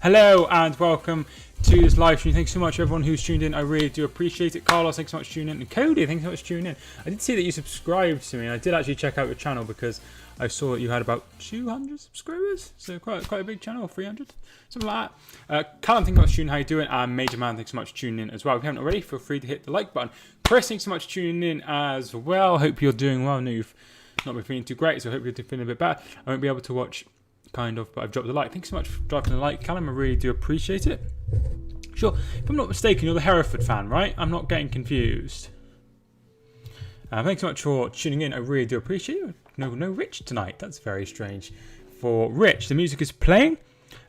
Hello and welcome to this live stream. Thanks so much everyone who's tuned in. I really do appreciate it. Carlos, thanks so much for tuning in. And Cody, thanks so much for tuning in. I did see that you subscribed to me, and I did actually check out your channel because I saw that you had about 200 subscribers. So quite a big channel, 300, something like that. Callum, thanks so much for tuning in. How you doing? And Major Man, thanks so much for tuning in as well. If you haven't already, feel free to hit the like button. Chris, thanks so much for tuning in as well. Hope you're doing well. I know you've not been feeling too great, so I hope you're feeling a bit better. I won't be able to watch kind of, but I've dropped the like. Thanks so much for dropping the like, Callum. I really do appreciate it. Sure, if I'm not mistaken, you're the Hereford fan, right? I'm not getting confused. Thanks so much for tuning in. I really do appreciate it. No Rich tonight. That's very strange. For Rich, the music is playing.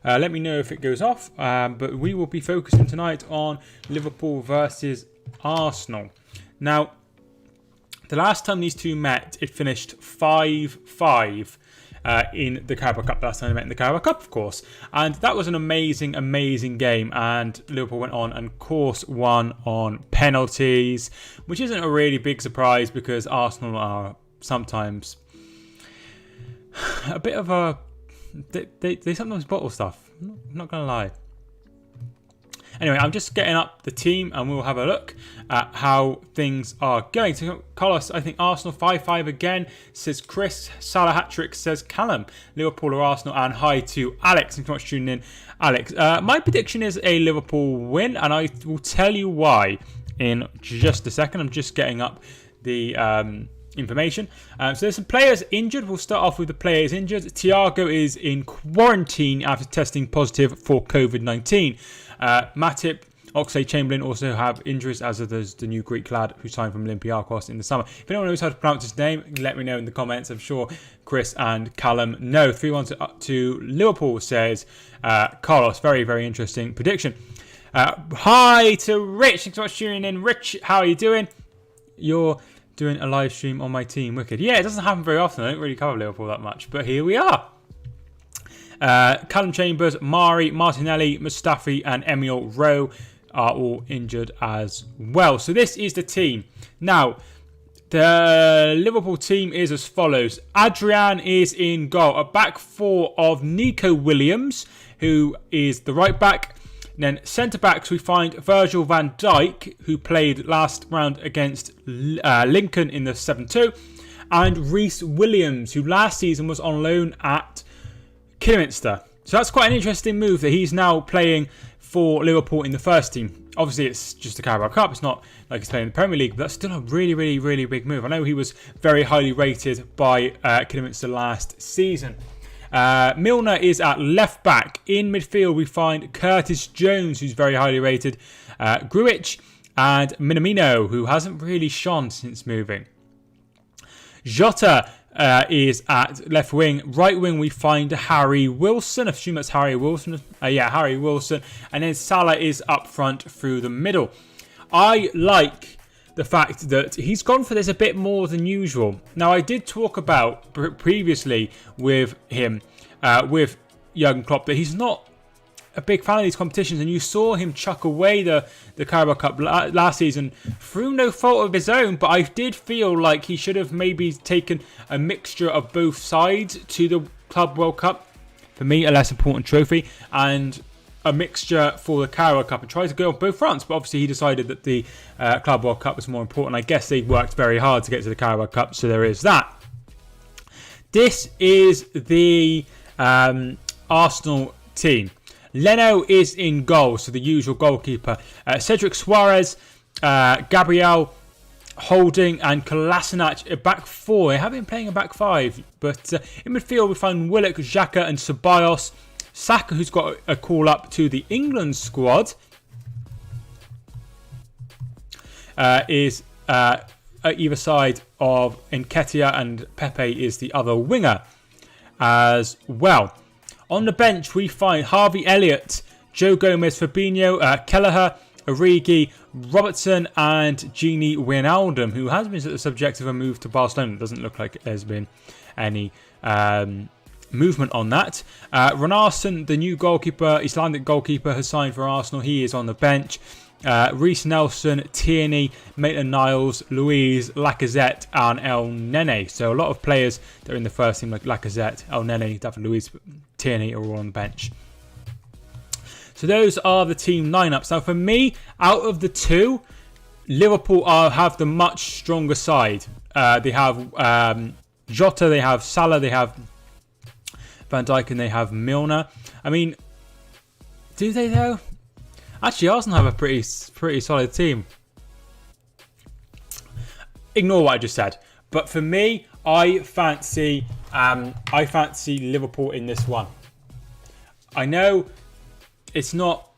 Let me know if it goes off. But we will be focusing tonight on Liverpool versus Arsenal. Now, the last time these two met, it finished 5-5. In the Carabao Cup. Last time they met in the Carabao Cup, of course. And that was an amazing game. And Liverpool went on and, of course, won on penalties, which isn't a really big surprise because Arsenal are sometimes a bit of a... They sometimes bottle stuff. I'm not going to lie. Anyway, I'm just getting up the team and we'll have a look at how things are going. So, Carlos, I think Arsenal 5-5 again, says Chris. Salah hat-trick, says Callum. Liverpool or Arsenal, and hi to Alex. Thanks so much for tuning in, Alex. My prediction is a Liverpool win, and I will tell you why in just a second. I'm just getting up the information. So there's some players injured. We'll start off with the players injured. Thiago is in quarantine after testing positive for COVID-19. Matip, Oxlade-Chamberlain also have injuries, as does the new Greek lad who signed from Olympiacos in the summer. If anyone knows how to pronounce his name, let me know in the comments. I'm sure Chris and Callum know. 3-1 to Liverpool, says Carlos. Very, very interesting prediction. Hi to Rich. Thanks so much for tuning in. Rich, how are you doing? You're doing a live stream on my team. Wicked. Yeah, it doesn't happen very often. I don't really cover Liverpool that much, but here we are. Callum Chambers, Mari, Martinelli, Mustafi and Emile Rowe are all injured as well. So this is the team. Now, the Liverpool team is as follows. Adrian is in goal. A back four of Nico Williams, who is the right back. Then centre-backs, we find Virgil van Dijk, who played last round against Lincoln in the 7-2. And Reece Williams, who last season was on loan at Kidderminster. So that's quite an interesting move that he's now playing for Liverpool in the first team. Obviously, it's just a Carabao Cup. It's not like he's playing in the Premier League, but that's still a really, really, really big move. I know he was very highly rated by Kidderminster last season. Milner is at left back. In midfield, we find Curtis Jones, who's very highly rated, Grujic, and Minamino, who hasn't really shone since moving. Jota is at left wing. Right wing, we find Harry Wilson. I assume that's Harry Wilson. Harry Wilson. And then Salah is up front through the middle. I like the fact that he's gone for this a bit more than usual. Now, I did talk about previously with him, with Jurgen Klopp, that he's not a big fan of these competitions, and you saw him chuck away the Carabao Cup last season through no fault of his own, but I did feel like he should have maybe taken a mixture of both sides to the Club World Cup. For me, a less important trophy, and a mixture for the Carabao Cup, and tried to go on both fronts, but obviously he decided that the Club World Cup was more important. I guess they worked very hard to get to the Carabao Cup, so there is that. This is the Arsenal team. Leno is in goal, so the usual goalkeeper. Cedric Suarez, Gabriel, Holding and Kolasinac at back four. They have been playing a back five, but in midfield we find Willock, Xhaka and Ceballos. Saka, who's got a call up to the England squad, is at either side of Nketiah, and Pepe is the other winger as well. On the bench, we find Harvey Elliott, Joe Gomez, Fabinho, Kelleher, Origi, Robertson, and Gini Wijnaldum, who has been the subject of a move to Barcelona. It doesn't look like there's been any movement on that. Runarsson, the new goalkeeper, Icelandic goalkeeper, has signed for Arsenal. He is on the bench. Reece Nelson, Tierney, Maitland-Niles, Louise, Lacazette and El Nene. So a lot of players that are in the first team, like Lacazette, El Nene, David Luiz, Tierney are all on the bench. So those are the team lineups. Now for me, out of the two, Liverpool have the much stronger side. They have Jota, they have Salah, they have Van Dijk, and they have Milner. I mean, do they though? Actually, Arsenal have a pretty solid team. Ignore what I just said. But for me, I fancy Liverpool in this one. I know it's not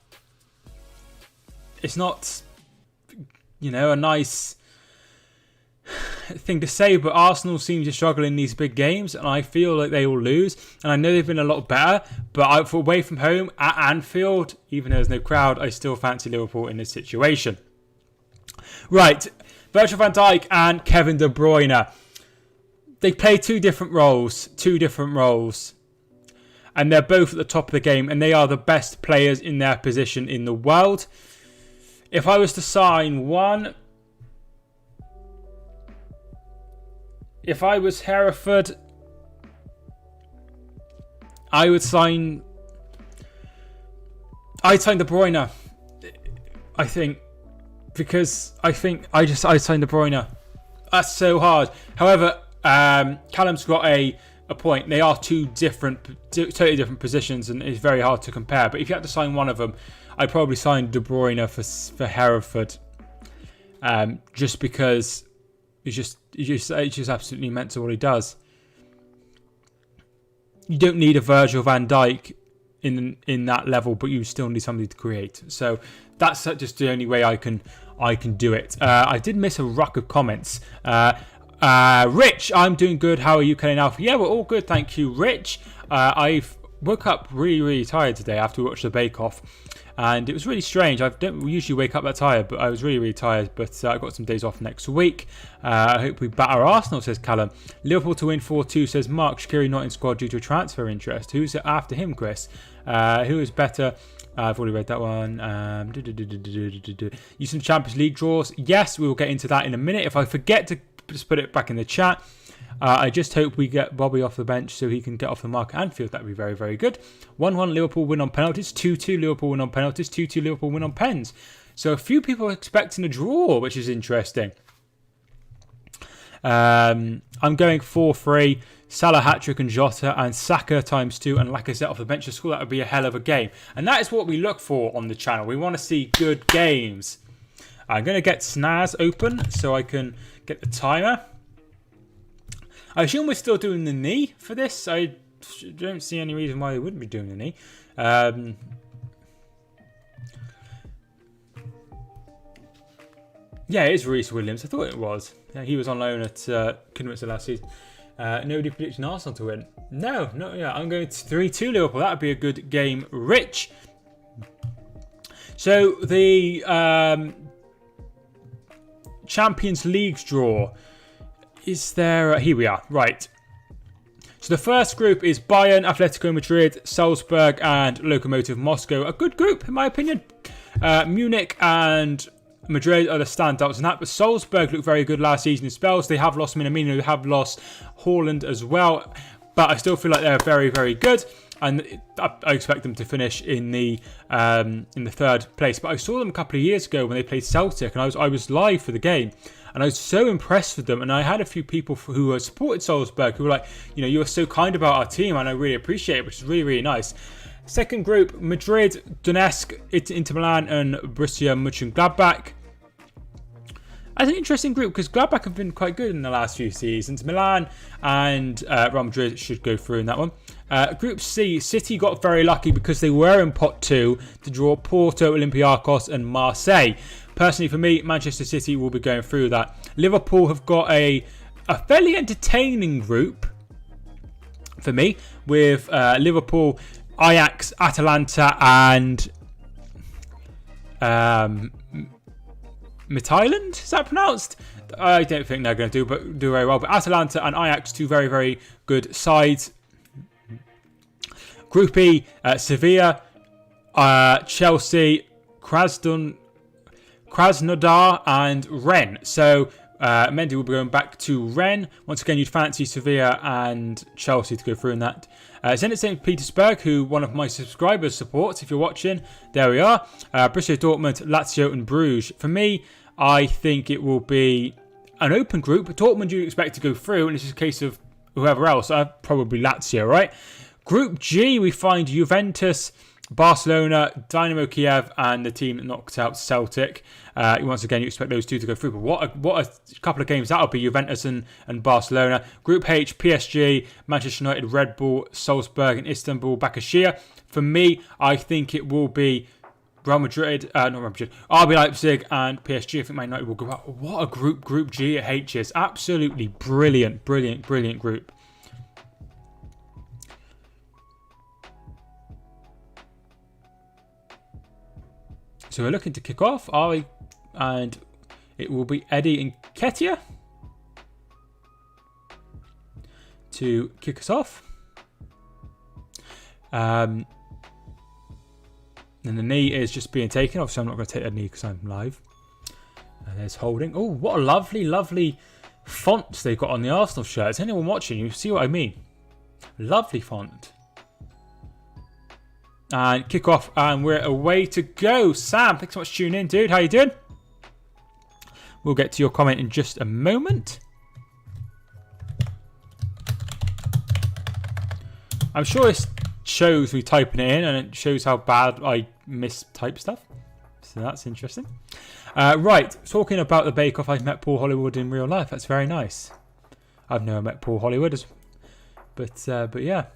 a nice thing to say, but Arsenal seem to struggle in these big games, and I feel like they will lose. And I know they've been a lot better, but away from home at Anfield, even though there's no crowd, I still fancy Liverpool in this situation. Right, Virgil van Dijk and Kevin De Bruyne. They play two different roles, and they're both at the top of the game, and they are the best players in their position in the world. If I was to sign one, if I was Hereford, I'd sign De Bruyne. I think, because I'd sign De Bruyne. That's so hard. However, Callum's got a point. They are two totally different positions, and it's very hard to compare. But if you had to sign one of them, I'd probably sign De Bruyne for Hereford, just because it's just absolutely mental what he does. You don't need a Virgil van Dijk in that level, but you still need somebody to create. So that's just the only way I can do it. I did miss a ruck of comments. Rich, I'm doing good. How are you, Kelly Alpha? Yeah, we're all good, thank you, Rich. I've woke up really tired today after we watched the Bake Off, and it was really strange. I don't usually wake up that tired, but I was really tired. But I got some days off next week. I hope we batter Arsenal, says Callum. Liverpool to win 4-2, says Mark. Shaqiri not in squad due to transfer interest. Who's after him, Chris? Who is better? I've already read that one. Using Champions League draws. Yes, we will get into that in a minute. If I forget to just put it back in the chat. I just hope we get Bobby off the bench so he can get off the mark at Anfield. That would be very good. 1-1 Liverpool win on penalties. 2-2 Liverpool win on penalties. 2-2 Liverpool win on pens. So a few people are expecting a draw, which is interesting. I'm going 4-3. Salah hat-trick and Jota, and Saka ×2 and Lacazette off the bench to score. That would be a hell of a game. And that is what we look for on the channel. We want to see good games. I'm going to get Snaz open so I can get the timer. I assume we're still doing the knee for this. I don't see any reason why they wouldn't be doing the knee. Yeah, it is Reece Williams. I thought it was. Yeah, he was on loan at Kidderminster last season. Nobody predicting Arsenal to win. No. Yeah, I'm going to 3-2 Liverpool. That would be a good game. Rich. So the Champions League draw. Is there... here we are. Right. So the first group is Bayern, Atletico Madrid, Salzburg and Lokomotiv Moscow. A good group, in my opinion. Munich and Madrid are the standouts in that. But Salzburg looked very good last season in spells. They have lost Minamino. They have lost Haaland as well. But I still feel like they're very good. And I expect them to finish in the third place. But I saw them a couple of years ago when they played Celtic, and I was live for the game, and I was so impressed with them. And I had a few people who supported Salzburg who were like, you were so kind about our team, and I really appreciate it, which is really nice. Second group: Madrid, Donetsk, Inter Milan, and Borussia Mönchengladbach. That's an interesting group because Gladbach have been quite good in the last few seasons. Milan and Real Madrid should go through in that one. Group C, City got very lucky because they were in pot 2 to draw Porto, Olympiacos and Marseille. Personally, for me, Manchester City will be going through that. Liverpool have got a fairly entertaining group for me with Liverpool, Ajax, Atalanta and Midtjylland, is that pronounced? I don't think they're going to do very well. But Atalanta and Ajax, two very good sides. Group E, Sevilla, Chelsea, Krasnodar and Rennes. So Mendy will be going back to Rennes. Once again, you'd fancy Sevilla and Chelsea to go through in that. Zenit St. Petersburg, who one of my subscribers supports, if you're watching. There we are. Borussia Dortmund, Lazio and Bruges. For me, I think it will be an open group. Dortmund you expect to go through, and it's just a case of whoever else. Probably Lazio, right? Group G, we find Juventus, Barcelona, Dynamo Kiev, and the team that knocked out Celtic. Once again, you expect those two to go through. But what a couple of games that'll be, Juventus and Barcelona. Group H, PSG, Manchester United, Red Bull, Salzburg, and Istanbul, Başakşehir. For me, I think it will be Real Madrid, not Real Madrid, RB Leipzig, and PSG. I think Man United will go out. What a Group G at H is. Absolutely brilliant group. So we're looking to kick off, and it will be Eddie Nketiah to kick us off. And the knee is just being taken. Obviously, I'm not going to take a knee because I'm live. And there's Holding. Oh, what a lovely font they've got on the Arsenal shirt. Is anyone watching? You see what I mean? Lovely font. And kick off, and we're away to go. Sam, thanks so much for tuning in, dude. How you doing? We'll get to your comment in just a moment. I'm sure this shows me typing it in, and it shows how bad I mistype stuff. So that's interesting. Right, talking about the Bake Off, I've met Paul Hollywood in real life. That's very nice. I've never met Paul Hollywood, but yeah.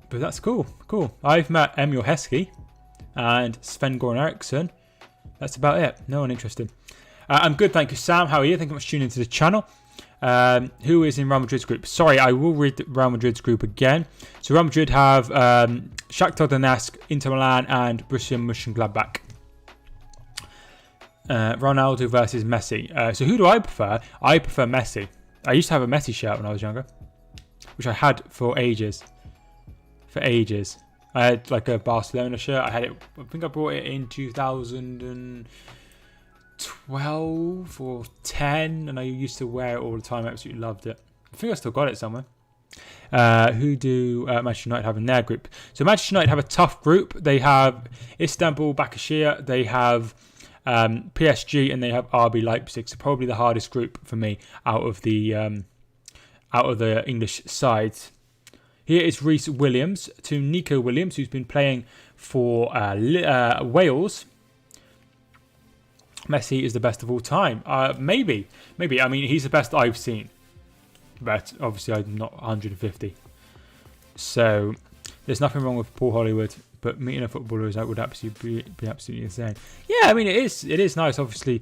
But that's cool. I've met Emil Heskey and Sven-Goran Eriksson. That's about it. No one interested. I'm good, thank you, Sam. How are you? Thank you much for tuning into the channel. Who is in Real Madrid's group? Sorry, I will read Real Madrid's group again. So Real Madrid have Shakhtar Donetsk, Inter Milan, and Borussia Mönchengladbach. Ronaldo versus Messi. So who do I prefer? I prefer Messi. I used to have a Messi shirt when I was younger, which I had for ages. I had like a Barcelona shirt. I think I bought it in 2012 or 10, and I used to wear it all the time. I absolutely loved it. I think I still got it somewhere. Who do Manchester United have in their group? So Manchester United have a tough group. They have Istanbul, Başakşehir, they have PSG, and they have RB Leipzig. So probably the hardest group for me out of the English sides. Here is Reece Williams to Nico Williams, who's been playing for Wales. Messi is the best of all time. Maybe. I mean, he's the best I've seen. But obviously, I'm not 150. So there's nothing wrong with Paul Hollywood. But meeting a footballer would absolutely be absolutely insane. Yeah, I mean, it is nice. Obviously,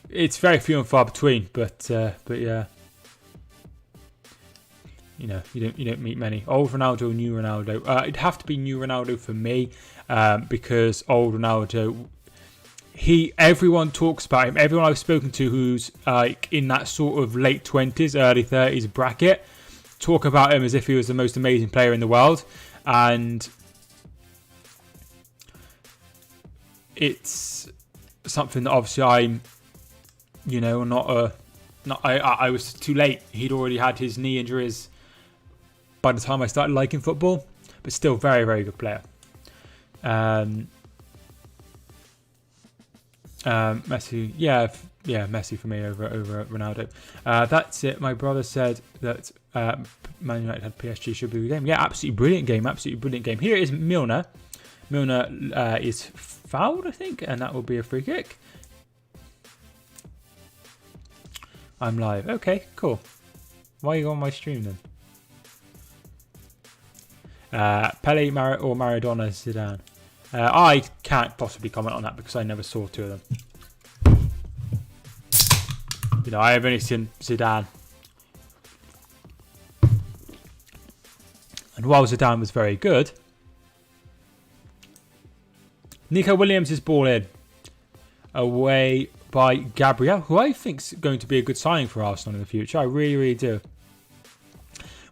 it's very few and far between. But yeah. You know, you don't meet many. Old Ronaldo, new Ronaldo. It'd have to be new Ronaldo for me, because old Ronaldo, everyone talks about him. Everyone I've spoken to who's like in that sort of late 20s, early 30s bracket, talk about him as if he was the most amazing player in the world, and it's something that obviously I'm, I was too late. He'd already had his knee injuries by the time I started liking football, but still very, very good player. Messi, yeah, Messi for me over Ronaldo. That's it. My brother said that Man United had PSG, should be a good game. Yeah, absolutely brilliant game. Here is Milner. Milner is fouled, I think, and that will be a free kick. I'm live. Okay, cool. Why are you on my stream then? Pele or Maradona, Zidane. I can't possibly comment on that because I never saw two of them. I have only seen Zidane. And while Zidane was very good, Nico Williams is ball in. Away by Gabriel, who I think is going to be a good signing for Arsenal in the future. I really, really do.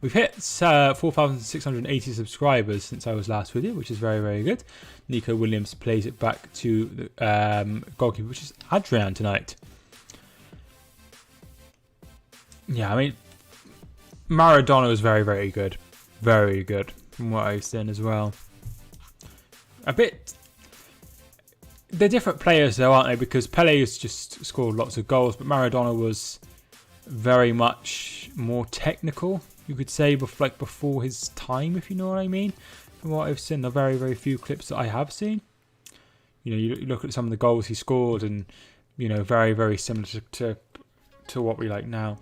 We've hit 4,680 subscribers since I was last with you, which is very, very good. Nico Williams plays it back to the goalkeeper, which is Adrian tonight. Yeah, I mean, Maradona was very, very good. Very good from what I've seen as well. A bit... They're different players though, aren't they? Because Pele has just scored lots of goals, but Maradona was very much more technical, you could say, before his time, if you know what I mean. From what I've seen, the very, very few clips that I have seen. You know, you look at some of the goals he scored and, you know, very, very similar to what we like now.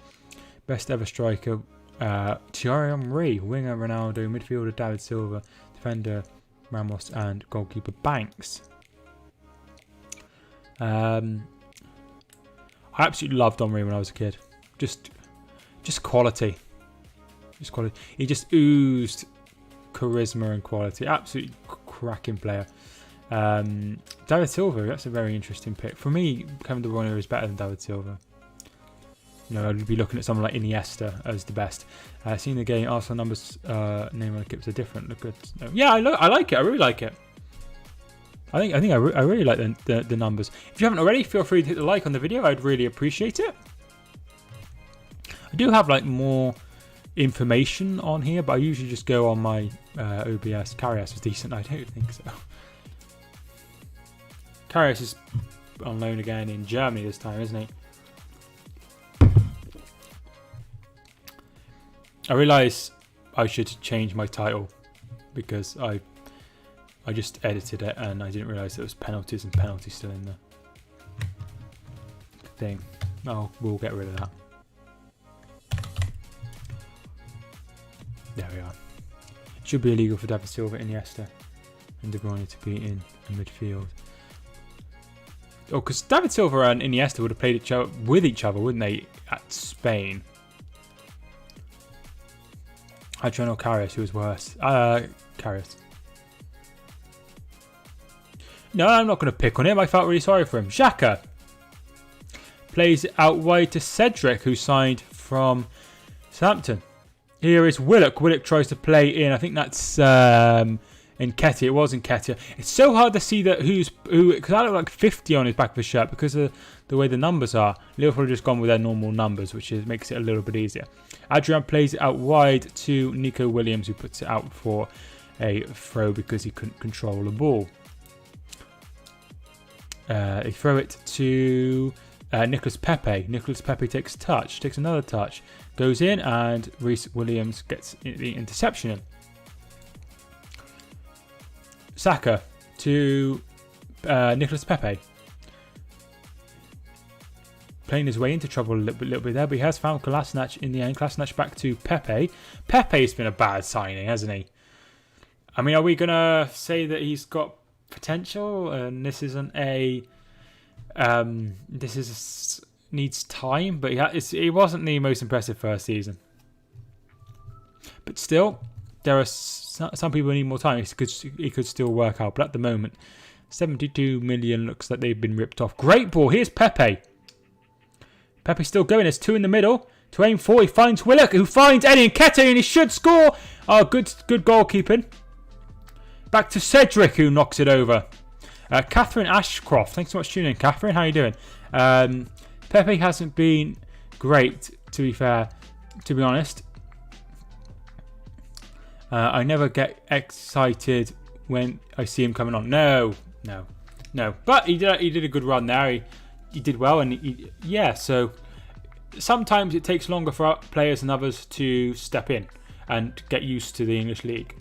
Best ever striker, Thierry Henry, winger Ronaldo, midfielder David Silva, defender Ramos, and goalkeeper Banks. I absolutely loved Henry when I was a kid. Just quality. Just quality. He just oozed charisma and quality. Absolutely cracking player. David Silva, that's a very interesting pick. For me, Kevin De Bruyne is better than David Silva. You know, I'd be looking at someone like Iniesta as the best. Seeing the game, Arsenal numbers, name on the kits are different. Look at, yeah, I like it. I really like it. I really like the numbers. If you haven't already, feel free to hit the like on the video. I'd really appreciate it. I do have like more information on here, but I usually just go on my OBS. Karius was decent. I don't think so. Karius is on loan again in Germany this time, isn't he? I realise I should change my title because I just edited it and I didn't realise there was penalties and penalties still in the thing. Oh, we'll get rid of that. There we are. It should be illegal for David Silva, Iniesta, and De Bruyne to be in the midfield. Oh, because David Silva and Iniesta would have played with each other, wouldn't they, at Spain? Adrian or Karius, who was worse? Karius. No, I'm not going to pick on him. I felt really sorry for him. Xhaka plays out wide to Cedric, who signed from Southampton. Here is Willock. Willock tries to play in. I think that's Nketiah. It was Nketiah. It's so hard to see that who, because I look like 50 on his back of his shirt because of the way the numbers are. Liverpool have just gone with their normal numbers, which makes it a little bit easier. Adrian plays it out wide to Nico Williams, who puts it out for a throw because he couldn't control the ball. They throw it to Nicolas Pepe. Nicolas Pepe takes another touch, goes in, and Reece Williams gets the interception in. Saka to Nicolas Pepe. Playing his way into trouble a little bit there, but he has found Kolasinac in the end. Kolasinac back to Pepe. Pepe's been a bad signing, hasn't he? I mean, are we going to say that he's got potential and this isn't a... needs time, but he wasn't the most impressive first season. But still, there are some people who need more time. He could still work out, but at the moment, 72 million looks like they've been ripped off. Great ball. Here's Pepe. Pepe's still going. There's two in the middle to aim for. He finds Willock, who finds Eddie Nketiah, and he should score. Oh, good goalkeeping. Back to Cedric, who knocks it over. Catherine Ashcroft. Thanks so much for tuning in, Catherine. How are you doing? Pepe hasn't been great, to be fair, to be honest. I never get excited when I see him coming on. No. But he did a good run there. He did well, and yeah. So sometimes it takes longer for players and others to step in and get used to the English league.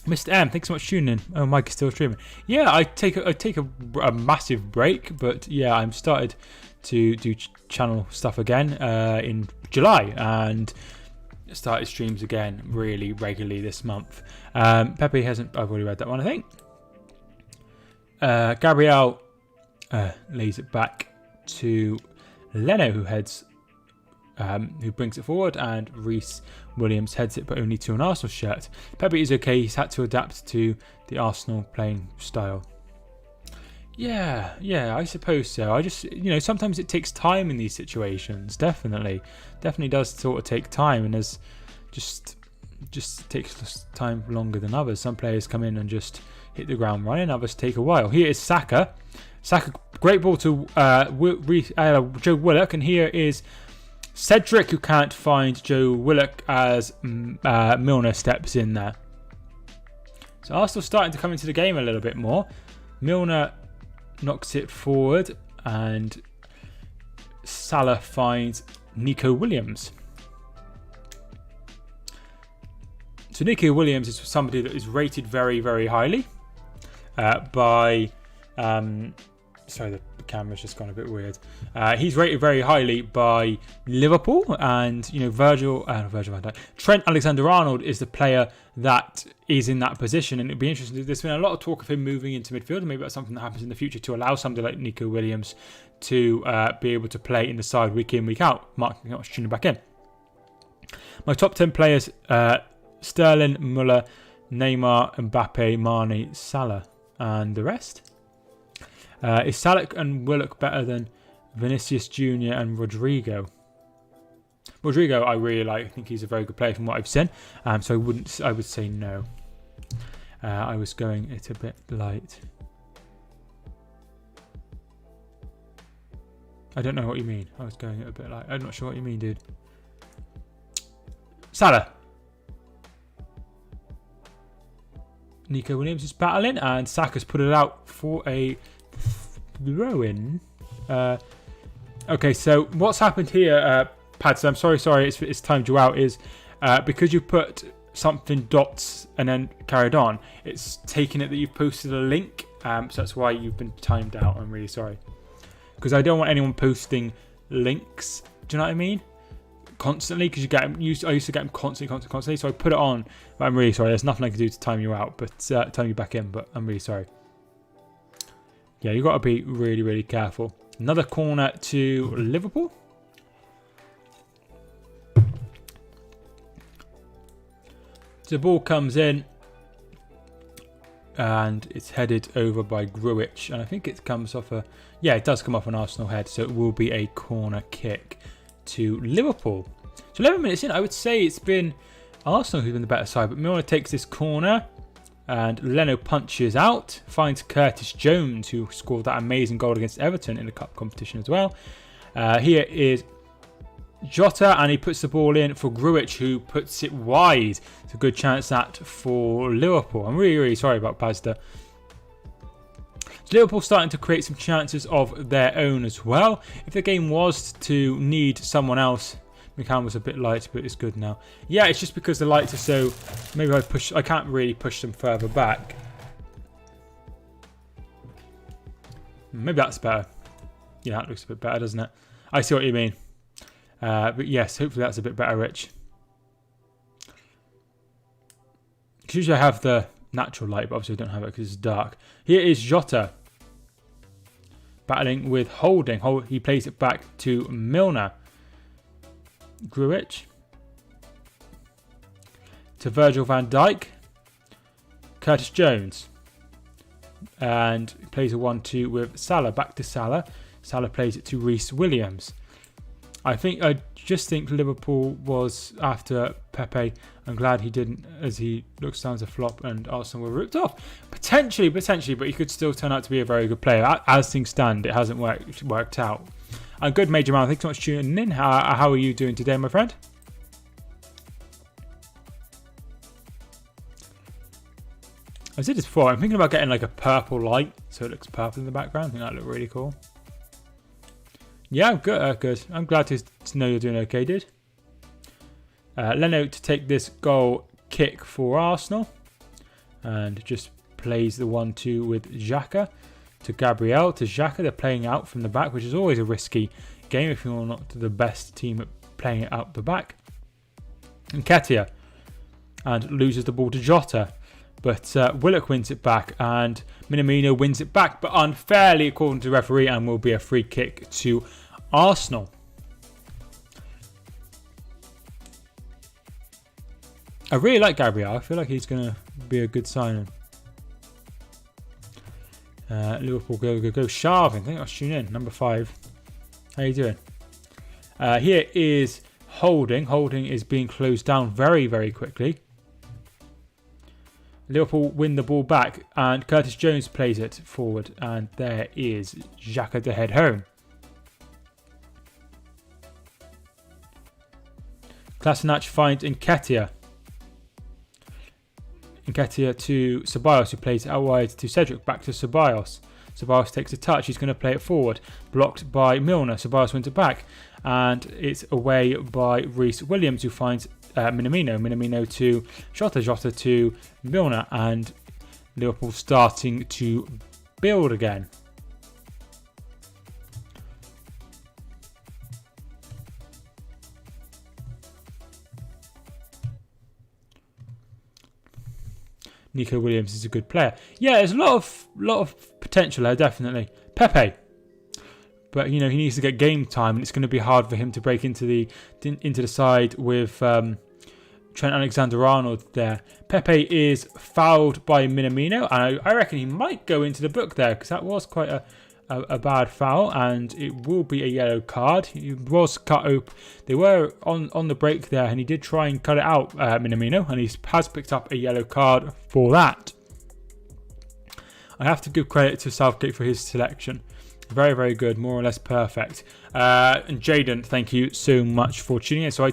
Mr. M, thanks so much for tuning in. Oh, Mike is still streaming. Yeah, I take a massive break, but yeah, I'm started to do channel stuff again in July and started streams again really regularly this month. Pepe hasn't. I've already read that one, I think. Gabriel lays it back to Leno, who brings it forward, and Reece Williams heads it, but only to an Arsenal shirt. Pepe is okay. He's had to adapt to the Arsenal playing style. Yeah, I suppose so. I just, sometimes it takes time in these situations. Definitely does sort of take time, and there's just takes time longer than others. Some players come in and just hit the ground running, others take a while. Here is Saka, great ball to Joe Willock, and here is Cedric, who can't find Joe Willock as Milner steps in there. So Arsenal starting to come into the game a little bit more. Milner knocks it forward, and Salah finds Nico Williams. So Nico Williams is somebody that is rated very, very highly by... sorry, the camera's just gone a bit weird. He's rated very highly by Liverpool, and Virgil van Dijk. Trent Alexander-Arnold is the player that is in that position, and it'd be interesting. There's been a lot of talk of him moving into midfield, and maybe that's something that happens in the future to allow somebody like Nico Williams to be able to play in the side week in, week out. Mark, tuning back in. My top 10 players: Sterling, Muller, Neymar, Mbappe, Mane, Salah, and the rest. Is Salah and Willock better than Vinicius Jr. and Rodrigo? Rodrigo, I really like. I think he's a very good player from what I've seen. So I would say no. I was going it a bit light. I don't know what you mean. I was going it a bit light. I'm not sure what you mean, dude. Salah. Nico Williams is battling, and Saka's put it out for a throw-in. Okay, so what's happened here, Pads? I'm sorry, it's timed you out. Is because you put something dots and then carried on, it's taken it that you've posted a link. So that's why you've been timed out. I'm really sorry, because I don't want anyone posting links. Do you know what I mean? Constantly, because I used to get them constantly. So I put it on, but I'm really sorry. There's nothing I can do to time you out, but time you back in. But I'm really sorry. Yeah, you've got to be really, really careful. Another corner to Liverpool. So the ball comes in, and it's headed over by Gruitch, and I think it comes off a... Yeah, it does come off an Arsenal head, so it will be a corner kick to Liverpool. So 11 minutes in, I would say it's been Arsenal who's been the better side, but Milner takes this corner, and Leno punches out, finds Curtis Jones, who scored that amazing goal against Everton in the cup competition as well. Here is Jota, and he puts the ball in for Gruitch, who puts it wide. It's a good chance that for Liverpool. I'm really, really sorry about Pazda. So Liverpool starting to create some chances of their own as well. If the game was to need someone else, McCann was a bit light, but it's good now. Yeah, it's just because the lights are so... Maybe I can't really push them further back. Maybe that's better. Yeah, that looks a bit better, doesn't it? I see what you mean. But yes, hopefully that's a bit better, Rich. Usually I have the natural light, but obviously I don't have it because it's dark. Here is Jota battling with Holding. He plays it back to Milner. Gruitch to Virgil van Dijk. Curtis Jones, and plays a 1-2 with Salah. Back to Salah. Salah plays it to Reece Williams. I just think Liverpool was after Pepe. I'm glad he didn't, as he looks down as a flop and Arsenal were ripped off. Potentially, but he could still turn out to be a very good player. As things stand, it hasn't worked out. I'm good, Major Man. Thanks so much for tuning in. How are you doing today, my friend? I said this before. I'm thinking about getting like a purple light so it looks purple in the background. I think that would look really cool. Yeah, I'm good. Good. I'm glad to know you're doing okay, dude. Leno to take this goal kick for Arsenal, and just plays the 1-2 with Xhaka to Gabriel to Xhaka. They're playing out from the back, which is always a risky game if you're not the best team at playing it out the back. And Ketia, and loses the ball to Jota, but Willock wins it back, and Minamino wins it back, but unfairly according to the referee, and will be a free kick to Arsenal. I really like Gabriel. I feel like he's going to be a good signing. Liverpool go. Sharvin, thank you for tuning in. Number 5. How you doing? Here is Holding. Holding is being closed down very, very quickly. Liverpool win the ball back, and Curtis Jones plays it forward, and there is Xhaka to head home. Kolasinac finds Nketiah. Nketiah to Ceballos, who plays it out wide to Cedric, back to Ceballos. Ceballos takes a touch, he's going to play it forward, blocked by Milner. Ceballos wins it back, and it's away by Reece Williams, who finds Minamino to Jota to Milner, and Liverpool starting to build again. Nico Williams is a good player. Yeah, there's a lot of potential there, definitely. Pepe, but he needs to get game time, and it's going to be hard for him to break into the side with Trent Alexander-Arnold there. Pepe is fouled by Minamino, and I reckon he might go into the book there, because that was quite a bad foul, and it will be a yellow card. He was cut open. They were on the break there, and he did try and cut it out, Minamino, and he has picked up a yellow card for that. I have to give credit to Southgate for his selection. Very, very good, more or less perfect. And Jaden, thank you so much for tuning in. So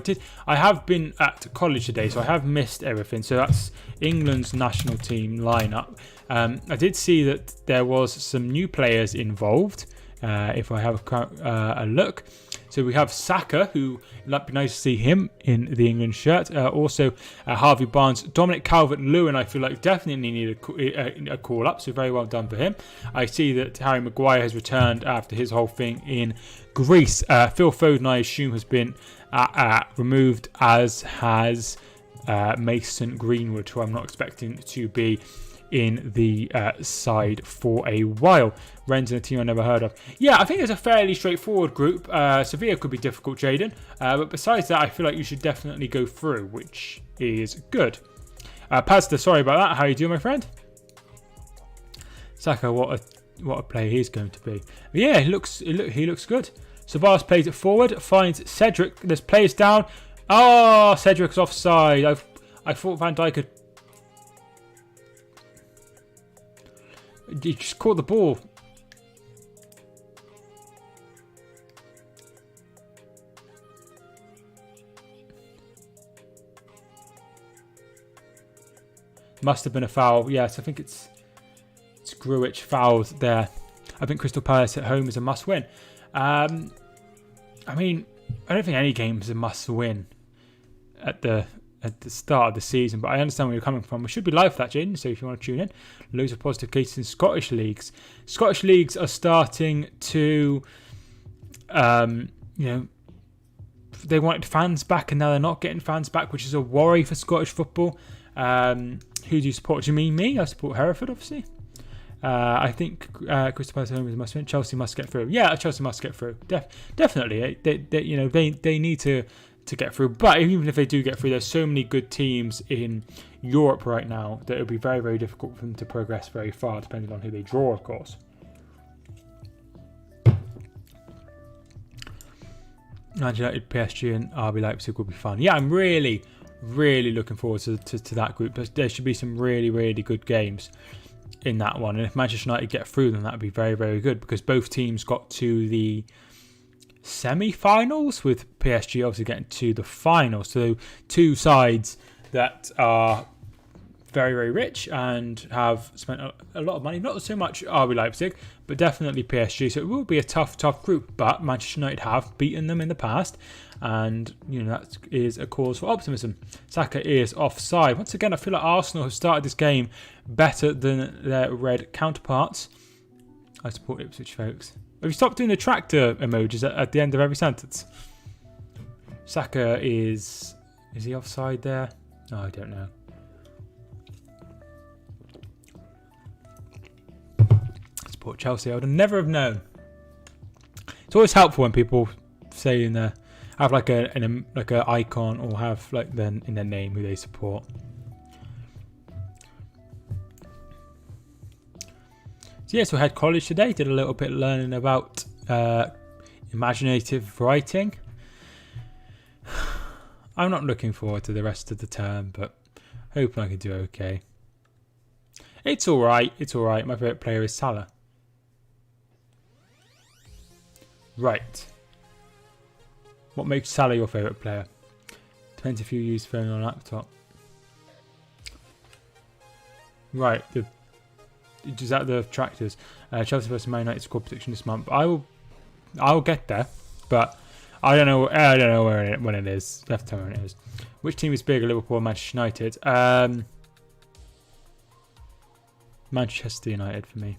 I have been at college today, so I have missed everything. So that's England's national team lineup. I did see that there was some new players involved. If I have a look. So we have Saka, who it'd be nice to see him in the England shirt. Also, Harvey Barnes, Dominic Calvert-Lewin, I feel like definitely need a call up. So very well done for him. I see that Harry Maguire has returned after his whole thing in Greece. Phil Foden, I assume, has been removed, as has Mason Greenwood, who I'm not expecting to be in the side for a while. Rennes in a team I never heard of. Yeah, I think it's a fairly straightforward group. Sevilla could be difficult, Jaden. But besides that, I feel like you should definitely go through, which is good. Pazda, sorry about that. How you doing, my friend? Saka, what a player he's going to be. But yeah, he looks good. Ceballos plays it forward, finds Cedric. There's players down. Oh, Cedric's offside. I thought Van Dijk had. He just caught the ball. Must have been a foul. Yes, I think it's Grujic fouled there. I think Crystal Palace at home is a must-win. I mean, I don't think any game is a must-win at the start of the season, but I understand where you're coming from. We should be live for that, Jaden, so if you want to tune in. Loads of positive cases in Scottish leagues. Scottish leagues are starting to, they wanted fans back, and now they're not getting fans back, which is a worry for Scottish football. Who do you support? Do you mean me? I support Hereford, obviously. I think Crystal Palace home is a must win. Chelsea must get through. Yeah, Chelsea must get through. Definitely. They need to get through. But even if they do get through, there's so many good teams in Europe right now that it would be very, very difficult for them to progress very far, depending on who they draw, of course. Manchester United, PSG, and RB Leipzig will be fun. Yeah, I'm really looking forward to that group. There should be some really, really good games in that one. And if Manchester United get through, then that would be very, very good, because both teams got to the semi-finals, with PSG obviously getting to the final. So two sides that are very, very rich and have spent a lot of money. Not so much RB Leipzig, but definitely PSG. So it will be a tough group. But Manchester United have beaten them in the past, and that is a cause for optimism. Saka is offside. Once again, I feel like Arsenal have started this game better than their red counterparts. I support Ipswich, folks. Have you stopped doing the tractor emojis at the end of every sentence? Saka is he offside there? No, I don't know. Support Chelsea. I would never have known. It's always helpful when people say in there, have like a icon, or have like then in their name who they support. So yeah, so I had college today, did a little bit learning about imaginative writing. I'm not looking forward to the rest of the term, but hoping I can do okay. It's alright, my favourite player is Salah. Right. What makes Salah your favourite player? Depends if you use phone or laptop. Right, is that the tractors? Chelsea versus Man United score prediction this month. I'll get there, but I don't know when it is. You have to tell me when it is. Which team is bigger, Liverpool or Manchester United? Manchester United for me.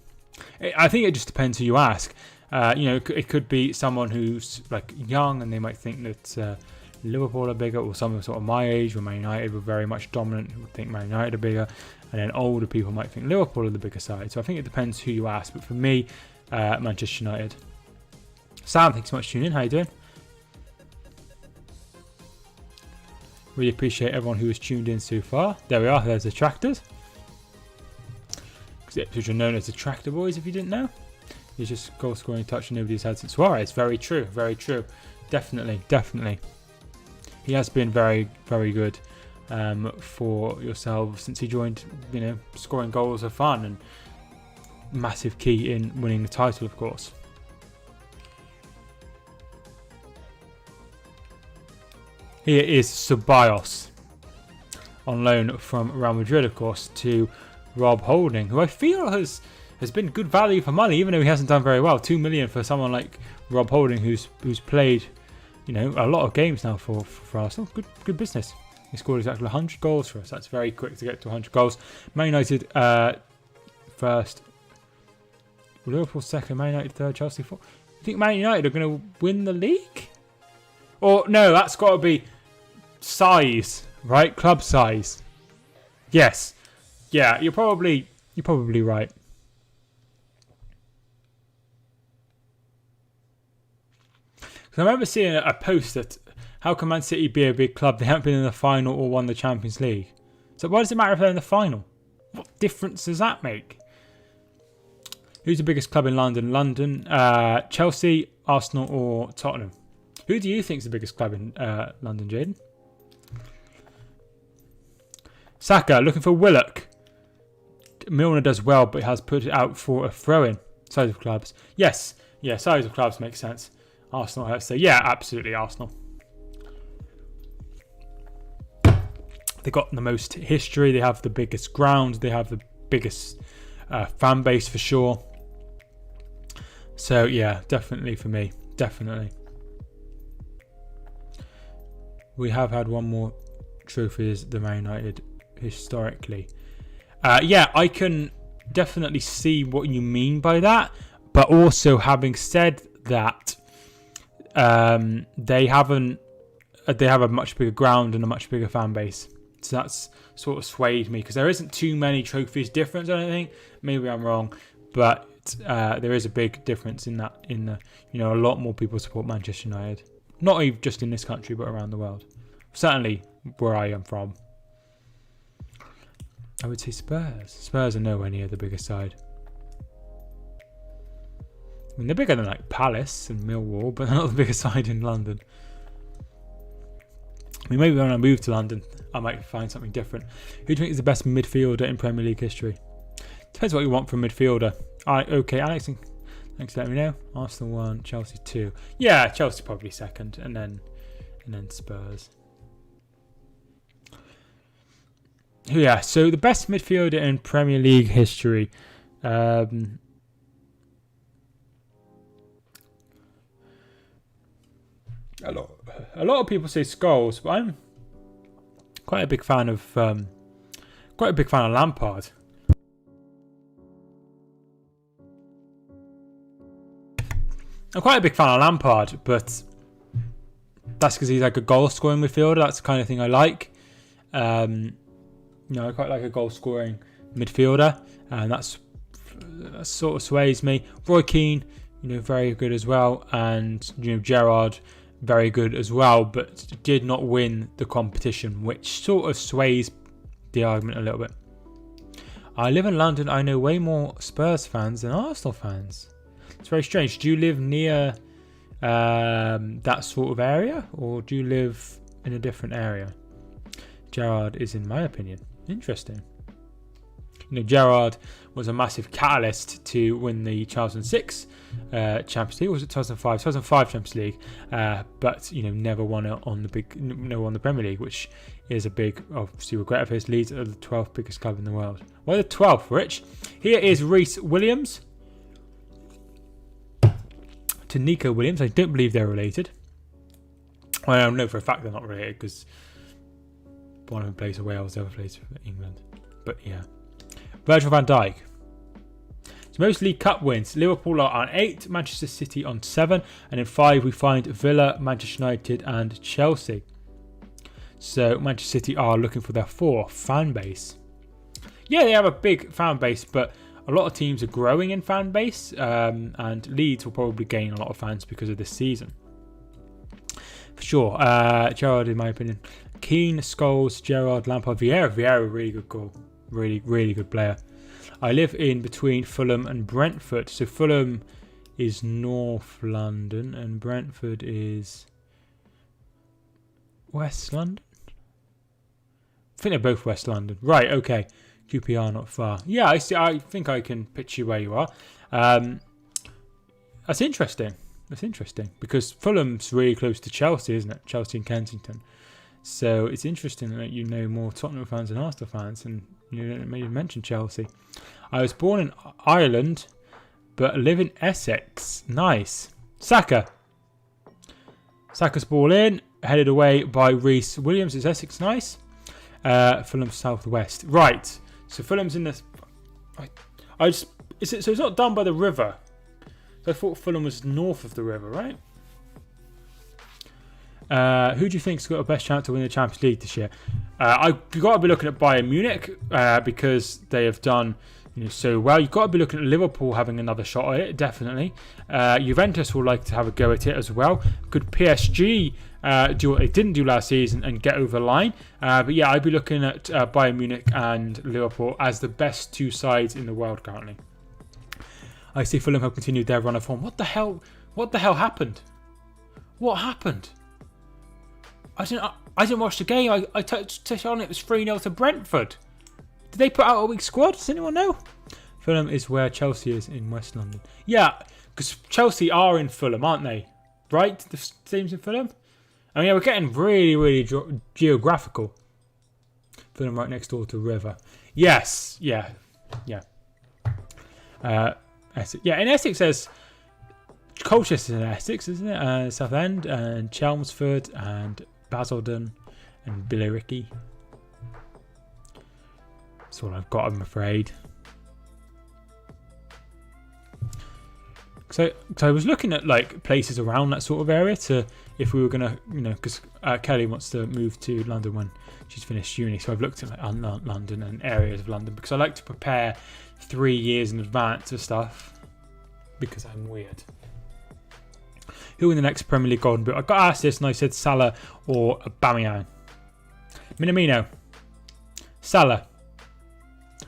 I think it just depends who you ask. It could be someone who's like young and they might think that Liverpool are bigger, or someone sort of my age where Man United were very much dominant who would think Man United are bigger, and then older people might think Liverpool are the bigger side. So I think it depends who you ask, but for me, Manchester United. Sam, thanks so much for tuning in. How you doing? Really appreciate everyone who has tuned in so far. There we are, there's the tractors. Which are known as the tractor boys, if you didn't know. He's just goal scoring touch nobody's had since Suarez. Very true, very true. Definitely. He has been very, very good for yourselves since he joined. Scoring goals are fun and massive key in winning the title, of course. Here is Ceballos on loan from Real Madrid, of course, to Rob Holding, who I feel has been good value for money, even though he hasn't done very well. 2 million for someone like Rob Holding, who's played, a lot of games now for Arsenal. Good business. He scored exactly 100 goals for us. That's very quick to get to 100 goals. Man United first, Liverpool second, Man United third, Chelsea fourth. You think Man United are going to win the league? Or no, that's got to be size, right? Club size. Yes. Yeah, you're probably right. Because I remember seeing a post that how can Man City be a big club? They haven't been in the final or won the Champions League. So why does it matter if they're in the final? What difference does that make? Who's the biggest club in London? London, Chelsea, Arsenal, or Tottenham? Who do you think is the biggest club in London, Jaden? Saka, looking for Willock. Milner does well, but has put it out for a throw-in. Size of clubs. Yes. Yeah, size of clubs makes sense. Arsenal, I have to say. Yeah, absolutely, Arsenal. They've got the most history. They have the biggest ground. They have the biggest fan base for sure. So, yeah, definitely for me. Definitely. We have had one more trophy as the Man United historically. Yeah, I can definitely see what you mean by that. But also, having said that, they have a much bigger ground and a much bigger fan base. So that's sort of swayed me because there isn't too many trophies difference. I don't think. Maybe I'm wrong, but there is a big difference in that. A lot more people support Manchester United, not even just in this country but around the world. Certainly where I am from. I would say Spurs. Spurs are nowhere near the biggest side. I mean, they're bigger than like Palace and Millwall, but they're not the biggest side in London. I mean, maybe when I move to London, I might find something different. Who do you think is the best midfielder in Premier League history? Depends what you want from midfielder. Okay, Alex, thanks for letting me know. Arsenal 1, Chelsea 2. Yeah, Chelsea probably second, and then Spurs. Yeah, so the best midfielder in Premier League history. A lot of people say Scholes, but I'm quite a big fan of Lampard. I'm quite a big fan of Lampard, but that's because he's like a goal scoring midfielder. That's the kind of thing I like. I quite like a goal scoring midfielder, and that sort of sways me. Roy Keane, very good as well, and Gerrard, very good as well, but did not win the competition, which sort of sways the argument a little bit. I live in London. I know way more Spurs fans than Arsenal fans. It's very strange. Do you live near that sort of area, or do you live in a different area? Gerrard is, in my opinion, interesting. Gerrard was a massive catalyst to win the 2006 Champions League. Or was it 2005? 2005 Champions League, but never won it on the Premier League, which is a big, obviously, regret of his. Leeds are the 12th biggest club in the world. Well, the 12th, Rich. Here is Reece Williams to Nico Williams. I don't believe they're related. Well, I know for a fact they're not related because one of them plays for Wales, the other plays for England. But yeah. Virgil van Dijk. So most League Cup wins. Liverpool are on 8, Manchester City on 7, and in 5 we find Villa, Manchester United and Chelsea. So Manchester City are looking for their 4th fan base. Yeah, they have a big fan base, but a lot of teams are growing in fan base, and Leeds will probably gain a lot of fans because of this season. For sure. Gerrard, in my opinion. Keane, Scholes, Gerrard, Lampard, Vieira, really good goal. Really, really good player. I live in between Fulham and Brentford. So Fulham is North London and Brentford is West London. I think they're both West London. Right, okay. QPR not far. Yeah, I see. I think I can picture where you are. That's interesting. That's interesting because Fulham's really close to Chelsea, isn't it? Chelsea and Kensington. So it's interesting that you know more Tottenham fans than Arsenal fans, and you mentioned Chelsea. I was born in Ireland, but live in Essex. Nice. Saka's ball in, headed away by Reece Williams. Is Essex nice? Fulham southwest. Right. So Fulham's in this. So it's not down by the river. So I thought Fulham was north of the river, right? Who do you think's got the best chance to win the Champions League this year? You've got to be looking at Bayern Munich because they have done so well. You've got to be looking at Liverpool having another shot at it, definitely. Juventus will like to have a go at it as well. Could PSG do what they didn't do last season and get over the line? But yeah, I'd be looking at Bayern Munich and Liverpool as the best 2 sides in the world currently. I see Fulham have continued their run of form. What the hell happened? What happened? I didn't watch the game. I touched on it. It was 3-0 to Brentford. Did they put out a weak squad? Does anyone know? Fulham is where Chelsea is in West London. Yeah, because Chelsea are in Fulham, aren't they? Right? The team's in Fulham? I mean, yeah, we're getting really, really geographical. Fulham right next door to River. Yes. Yeah. Essex. Yeah, in Essex there's Colchester in Essex, isn't it? Southend and Chelmsford and Basildon and Billericay. That's all I've got, I'm afraid. So I was looking at like places around that sort of area to if we were gonna, because Kelly wants to move to London when she's finished uni. So I've looked at like London and areas of London because I like to prepare 3 years in advance of stuff because I'm weird. Who in the next Premier League Golden Boot? I got asked this and I said Salah or Aubameyang. Minamino. Salah.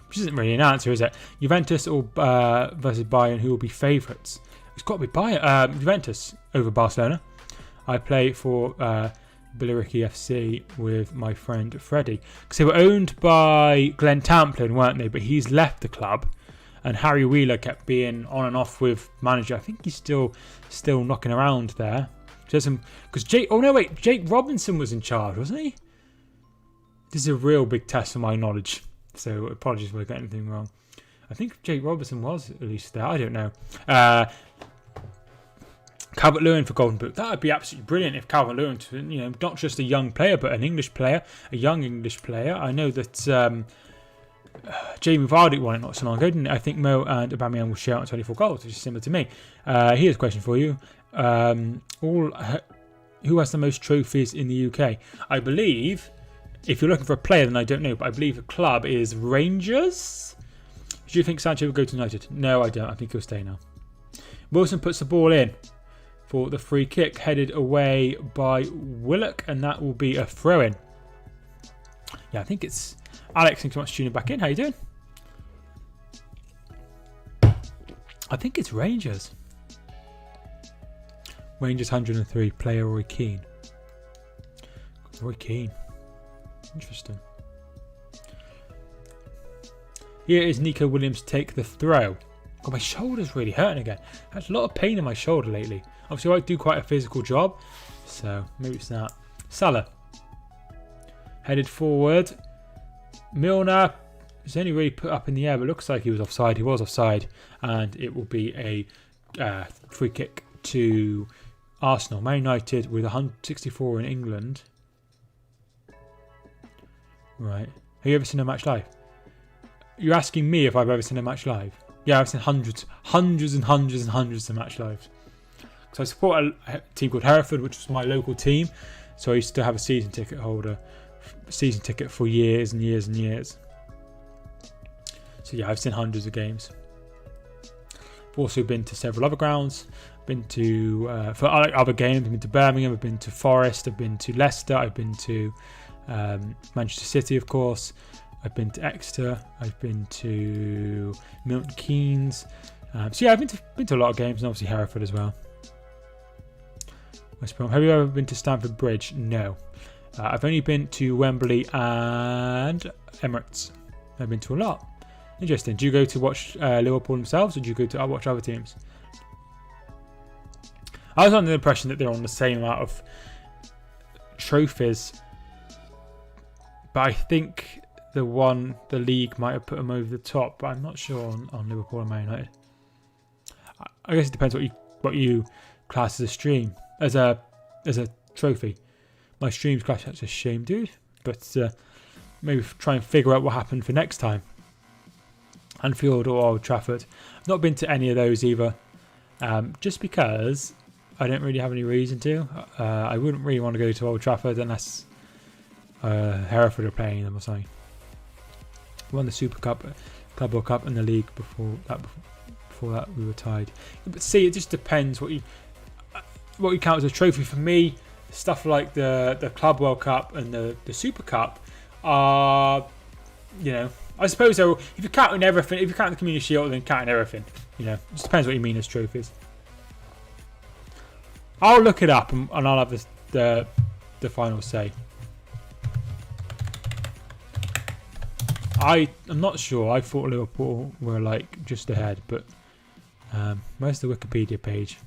Which isn't really an answer, is it? Juventus or versus Bayern, who will be favourites? It's got to be Bayern. Juventus over Barcelona. I play for Billericay FC with my friend Freddie. Because they were owned by Glenn Tamplin, weren't they? But he's left the club. And Harry Wheeler kept being on and off with manager. I think he's still knocking around there. Because Jake Robinson was in charge, wasn't he? This is a real big test for my knowledge. So apologies if I get anything wrong. I think Jake Robinson was at least there. I don't know. Calvert-Lewin for Golden Boot. That would be absolutely brilliant if Calvert-Lewin, not just a young player, but an English player, a young English player. I know that Jamie Vardy won it not so long ago, didn't it? I think Mo and Aubameyang will share out 24 goals, which is similar to me. Here's a question for you. Who has the most trophies in the UK? I believe, if you're looking for a player, then I don't know, but I believe the club is Rangers. Do you think Sancho will go to United? No, I don't. I think he'll stay now. Wilson puts the ball in for the free kick, headed away by Willock, and that will be a throw-in. Yeah, I think it's Alex. Thanks so much for tuning back in. How you doing? I think it's Rangers. Rangers 103, player Roy Keane. Roy Keane. Interesting. Here is Nico Williams take the throw. God, my shoulder's really hurting again. I had a lot of pain in my shoulder lately. Obviously, I do quite a physical job, so maybe it's that. Salah. Headed forward. Milner is only really put up in the air, but looks like he was offside. He was offside, and it will be a free kick to Arsenal. Man United with 164 in England. Right. Have you ever seen a match live? You're asking me if I've ever seen a match live? Yeah, I've seen hundreds of match lives. So I support a team called Hereford, which was my local team. So I used to have a season ticket for years and years and years. So yeah, I've seen hundreds of games. I've also been to several other grounds. Been to for other games. I've been to Birmingham. I've been to Forest. I've been to Leicester. I've been to Manchester City, of course. I've been to Exeter. I've been to Milton Keynes. So yeah, I've been to a lot of games, and obviously Hereford as well. West Brom. Have you ever been to Stamford Bridge? No. I've only been to Wembley and Emirates. I've been to a lot. Interesting. Do you go to watch Liverpool themselves, or do you go to watch other teams? I was under the impression that they're on the same amount of trophies, but I think the league might have put them over the top, but I'm not sure on Liverpool and Man United. I guess it depends what you class as a stream, as a trophy. My stream's class as a shame, dude. But maybe try and figure out what happened for next time. Anfield or Old Trafford. I've not been to any of those either, just because I don't really have any reason to. I wouldn't really want to go to Old Trafford unless Hereford are playing them or something. Won the Super Cup, Carabao Cup, and the league before that we were tied. But see, it just depends what you count as a trophy. For me, stuff like the Club World Cup and the Super Cup are, I suppose if you're counting everything, if you count the Community Shield, then counting everything. It just depends what you mean as trophies. I'll look it up and I'll have the final say. I'm not sure. I thought Liverpool were just ahead, but where's the Wikipedia page?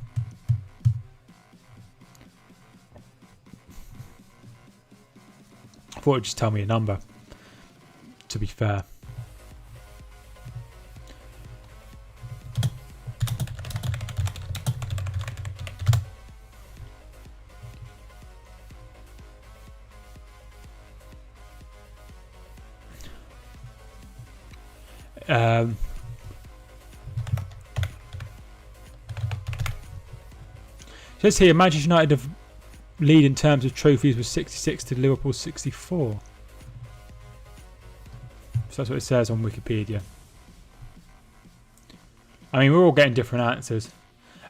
I thought it'd just tell me a number, to be fair. Says here, Manchester United have lead in terms of trophies with 66 to Liverpool's 64. So that's what it says on Wikipedia. I mean, we're all getting different answers.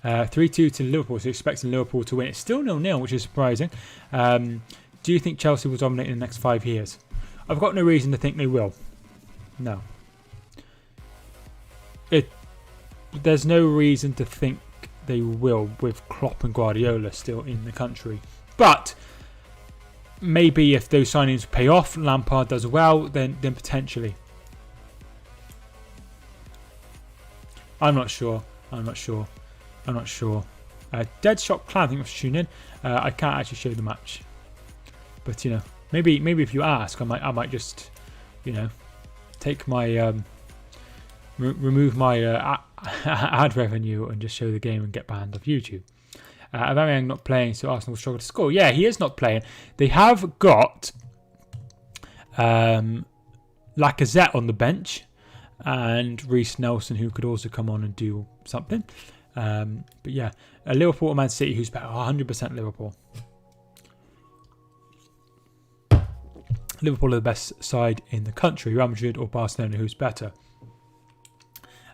3-2 to Liverpool, so expecting Liverpool to win. It's still 0-0, which is surprising. Do you think Chelsea will dominate in the next 5 years? I've got no reason to think they will. No. There's no reason to think they will with Klopp and Guardiola still in the country. But maybe if those signings pay off, Lampard does well, then potentially. I'm not sure. Deadshot Clan, I think, was tuning in. I can't actually show the match, but maybe if you ask, I might just take my remove my ad revenue and just show the game and get banned off YouTube. Aubameyang not playing, so Arsenal will struggle to score. Yeah, he is not playing. They have got Lacazette on the bench and Reece Nelson, who could also come on and do something. But yeah, Liverpool or Man City, who's better? 100% Liverpool. Liverpool are the best side in the country. Real Madrid or Barcelona, who's better?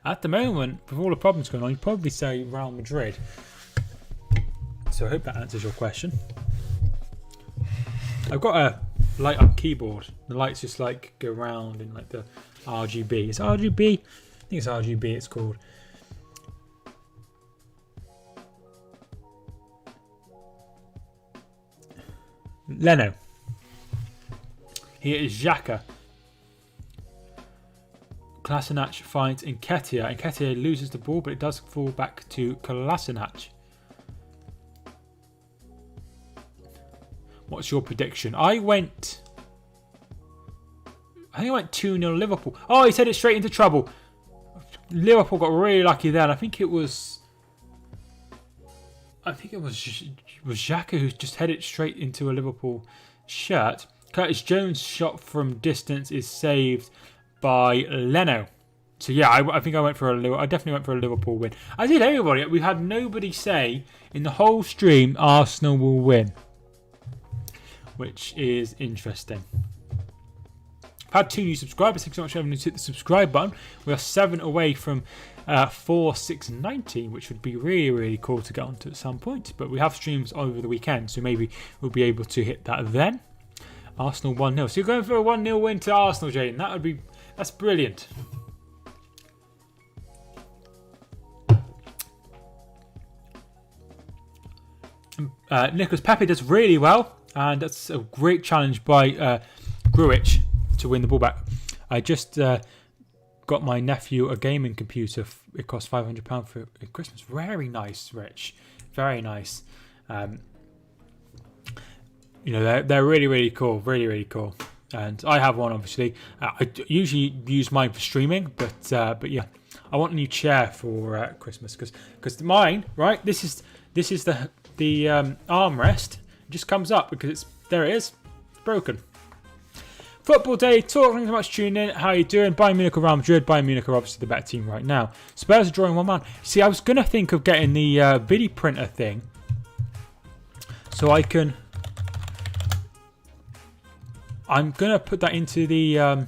At the moment, with all the problems going on, you'd probably say Real Madrid. So I hope that answers your question. I've got a light up keyboard. The lights just go round in the RGB. It's RGB? I think it's RGB it's called. Leno. Here is Xhaka. Kolasinac finds Nketiah. Nketiah loses the ball, but it does fall back to Kolasinac. What's your prediction? I think I went 2-0 Liverpool. Oh, he said it straight into trouble. Liverpool got really lucky then. I think it was Xhaka who just headed straight into a Liverpool shirt. Curtis Jones' shot from distance is saved by Leno. So yeah, I think I definitely went for a Liverpool win. I did everybody. We've had nobody say in the whole stream Arsenal will win, which is interesting. I've had 2 new subscribers. Thanks so much for having hit the subscribe button. We are 7 away from 4,690, which would be really, really cool to get onto at some point. But we have streams over the weekend, so maybe we'll be able to hit that then. Arsenal 1-0. So you're going for a 1-0 win to Arsenal, Jaden. That's brilliant. Nicholas Pepe does really well, and that's a great challenge by Gruich to win the ball back. I just got my nephew a gaming computer. It cost £500 for Christmas. Very nice, Rich. Very nice. They're really, really cool. Really, really cool. And I have one, obviously. I usually use mine for streaming, but yeah, I want a new chair for Christmas because mine, right? This is the armrest. It just comes up because there it is. It's broken. Football Day Talk. Thanks so much for tuning in. How are you doing? Bayern Munich or Real Madrid? Bayern Munich are obviously the better team right now. Spurs are drawing 1-1. See, I was going to think of getting the video printer thing so I can... I'm going to put that into the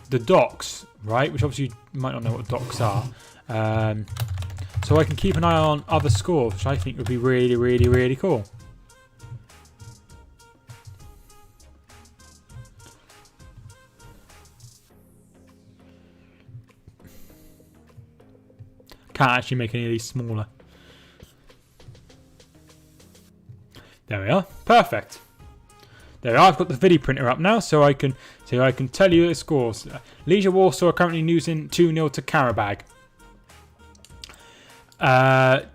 docs, right? Which obviously you might not know what docs are. So I can keep an eye on other scores, which I think would be really, really, really cool. Can't actually make any of these smaller. There we are. Perfect. There we are. I've got the video printer up now, so I can tell you the scores. Legia Warsaw are currently losing 2-0 to Carabao. I've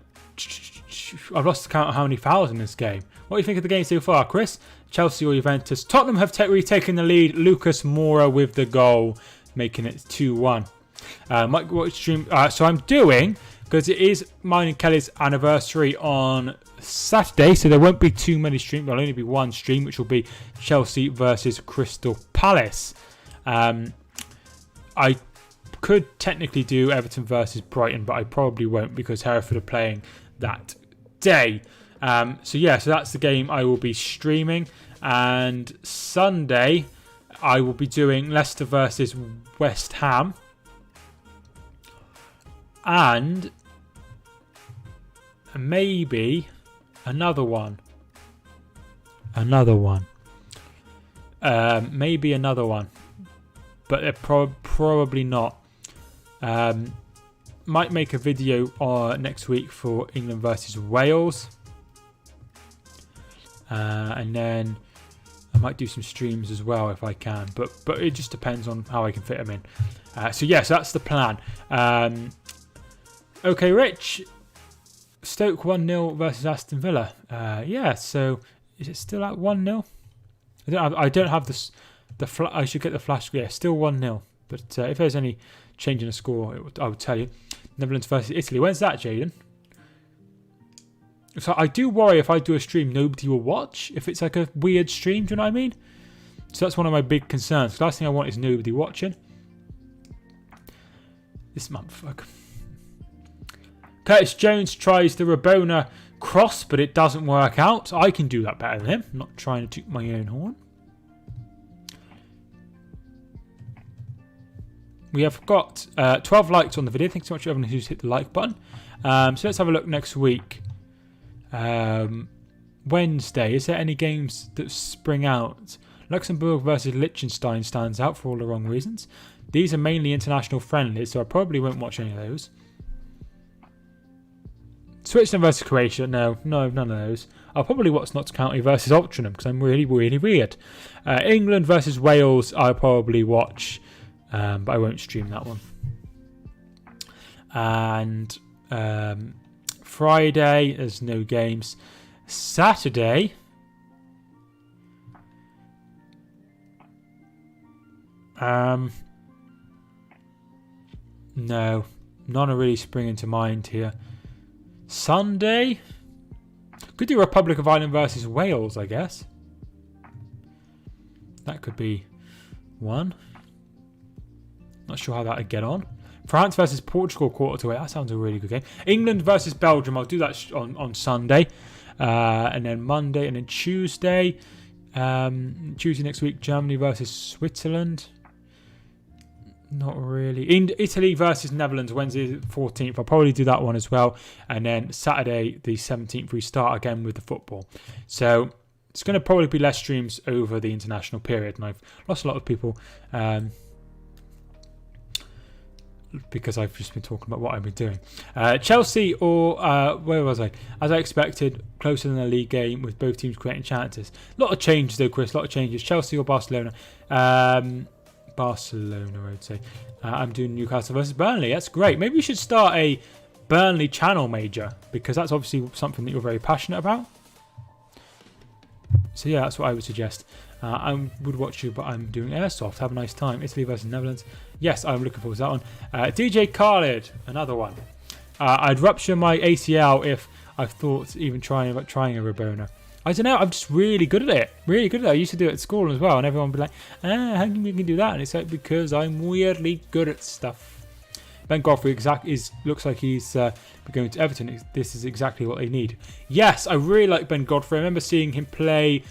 lost the count of how many fouls in this game. What do you think of the game so far, Chris? Chelsea or Juventus? Tottenham have retaken the lead. Lucas Moura with the goal, making it 2-1. Mike, what stream? So I'm doing, because it is mine and Kelly's anniversary on Saturday, so there won't be too many streams. There'll only be one stream, which will be Chelsea versus Crystal Palace. I could technically do Everton versus Brighton, but I probably won't because Hereford are playing that day. So that's the game I will be streaming. And Sunday, I will be doing Leicester versus West Ham. And maybe another one. Maybe another one. But they're probably not. Might make a video next week for England versus Wales. And then I might do some streams as well if I can. But it just depends on how I can fit them in. So that's the plan. Okay, Rich. Stoke 1-0 versus Aston Villa. So is it still at 1-0? I don't have I should get the flash. Yeah, still 1-0. But if there's any change in the score, I would tell you. Netherlands versus Italy. When's that, Jaden? So I do worry if I do a stream, nobody will watch. If it's like a weird stream, do you know what I mean? So that's one of my big concerns. The last thing I want is nobody watching. This motherfucker. Curtis Jones tries the Rabona cross, but it doesn't work out. I can do that better than him. I'm not trying to toot my own horn. We have got 12 likes on the video. Thanks so much to everyone who's hit the like button. So let's have a look next week. Wednesday. Is there any games that spring out? Luxembourg versus Liechtenstein stands out for all the wrong reasons. These are mainly international friendlies, so I probably won't watch any of those. Switzerland versus Croatia. No, none of those. I'll probably watch Notts County versus Altrincham because I'm really weird. England versus Wales. I'll probably watch, but I won't stream that one. And Friday, there's no games. Saturday, no, none are really springing to mind here. Sunday, could do Republic of Ireland versus Wales, I guess. That could be one. Not sure how that would get on. France versus Portugal quarter to 8. That sounds a really good game. England versus Belgium. I'll do that on Sunday. And then Monday. And then Tuesday. Tuesday next week. Germany versus Switzerland. Not really. Italy versus Netherlands. Wednesday 14th. I'll probably do that one as well. And then Saturday the 17th. We start again with the football. So it's going to probably be less streams over the international period. And I've lost a lot of people. Because I've just been talking about what I've been doing. Chelsea or where was I? As I expected, closer than the league game with both teams creating chances. A lot of changes though, Chris. A lot of changes. Chelsea or Barcelona? Barcelona, I would say. I'm doing Newcastle versus Burnley. That's great. Maybe we should start a Burnley channel major because that's obviously something that you're very passionate about. So yeah, that's what I would suggest. I would watch you, but I'm doing Airsoft. Have a nice time. Italy versus Netherlands. Yes, I'm looking forward to that one. DJ Khaled, another one. I'd rupture my ACL if I thought even trying a Rabona. I don't know. I'm just really good at it. Really good at it. I used to do it at school as well, and everyone would be like, how come you can do that? And it's like, because I'm weirdly good at stuff. Ben Godfrey looks like he's going to Everton. This is exactly what they need. Yes, I really like Ben Godfrey. I remember seeing him play.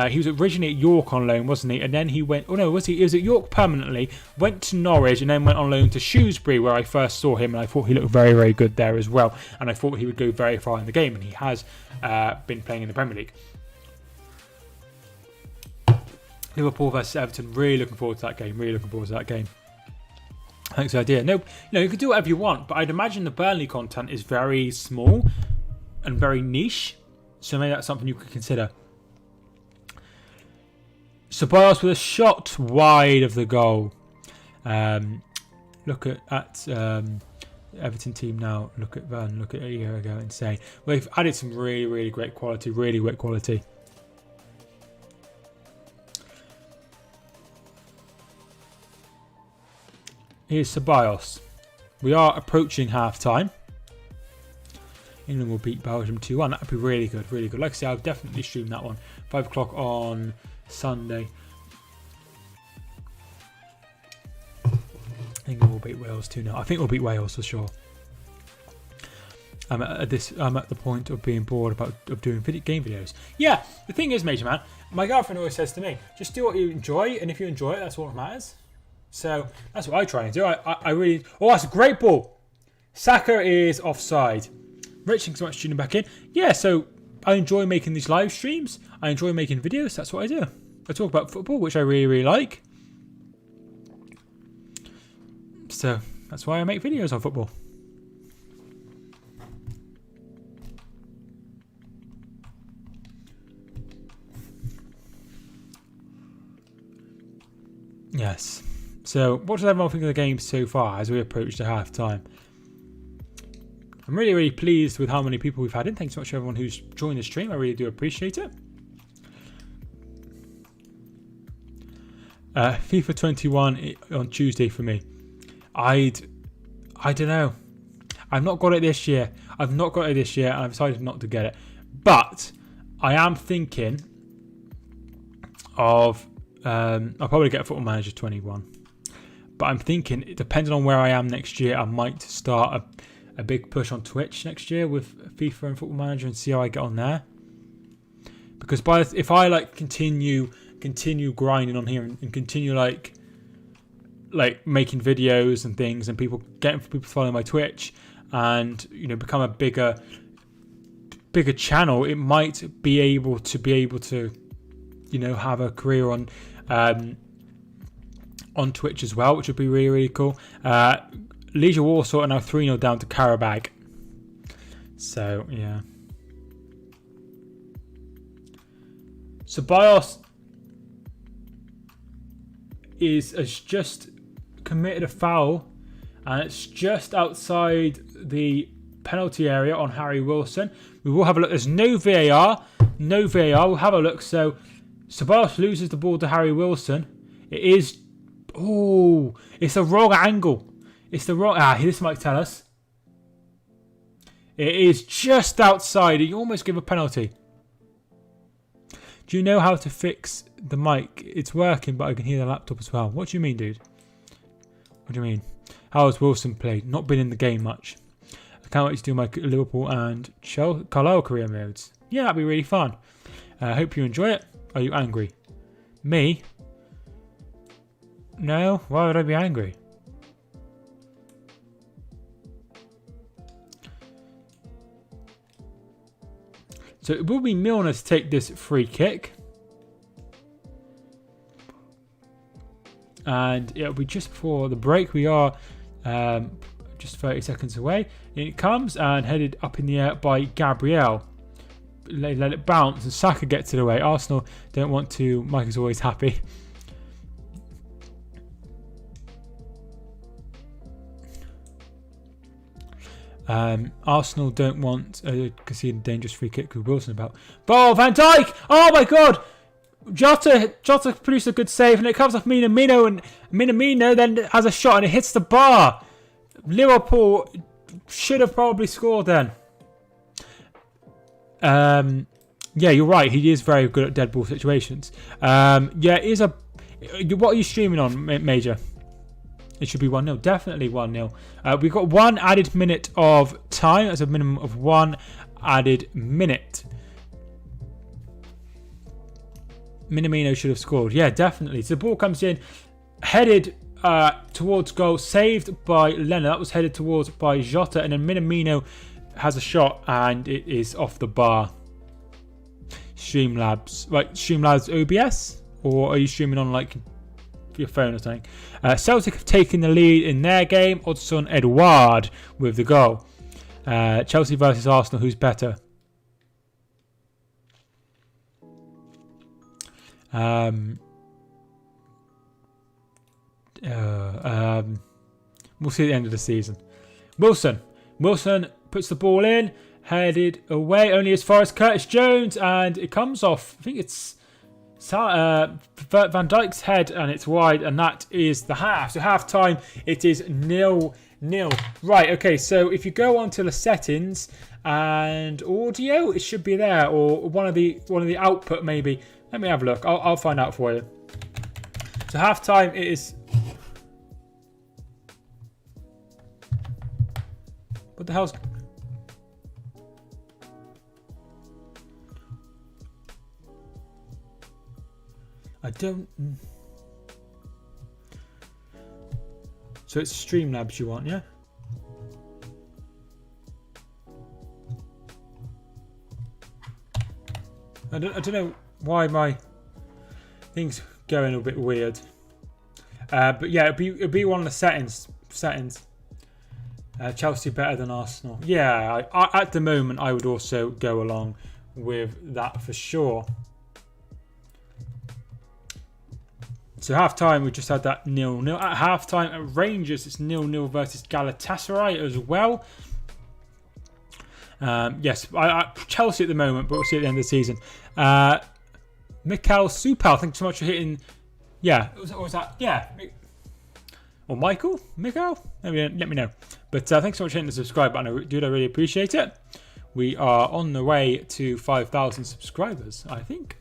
He was originally at York on loan, wasn't he? And then he went. Oh no, was he? He was at York permanently. Went to Norwich and then went on loan to Shrewsbury, where I first saw him, and I thought he looked very, very good there as well. And I thought he would go very far in the game, and he has been playing in the Premier League. Liverpool versus Everton. Really looking forward to that game. Thanks for the idea. No, you can do whatever you want, but I'd imagine the Burnley content is very small and very niche, so maybe that's something you could consider. Ceballos with a shot wide of the goal. Look at Everton team now. Look at Van. Look at a year ago. Insane. Well, they've added some really, really great quality. Really great quality. Here's Ceballos. We are approaching half time. England will beat Belgium 2-1. That'd be really good, really good. Like I say, I'll definitely stream that one. 5 o'clock on Sunday. England will beat Wales 2-0. I think we'll beat Wales for sure. I'm at the point of being bored of doing game videos. Yeah, the thing is, Major Man, my girlfriend always says to me, just do what you enjoy, and if you enjoy it, that's all that matters. So that's what I try and do. I really. Oh, that's a great ball. Saka is offside. Rich, thanks so much for tuning back in. Yeah, so I enjoy making these live streams. I enjoy making videos. That's what I do. I talk about football, which I really, really like. So that's why I make videos on football. Yes. So, what does everyone think of the game so far as we approach the half time? I'm really, really pleased with how many people we've had in. Thanks so much to everyone who's joined the stream. I really do appreciate it. FIFA 21 on Tuesday for me. I don't know. I've not got it this year. And I've decided not to get it. But I am thinking of I'll probably get Football Manager 21. But I'm thinking, depending on where I am next year, I might start a big push on Twitch next year with FIFA and Football Manager and see how I get on there. Because if I like continue grinding on here and continue like making videos and things, and people following my Twitch, and become a bigger channel, it might be able to have a career on Twitch as well, which would be really, really cool. Leisure Warsaw are now 3-0 down to Carabao. So, yeah. Ceballos has just committed a foul, and it's just outside the penalty area on Harry Wilson. We will have a look. There's no VAR. No VAR. We'll have a look. So Ceballos loses the ball to Harry Wilson. It is... Oh, it's the wrong angle. It's the wrong... this might tell us. It is just outside. You almost give a penalty. Do you know how to fix the mic? It's working, but I can hear the laptop as well. What do you mean, dude? What do you mean? How has Wilson played? Not been in the game much. I can't wait to do my Liverpool and Carabao career modes. Yeah, that'd be really fun. I hope you enjoy it. Are you angry? Me? No? Why would I be angry? So it will be Milner to take this free kick. And it'll be just before the break. We are just 30 seconds away. In it comes and headed up in the air by Gabriel. Let it bounce and Saka gets it away. Arsenal don't want to. Mike is always happy. Arsenal don't want a conceded dangerous free kick with Wilson about. Oh, Van Dijk! Oh my God! Jota produced a good save, and it comes off Minamino, and Minamino then has a shot and it hits the bar. Liverpool should have probably scored then. Yeah, you're right. He is very good at dead ball situations. Yeah, it is a. What are you streaming on, Major? It should be 1-0. Definitely 1-0. We've got 1 added minute of time. That's a minimum of 1 added minute. Minamino should have scored. Yeah, definitely. So the ball comes in, headed towards goal, saved by Leonard. That was headed towards by Jota, and then Minamino has a shot, and it is off the bar. Streamlabs. Right, Streamlabs OBS? Or are you streaming on, like, your phone or something? Celtic have taken the lead in their game. Odsonne Edouard with the goal. Chelsea versus Arsenal. Who's better? We'll see at the end of the season. Wilson puts the ball in, headed away only as far as Curtis Jones, and it comes off. I think it's Van Dijk's head, and it's wide, and that is the half. So half time, it is 0-0. Right, okay, so if you go on to the settings and audio, it should be there, or one of the output maybe. Let me have a look. I'll find out for you. So half time, it is. What the hell's. I don't. So it's Streamlabs you want, yeah? I don't know why my thing's going a bit weird. But yeah, it'd be one of the settings. Chelsea better than Arsenal. Yeah, I, at the moment I would also go along with that for sure. So half time, we just had that 0-0. At half time at Rangers, it's 0-0 versus Galatasaray as well. Yes, Chelsea at the moment, but we'll see at the end of the season. Mikhail Supal, thanks so much for hitting. Yeah, what was that? Yeah. Or Michael? Mikhail? Let me know. But thanks so much for hitting the subscribe button. Dude, I really appreciate it. We are on the way to 5,000 subscribers, I think.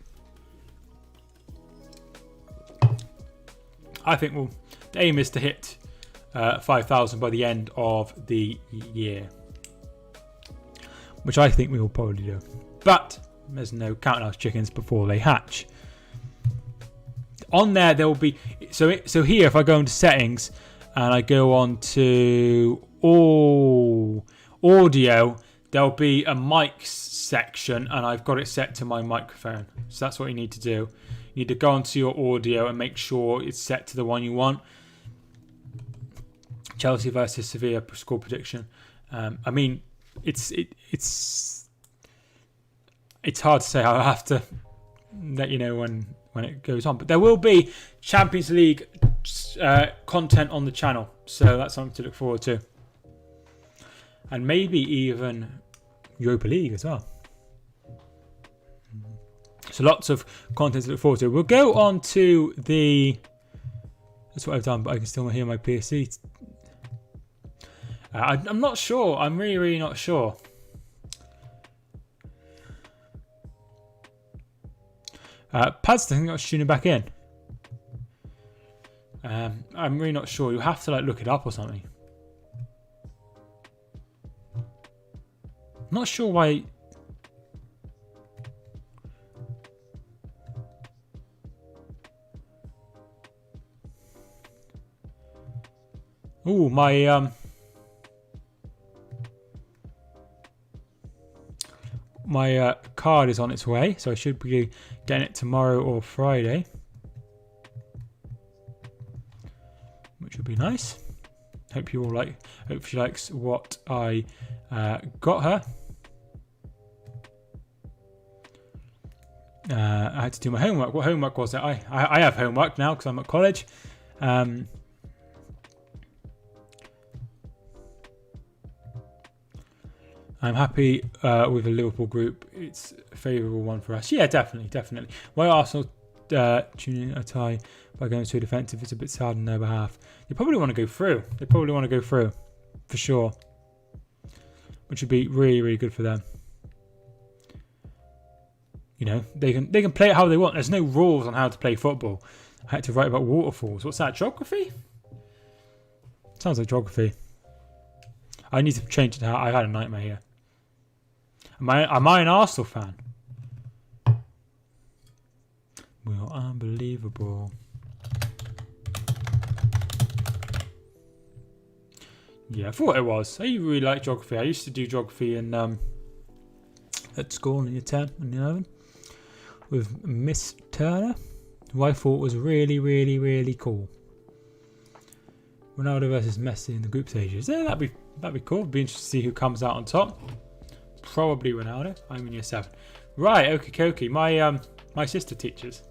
The aim is to hit 5,000 by the end of the year, which I think we will probably do. But there's no counting our chickens before they hatch. On there will be so here. If I go into settings and I go on to audio, there'll be a mics section, and I've got it set to my microphone. So that's what you need to do. You need to go onto your audio and make sure it's set to the one you want. Chelsea versus Sevilla score prediction. I mean, it's hard to say. I'll have to let you know when it goes on. But there will be Champions League content on the channel, so that's something to look forward to. And maybe even Europa League as well. So lots of content to look forward to. We'll go on to the... That's what I've done, but I can still hear my PSC. I'm not sure. I'm really, really not sure. Pads, I think I was tuning back in. I'm really not sure. You'll have to look it up or something. I'm not sure why. Oh, my card is on its way, so I should be getting it tomorrow or Friday, which would be nice. Hope you all hope she likes what I got her. I had to do my homework. What homework was it? I have homework now because I'm at college. I'm happy with the Liverpool group. It's a favourable one for us. Yeah, definitely. Why Arsenal tuning in a tie by going so defensive? It's a bit sad on their behalf. They probably want to go through. For sure. Which would be really, really good for them. You know, they can play it how they want. There's no rules on how to play football. I had to write about waterfalls. What's that? Geography? Sounds like geography. I need to change it. I've had a nightmare here. Am I an Arsenal fan? Well, unbelievable. Yeah, I thought it was. I really like geography. I used to do geography in at school in year 10 and 11 with Miss Turner, who I thought was really, really, really cool. Ronaldo versus Messi in the group stages. Yeah, that'd be cool. Be interested to see who comes out on top. Probably Ronaldo. I'm in year 7. Right, okie dokie. My sister teaches.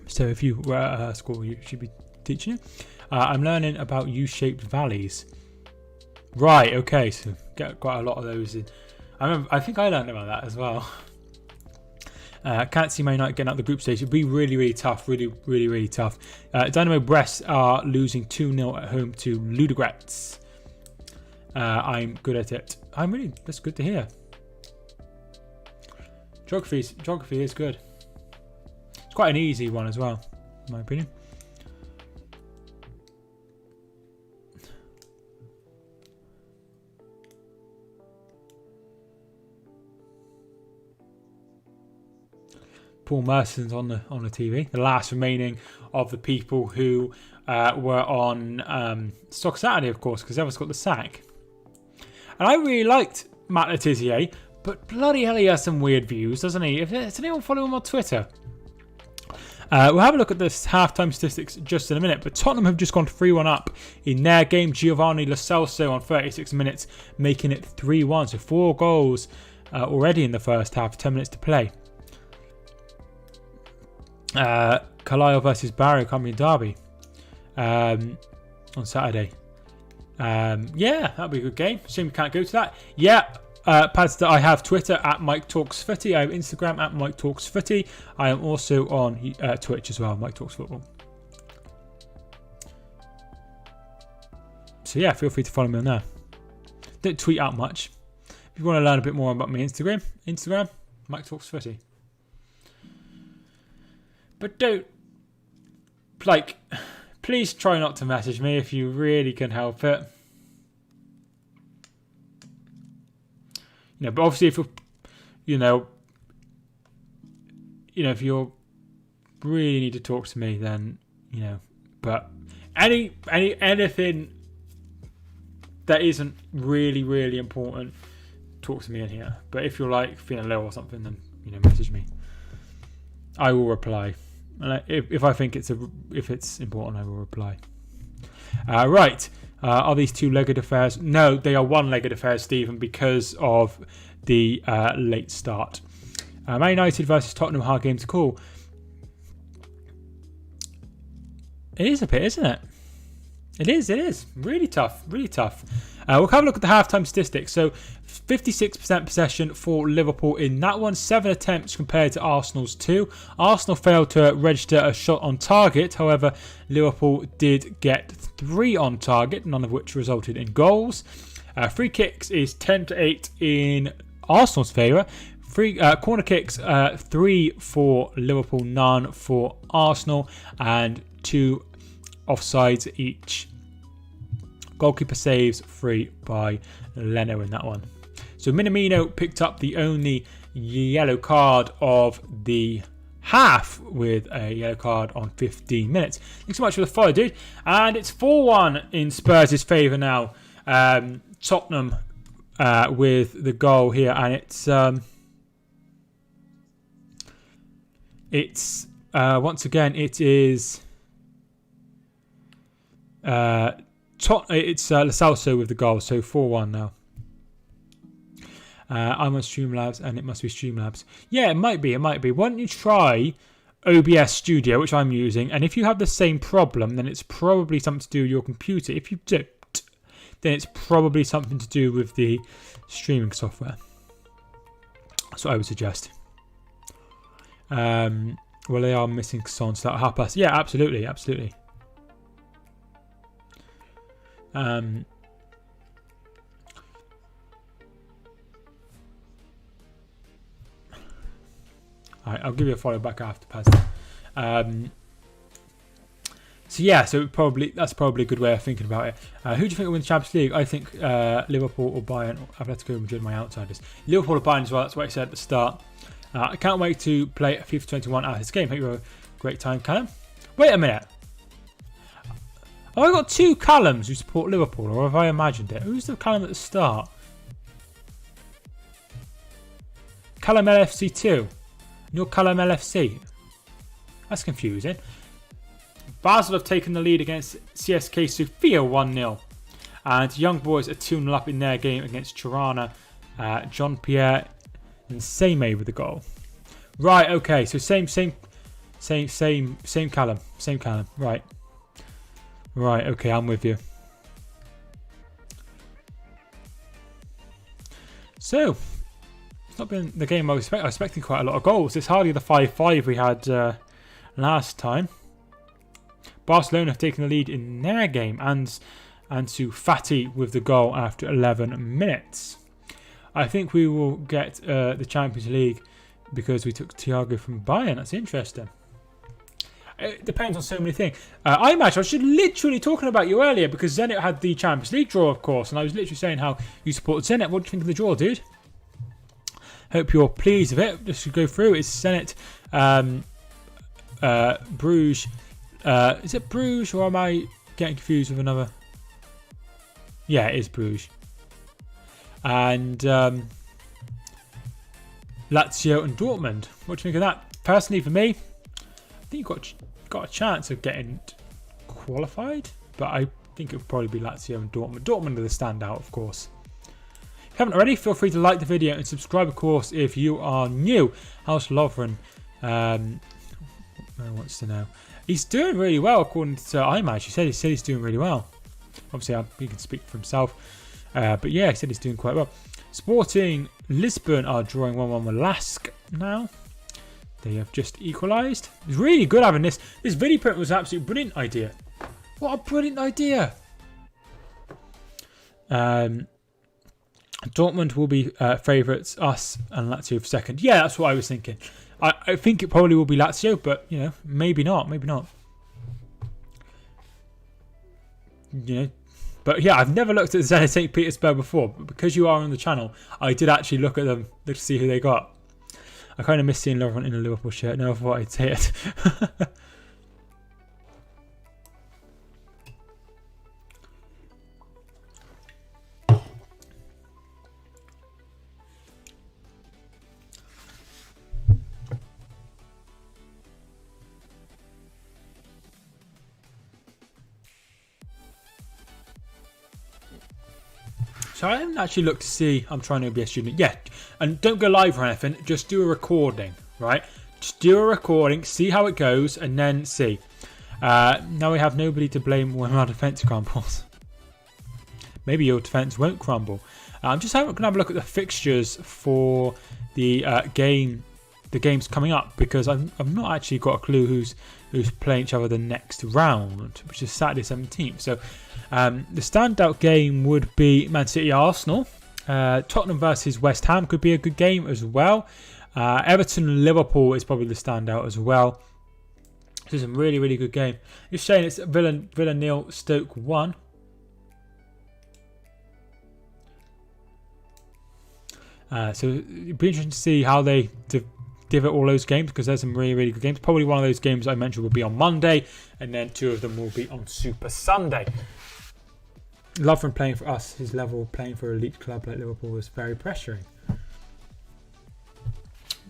So if you were at her school, you should be teaching it. I'm learning about U-shaped valleys. Right, okay. So get quite a lot of those in. I think I learned about that as well. Can't see Man United getting out the group stage. It'd be really, really tough. Really, really, really tough. Dynamo Brest are losing 2-0 at home to Ludogorets. I'm good at it. That's good to hear. Geography is good. It's quite an easy one as well, in my opinion. Paul Merson's on the TV, the last remaining of the people who were on Stock Saturday, of course, because Everest got the sack. And I really liked Matt Le Tissier, but bloody hell, he has some weird views, doesn't he? Does anyone follow him on Twitter? We'll have a look at the halftime statistics just in a minute, but Tottenham have just gone 3-1 up in their game. Giovanni Lo Celso on 36 minutes, making it 3-1. So 4 goals already in the first half, 10 minutes to play. Carlisle versus Barrow coming in Derby on Saturday. Yeah, that'll be a good game. Shame we can't go to that. Yeah, Pads, I have Twitter at Mike Talks Footy. I have Instagram at Mike Talks Footy. I am also on Twitch as well, Mike Talks Football. So yeah, feel free to follow me on there. Don't tweet out much. If you want to learn a bit more about my Instagram, Mike Talks Footy. But don't, please try not to message me if you really can help it. But obviously if if you really need to talk to me, then, but anything that isn't really, really important, talk to me in here. But if you're feeling low or something, then, message me. I will reply. And if I think if it's important, I will reply. Right. Are these two-legged affairs? No, they are one-legged affairs, Stephen, because of the late start. Man United versus Tottenham, hard game to call. It is a bit, isn't it? It is. Really tough, really tough. We'll have a look at the halftime statistics. So 56% possession for Liverpool in that one. 7 attempts compared to Arsenal's 2. Arsenal failed to register a shot on target. However, Liverpool did get 3 on target, none of which resulted in goals. Free kicks is 10-8 in Arsenal's favour. Corner kicks, 3 for Liverpool, none for Arsenal, and 2 offsides each. Goalkeeper saves, 3 by Leno in that one. So Minamino picked up the only yellow card of the half with a yellow card on 15 minutes. Thanks so much for the follow, dude. And it's 4-1 in Spurs' favour now. Tottenham with the goal here, and it's once again it is it's Lo Celso with the goal, so 4-1 now. I'm on Streamlabs, and it must be Streamlabs. Yeah, it might be. Why don't you try OBS Studio, which I'm using, and if you have the same problem, then it's probably something to do with your computer. If you don't, then it's probably something to do with the streaming software. That's what I would suggest. Well, they are missing Son, so that'll help us. Yeah, absolutely. Alright, I'll give you a follow back after Paz. So that's probably a good way of thinking about it. Who do you think will win the Champions League? I think Liverpool or Bayern. Atletico Madrid, my outsiders. Liverpool or Bayern as well. That's what I said at the start. I can't wait to play FIFA 21 out of this game. Hope you have a great time, Callum. Wait a minute. Have I got 2 Callums who support Liverpool, or have I imagined it? Who's the Callum at the start? Callum LFC 2. You're Callum LFC. That's confusing. Basel have taken the lead against CSK Sofia 1-0. And Young Boys are 2-0 up in their game against Tirana. Jean-Pierre and Seyme with the goal. Right, okay, so same Callum. Right, okay, I'm with you. So, it's not been the game I was expecting. I was expecting quite a lot of goals. It's hardly the 5-5 we had last time. Barcelona have taken the lead in their game, and Ansu Fati with the goal after 11 minutes. I think we will get the Champions League because we took Thiago from Bayern. That's interesting. It depends on so many things. I imagine I was literally talking about you earlier because Zenit had the Champions League draw, of course, and I was literally saying how you support Zenit. What do you think of the draw, dude? Hope you're pleased with it. Just to go through, it's Zenit, Bruges. Is it Bruges, or am I getting confused with another? Yeah, it is Bruges. And Lazio and Dortmund. What do you think of that? Personally, for me, I think you've got a chance of getting qualified, but I think it would probably be Lazio and Dortmund. Dortmund are the standout, of course. If you haven't already, feel free to like the video and subscribe, of course, if you are new. House Lovren wants to know. He's doing really well, according to IMAG. He said he's doing really well. Obviously, he can speak for himself. But yeah, he said he's doing quite well. Sporting Lisbon are drawing 1-1 with Lask now. They have just equalised. It's really good having this. This video print was an absolutely brilliant idea. What a brilliant idea. Dortmund will be favourites, us and Lazio for second. Yeah, that's what I was thinking. I think it probably will be Lazio, but, you know, maybe not. You know, but yeah, I've never looked at Zenit St. Petersburg before, but because you are on the channel, I did actually look at them to see who they got. I kind of miss seeing Lovren in a Liverpool shirt. Never thought I'd say it. So I haven't actually looked to see. I'm trying to be a student. Yeah, and don't go live or anything. Just do a recording, right? Just do a recording, see how it goes, and then see. Now we have nobody to blame when our defence crumbles. Maybe your defence won't crumble. I'm just going to have a look at the fixtures for the the games coming up, because I've not actually got a clue who's playing each other the next round, which is Saturday 17th. So the standout game would be Man City Arsenal. Tottenham versus West Ham could be a good game as well. Everton Liverpool is probably the standout as well. This is a really, really good game. You're saying it's Villa 0, Stoke 1. So it'd be interesting to see how they divot all those games, because there's some really, really good games. Probably one of those games I mentioned will be on Monday, and then 2 of them will be on Super Sunday. Love from playing for us. His level playing for an elite club like Liverpool is very pressuring.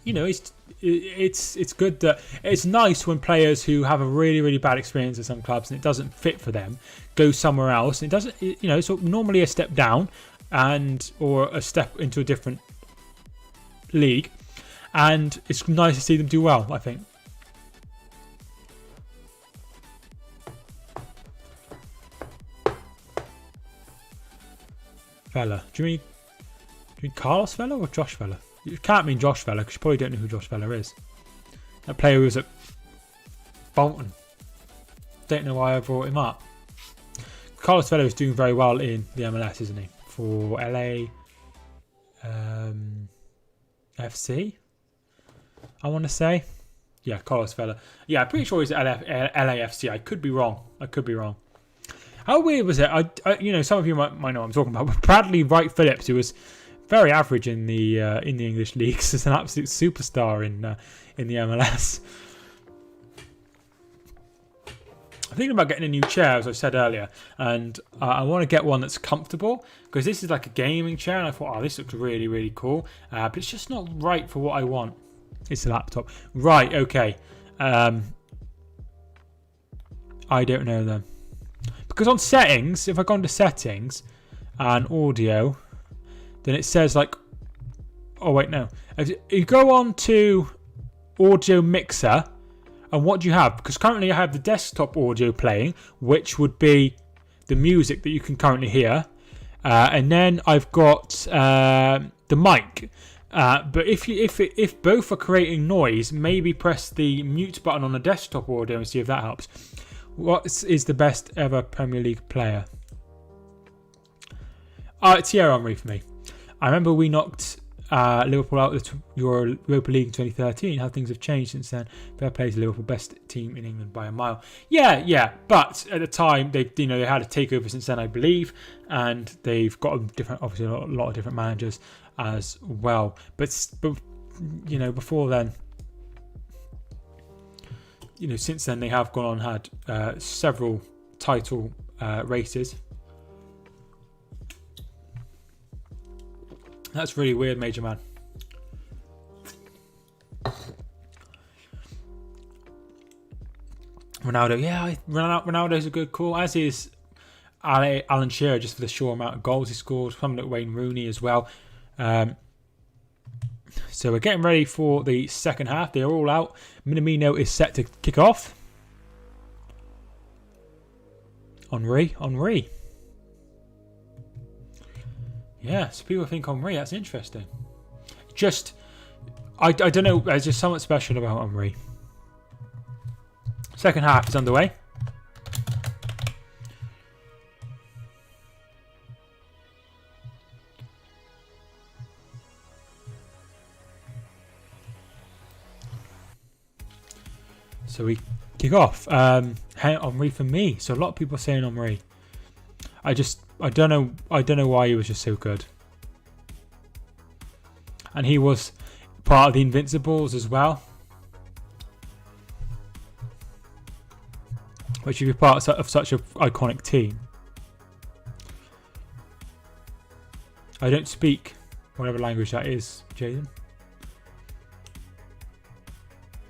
You know, it's good that it's nice when players who have a really, really bad experience at some clubs and it doesn't fit for them go somewhere else. And it doesn't, you know, it's normally a step down or a step into a different league, and it's nice to see them do well, I think. Vela. Do you mean Carlos Vela or Josh Vela? You can't mean Josh Vela, because you probably don't know who Josh Vela is. That player who was at Bolton. Don't know why I brought him up. Carlos Vela is doing very well in the MLS, isn't he? For LA FC, I want to say. Yeah, Carlos Vela. Yeah, I'm pretty sure he's at LAFC. I could be wrong. How weird was it? You know, some of you might know what I'm talking about. But Bradley Wright Phillips, who was very average in the English leagues, is an absolute superstar in the MLS. I'm thinking about getting a new chair, as I said earlier, and I want to get one that's comfortable, because this is like a gaming chair, and I thought, oh, this looks really, really cool, but it's just not right for what I want. It's a laptop. Right, okay. I don't know then. Because on settings, if I go into settings and audio, then it says like, oh wait, no. If you go on to audio mixer, and what do you have? Because currently I have the desktop audio playing, which would be the music that you can currently hear. And then I've got the mic. But if both are creating noise, maybe press the mute button on the desktop audio and see if that helps. What is the best ever Premier League player? It's Thierry Henry for me. I remember we knocked Liverpool out of the Europa League in 2013. How things have changed since then. Fair play to Liverpool, best team in England by a mile. Yeah. But at the time, they had a takeover since then, I believe, and they've got obviously a lot of different managers as well. But you know, before then, you know, since then they have gone on had several title races. That's really weird, Major Man. Ronaldo, yeah, Ronaldo's a good call, as is Alan Shearer, just for the sheer amount of goals he scored. Something like Wayne Rooney as well. So we're getting ready for the second half. They're all out. Minamino is set to kick off. Henry. Yeah, so people think Henry. That's interesting. I don't know. There's just something special about Henry. Second half is underway. So we kick off. Henry for me. So a lot of people are saying Henry. I don't know why he was just so good. And he was part of the Invincibles as well, which would be part of such an iconic team. I don't speak whatever language that is, Jaden.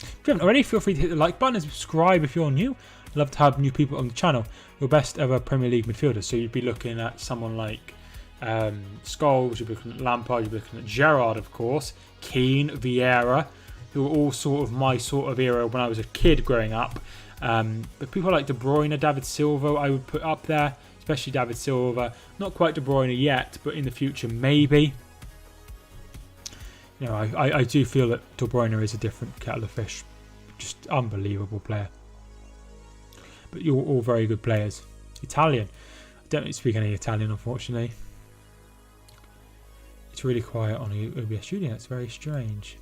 If you haven't already, feel free to hit the like button and subscribe if you're new. I'd love to have new people on the channel. Your best ever Premier League midfielders. So you'd be looking at someone like Scholes, you'll be looking at Lampard, you'll be looking at Gerrard, of course, Keane, Vieira, who were all sort of my sort of era when I was a kid growing up. But people like De Bruyne, David Silva, I would put up there, especially David Silva. Not quite De Bruyne yet, but in the future, maybe. You know, I do feel that De Bruyne is a different kettle of fish. Just unbelievable player. But you're all very good players. Italian. I don't speak any Italian, unfortunately. It's really quiet on OBS Studio. It's very strange.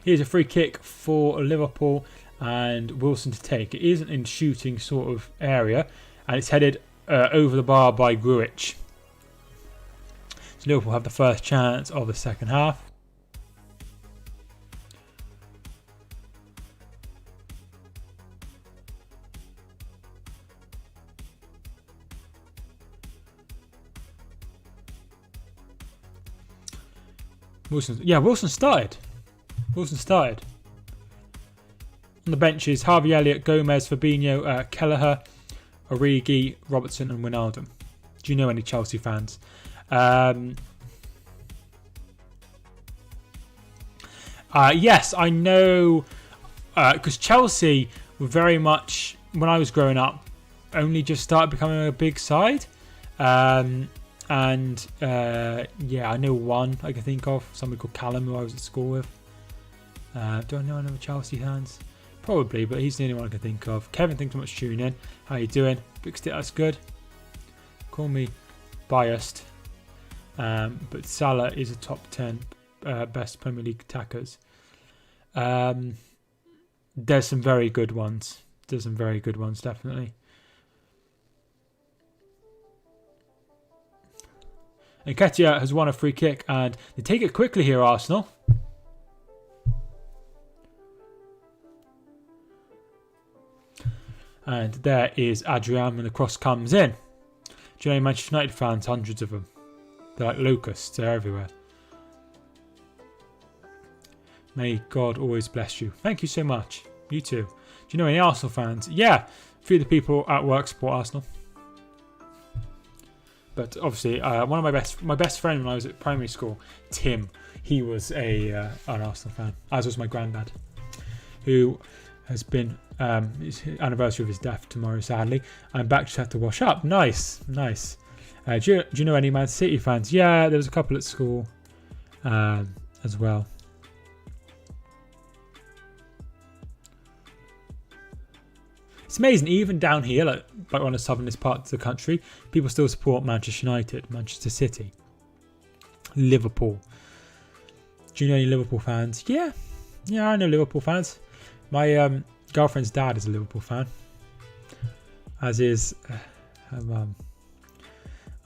Here's a free kick for Liverpool and Wilson to take. It isn't in shooting sort of area, and it's headed over the bar by Grujic. So Liverpool have the first chance of the second half. Wilson started. Wilson started. On the benches, Harvey Elliott, Gomez, Fabinho, Kelleher, Origi, Robertson and Wijnaldum. Do you know any Chelsea fans? Yes, I know, because Chelsea were very much, when I was growing up, only just started becoming a big side. Yeah, I know one I can think of, somebody called Callum, who I was at school with. Do I know any other Chelsea fans? Probably, but he's the only one I can think of. Kevin, thanks so much for tuning in. How you doing? Big stick, that's good. Call me biased, but Salah is a top 10 best Premier League attackers. There's some very good ones. Definitely. And Nketiah has won a free kick, and they take it quickly here, Arsenal. And there is Adrian when the cross comes in. Do you know Manchester United fans? Hundreds of them. They're like locusts. They're everywhere. May God always bless you. Thank you so much. You too. Do you know any Arsenal fans? Yeah. A few of the people at work support Arsenal. But obviously, one of my best friend when I was at primary school, Tim, he was an Arsenal fan, as was my granddad, who has been it's the anniversary of his death tomorrow, sadly. I'm back, just have to wash up. Nice. Do you know any Man City fans? Yeah, there was a couple at school as well. It's amazing, even down here, like on the southernest part of the country, people still support Manchester United, Manchester City, Liverpool. Do you know any Liverpool fans? Yeah, I know Liverpool fans. My girlfriend's dad is a Liverpool fan, as is her mum.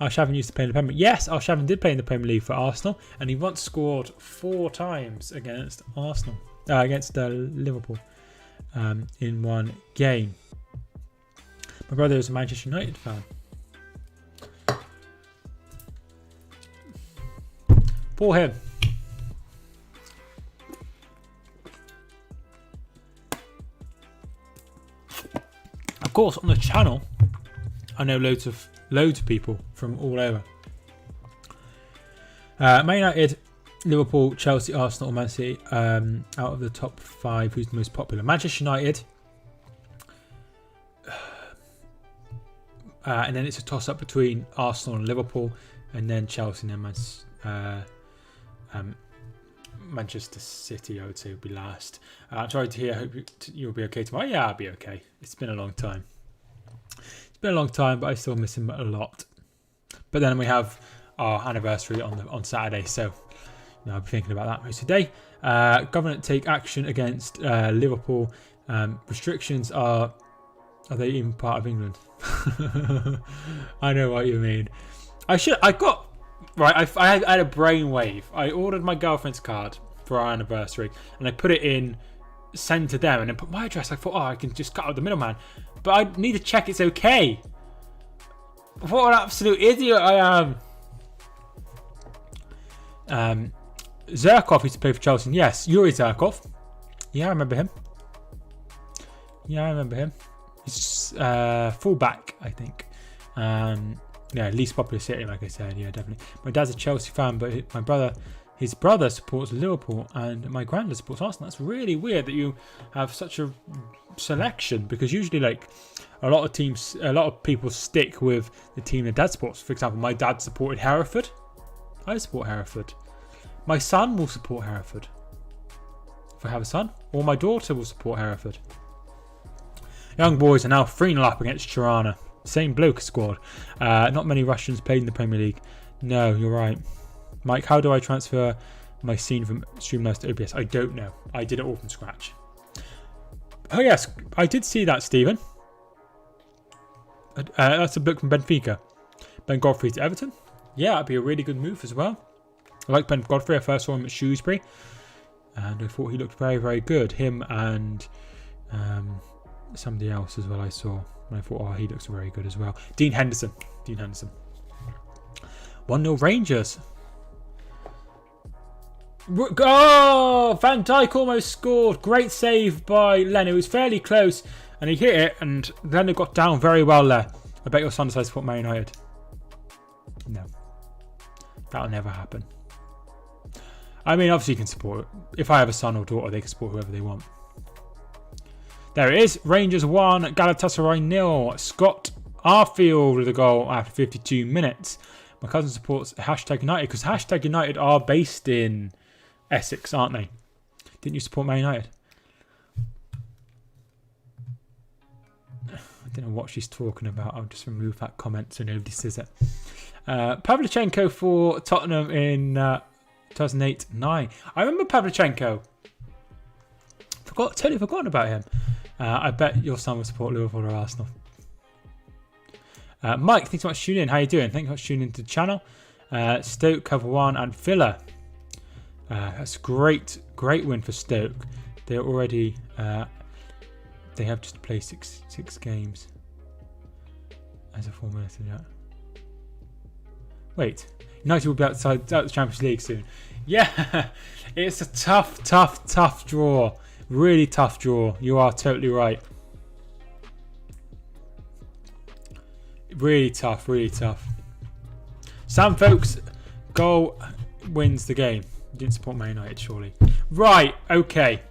Arshavin used to play in the Premier League. Yes, Arshavin did play in the Premier League for Arsenal, and he once scored 4 times against Arsenal, against Liverpool, in one game. My brother is a Manchester United fan. For him. Of course, on the channel, I know loads of people from all over. Man United, Liverpool, Chelsea, Arsenal, Man City. Out of the top 5, who's the most popular? Manchester United. And then it's a toss-up between Arsenal and Liverpool, and then Chelsea, and then Manchester City, I would say, would be last. I'm sorry to hear. I hope you'll be okay tomorrow. Yeah, I'll be okay. It's been a long time. But I still miss him a lot. But then we have our anniversary on Saturday, so I'll be thinking about that most of the day. Government take action against Liverpool. Restrictions are they even part of England? I know what you mean. I had a brainwave. I ordered my girlfriend's card for our anniversary, and I put it in, send to them, and then put my address. I thought, I can just cut out the middleman, but I need to check it's okay. What an absolute idiot I am. Zirkov used to play for Chelsea. Yes, Yuri Zirkov. Yeah, I remember him. He's full back, I think. Yeah, least popular city, like I said. Yeah, definitely. My dad's a Chelsea fan, but his brother supports Liverpool, and my granddad supports Arsenal. That's really weird that you have such a selection, because usually, like, a lot of people stick with the team their dad supports. For example, my dad supported Hereford. I support Hereford. My son will support Hereford, if I have a son, or my daughter will support Hereford. Young boys are now 3-0 up against Tirana. Same bloke squad. Not many Russians played in the Premier League. No, you're right. Mike, how do I transfer my scene from Streamlabs to OBS? I don't know. I did it all from scratch. Oh yes, I did see that, Stephen. That's a book from Benfica. Ben Godfrey to Everton. Yeah, that'd be a really good move as well. I like Ben Godfrey. I first saw him at Shrewsbury, and I thought he looked very, very good. Him and somebody else as well I saw. And I thought, oh, he looks very good as well. Dean Henderson. 1-0 Rangers. Oh, Van Dijk almost scored. Great save by Len. It was fairly close, and he hit it, and Len got down very well there. I bet your son decides to support Man United. No. That'll never happen. I mean, obviously you can support. If I have a son or daughter, they can support whoever they want. There it is. Rangers 1, Galatasaray 0. Scott Arfield with a goal after 52 minutes. My cousin supports #United because #United are based in Essex, aren't they? Didn't you support Man United? I don't know what she's talking about. I'll just remove that comment so nobody says it. Pavlyuchenko for Tottenham in 2008-9. I remember Pavlyuchenko. Totally forgotten about him. I bet your son will support Liverpool or Arsenal. Mike, thanks so much for tuning in. How you doing? Thanks so much for tuning into the channel. Stoke cover 1 and Villa. That's a great win for Stoke. They're already they have just played six games as a 4 minutes of that. Wait, United will be out the Champions League soon. Yeah, it's a tough draw. Really tough draw. You are totally right. Really tough. Sam Folks goal wins the game. You didn't support Man United, surely. Right, okay.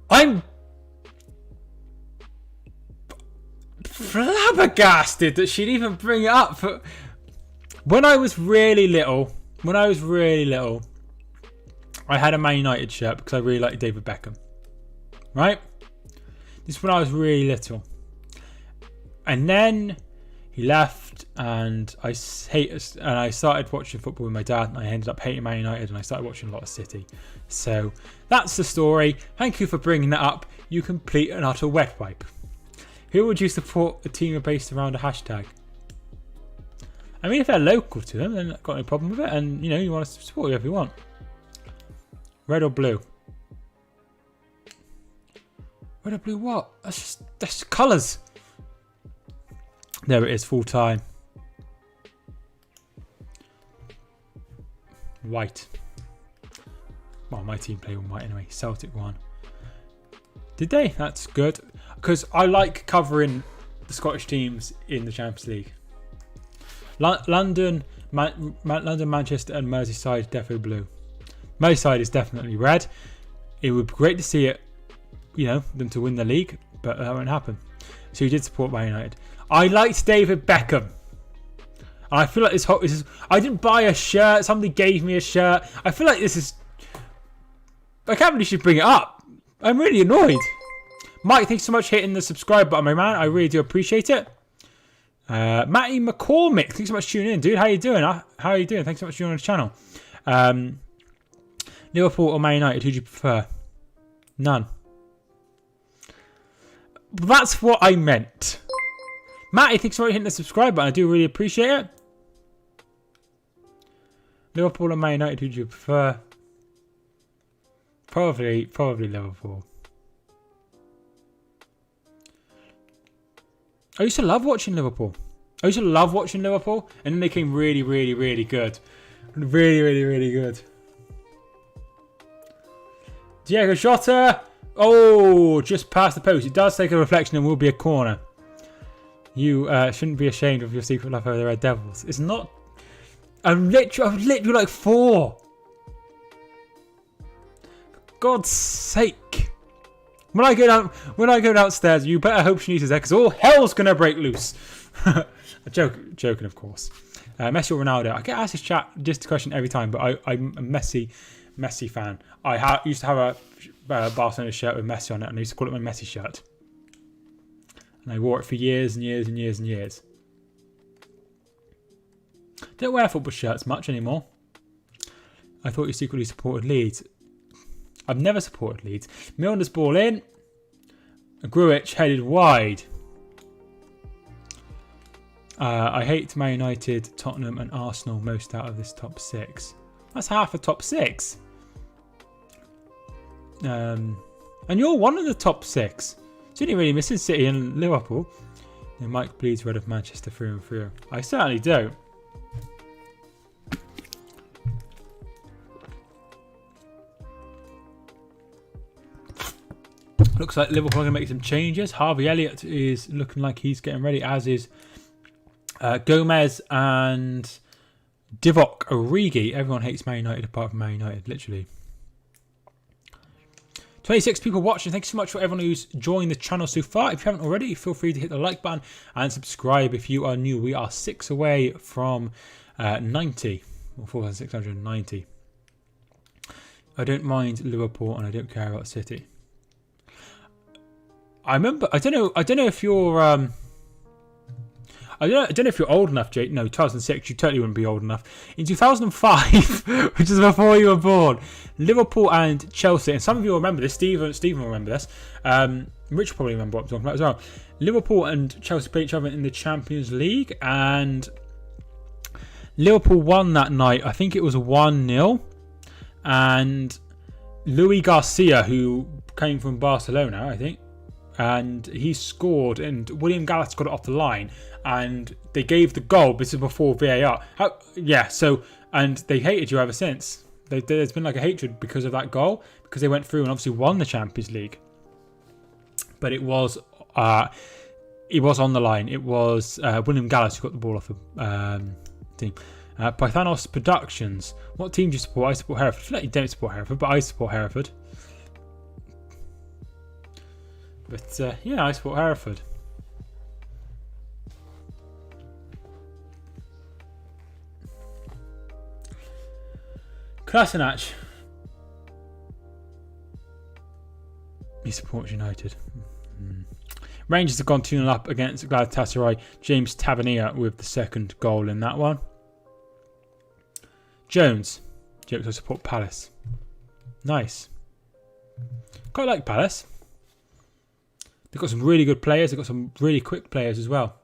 I'm flabbergasted that she'd even bring it up. When I was really little, I had a Man United shirt because I really liked David Beckham. Right? This is when I was really little. And then he left, and I started watching football with my dad, and I ended up hating Man United, and I started watching a lot of City. So that's the story. Thank you for bringing that up, you complete and utter wet wipe. Who would you support a team based around a hashtag? I mean, if they're local to them, then I've got no problem with it, and you want to support whoever you want. Red or blue? Red or blue what? That's colours. There it is, full time. White. Well, my team played with white anyway. Celtic won. Did they? That's good. Because I like covering the Scottish teams in the Champions League. London, Manchester and Merseyside definitely blue. Merseyside is definitely red. It would be great to see it, them to win the league, but that won't happen. So you did support Man United. I liked David Beckham. And I feel like this is. I didn't buy a shirt. Somebody gave me a shirt. I feel like this is. I can't believe you should bring it up. I'm really annoyed. Mike, thanks so much for hitting the subscribe button, my man. I really do appreciate it. Matty McCormick, thanks so much for tuning in, dude. How you doing? How are you doing? Thanks so much for joining the channel. Liverpool or Man United? Who do you prefer? None. That's what I meant. Matty, thanks so much for hitting the subscribe button. I do really appreciate it. Liverpool or Man United? Who do you prefer? Probably Liverpool. I used to love watching Liverpool. And then they came really, really, really good. Really, really, really good. Diego Jota Oh, just past the post. It does take a reflection and will be a corner. You shouldn't be ashamed of your secret love for the Red Devils. It's not. I've literally like 4. For God's sake. When I go downstairs, you better hope Shanice's there because all hell's gonna break loose. Joking, of course. Messi or Ronaldo? I get asked this question every time, but I'm a Messi fan. I used to have a Barcelona shirt with Messi on it, and I used to call it my Messi shirt. And I wore it for years and years and years and years. Don't wear football shirts much anymore. I thought you secretly supported Leeds. I've never supported Leeds. Milner's ball in. Gruitch headed wide. I hate Man United, Tottenham and Arsenal most out of this top 6. That's half a top 6. And you're one of the top 6. It's only really missing City and Liverpool. Yeah, Mike bleeds red of Manchester through and through. I certainly don't. Looks like Liverpool are going to make some changes. Harvey Elliott is looking like he's getting ready, as is Gomez and Divock Origi. Everyone hates Man United apart from Man United, literally. 26 people watching. Thank you so much for everyone who's joined the channel so far. If you haven't already, feel free to hit the like button and subscribe if you are new. We are 6 away from 90, or 4,690. I don't mind Liverpool and I don't care about City. I remember. I don't know if you're. I don't know if you're old enough, Jake. No, 2006. You totally wouldn't be old enough. In 2005, which is before you were born, Liverpool and Chelsea. And some of you will remember this. Stephen will remember this. Rich will probably remember what I'm talking about as well. Liverpool and Chelsea played each other in the Champions League, and Liverpool won that night. I think it was 1-0, and Luis Garcia, who came from Barcelona, I think. And he scored, and William Gallas got it off the line, and they gave the goal. This is before VAR. And they hated you ever since. There's been like a hatred because of that goal, because they went through and obviously won the Champions League. But it was on the line. It was William Gallas who got the ball off the team. Pythanos Productions. What team do you support? I support Hereford. I feel like you don't support Hereford, but I support Hereford. But yeah, I support Hereford. Kolasinac. He supports United. Rangers have gone 2-0 up against Galatasaray. James Tavernier with the second goal in that one. Jones. Jokes, I support Palace. Nice. Quite like Palace. They've got some really good players. They've got some really quick players as well.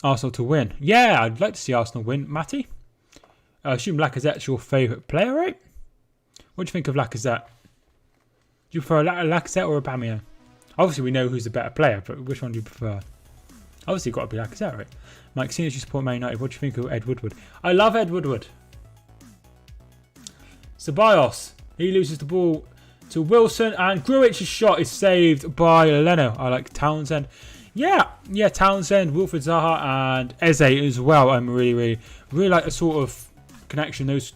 Arsenal to win. Yeah, I'd like to see Arsenal win. Matty? I assume Lacazette's your favourite player, right? What do you think of Lacazette? Do you prefer Lacazette or Aubameyang? Obviously, we know who's the better player, but which one do you prefer? Obviously, you've got to be Lacazette, right? Mike, seeing as you support Man United, what do you think of Ed Woodward? I love Ed Woodward. Ceballos. He loses the ball to Wilson, and Gruich's shot is saved by Leno. I like Townsend. Yeah, Townsend, Wilfred Zaha, and Eze as well. I'm really like the sort of connection those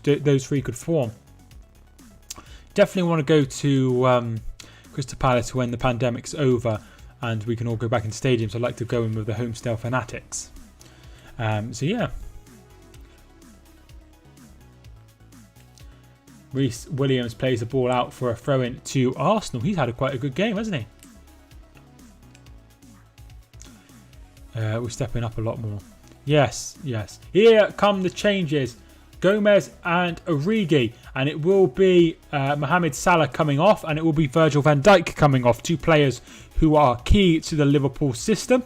three could form. Definitely want to go to Crystal Palace when the pandemic's over and we can all go back in stadiums. I'd like to go in with the Homestyle Fanatics. So yeah. Reece Williams plays the ball out for a throw-in to Arsenal. He's had quite a good game, hasn't he? We're stepping up a lot more. Yes. Here come the changes. Gomez and Origi. And it will be Mohamed Salah coming off. And it will be Virgil van Dijk coming off. 2 players who are key to the Liverpool system.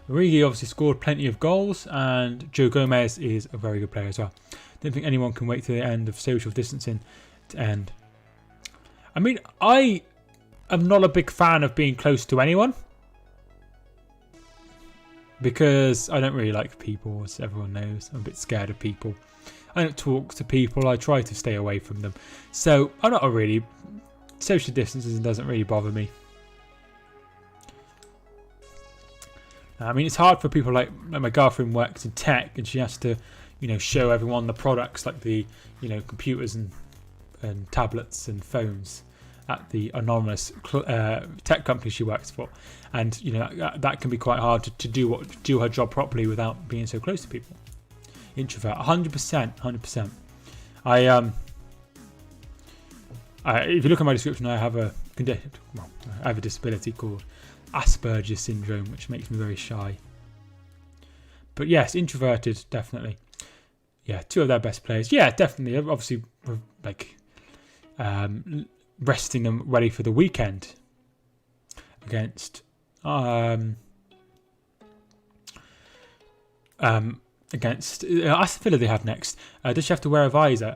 Origi obviously scored plenty of goals. And Joe Gomez is a very good player as well. Don't think anyone can wait to the end of social distancing to end. I mean, I am not a big fan of being close to anyone. Because I don't really like people, as everyone knows. I'm a bit scared of people. I don't talk to people. I try to stay away from them. So I'm not really social distances doesn't really bother me. I mean, it's hard for people like my girlfriend works in tech, and she has to, show everyone the products like the, computers and tablets and phones at the anonymous tech company she works for, and that can be quite hard to do her job properly without being so close to people. Introvert, 100%. If you look at my description, I have a condition. Well, I have a disability called Asperger's syndrome, which makes me very shy. But yes, introverted, definitely. Yeah, two of their best players. Yeah, definitely. Obviously, like resting them ready for the weekend against Aston Villa. They have next. Does she have to wear a visor?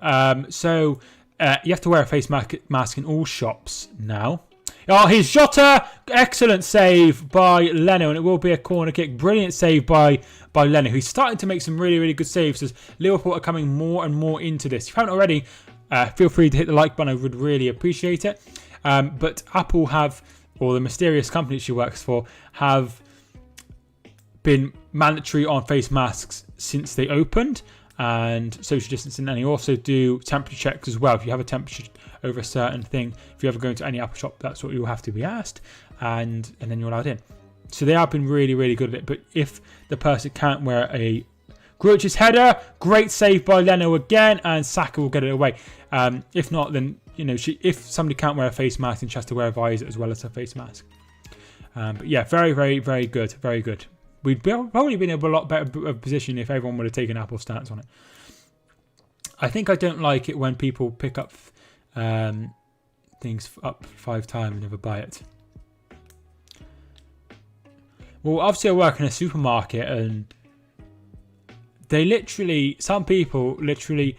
So you have to wear a face mask in all shops now. Oh, here's Jota! Excellent save by Leno, and it will be a corner kick. Brilliant save by Leno. He's starting to make some really, really good saves as Liverpool are coming more and more into this. If you haven't already, feel free to hit the like button. I would really appreciate it. But Apple have, or the mysterious company she works for, have been mandatory on face masks since they opened, and social distancing, and they also do temperature checks as well. If you have a temperature over a certain thing, if you ever go into any Apple shop, that's what you'll have to be asked, and then you're allowed in. So they have been really, really good at it. But if the person can't wear a Gruitch's header, great save by Leno again, and Saka will get it away. If not, then if somebody can't wear a face mask, then she has to wear a visor as well as a face mask. But yeah, very, very, very good, very good. We'd probably been in a lot better position if everyone would have taken Apple's stance on it. I think I don't like it when people pick up things up 5 times and never buy it. Well, obviously I work in a supermarket, and some people literally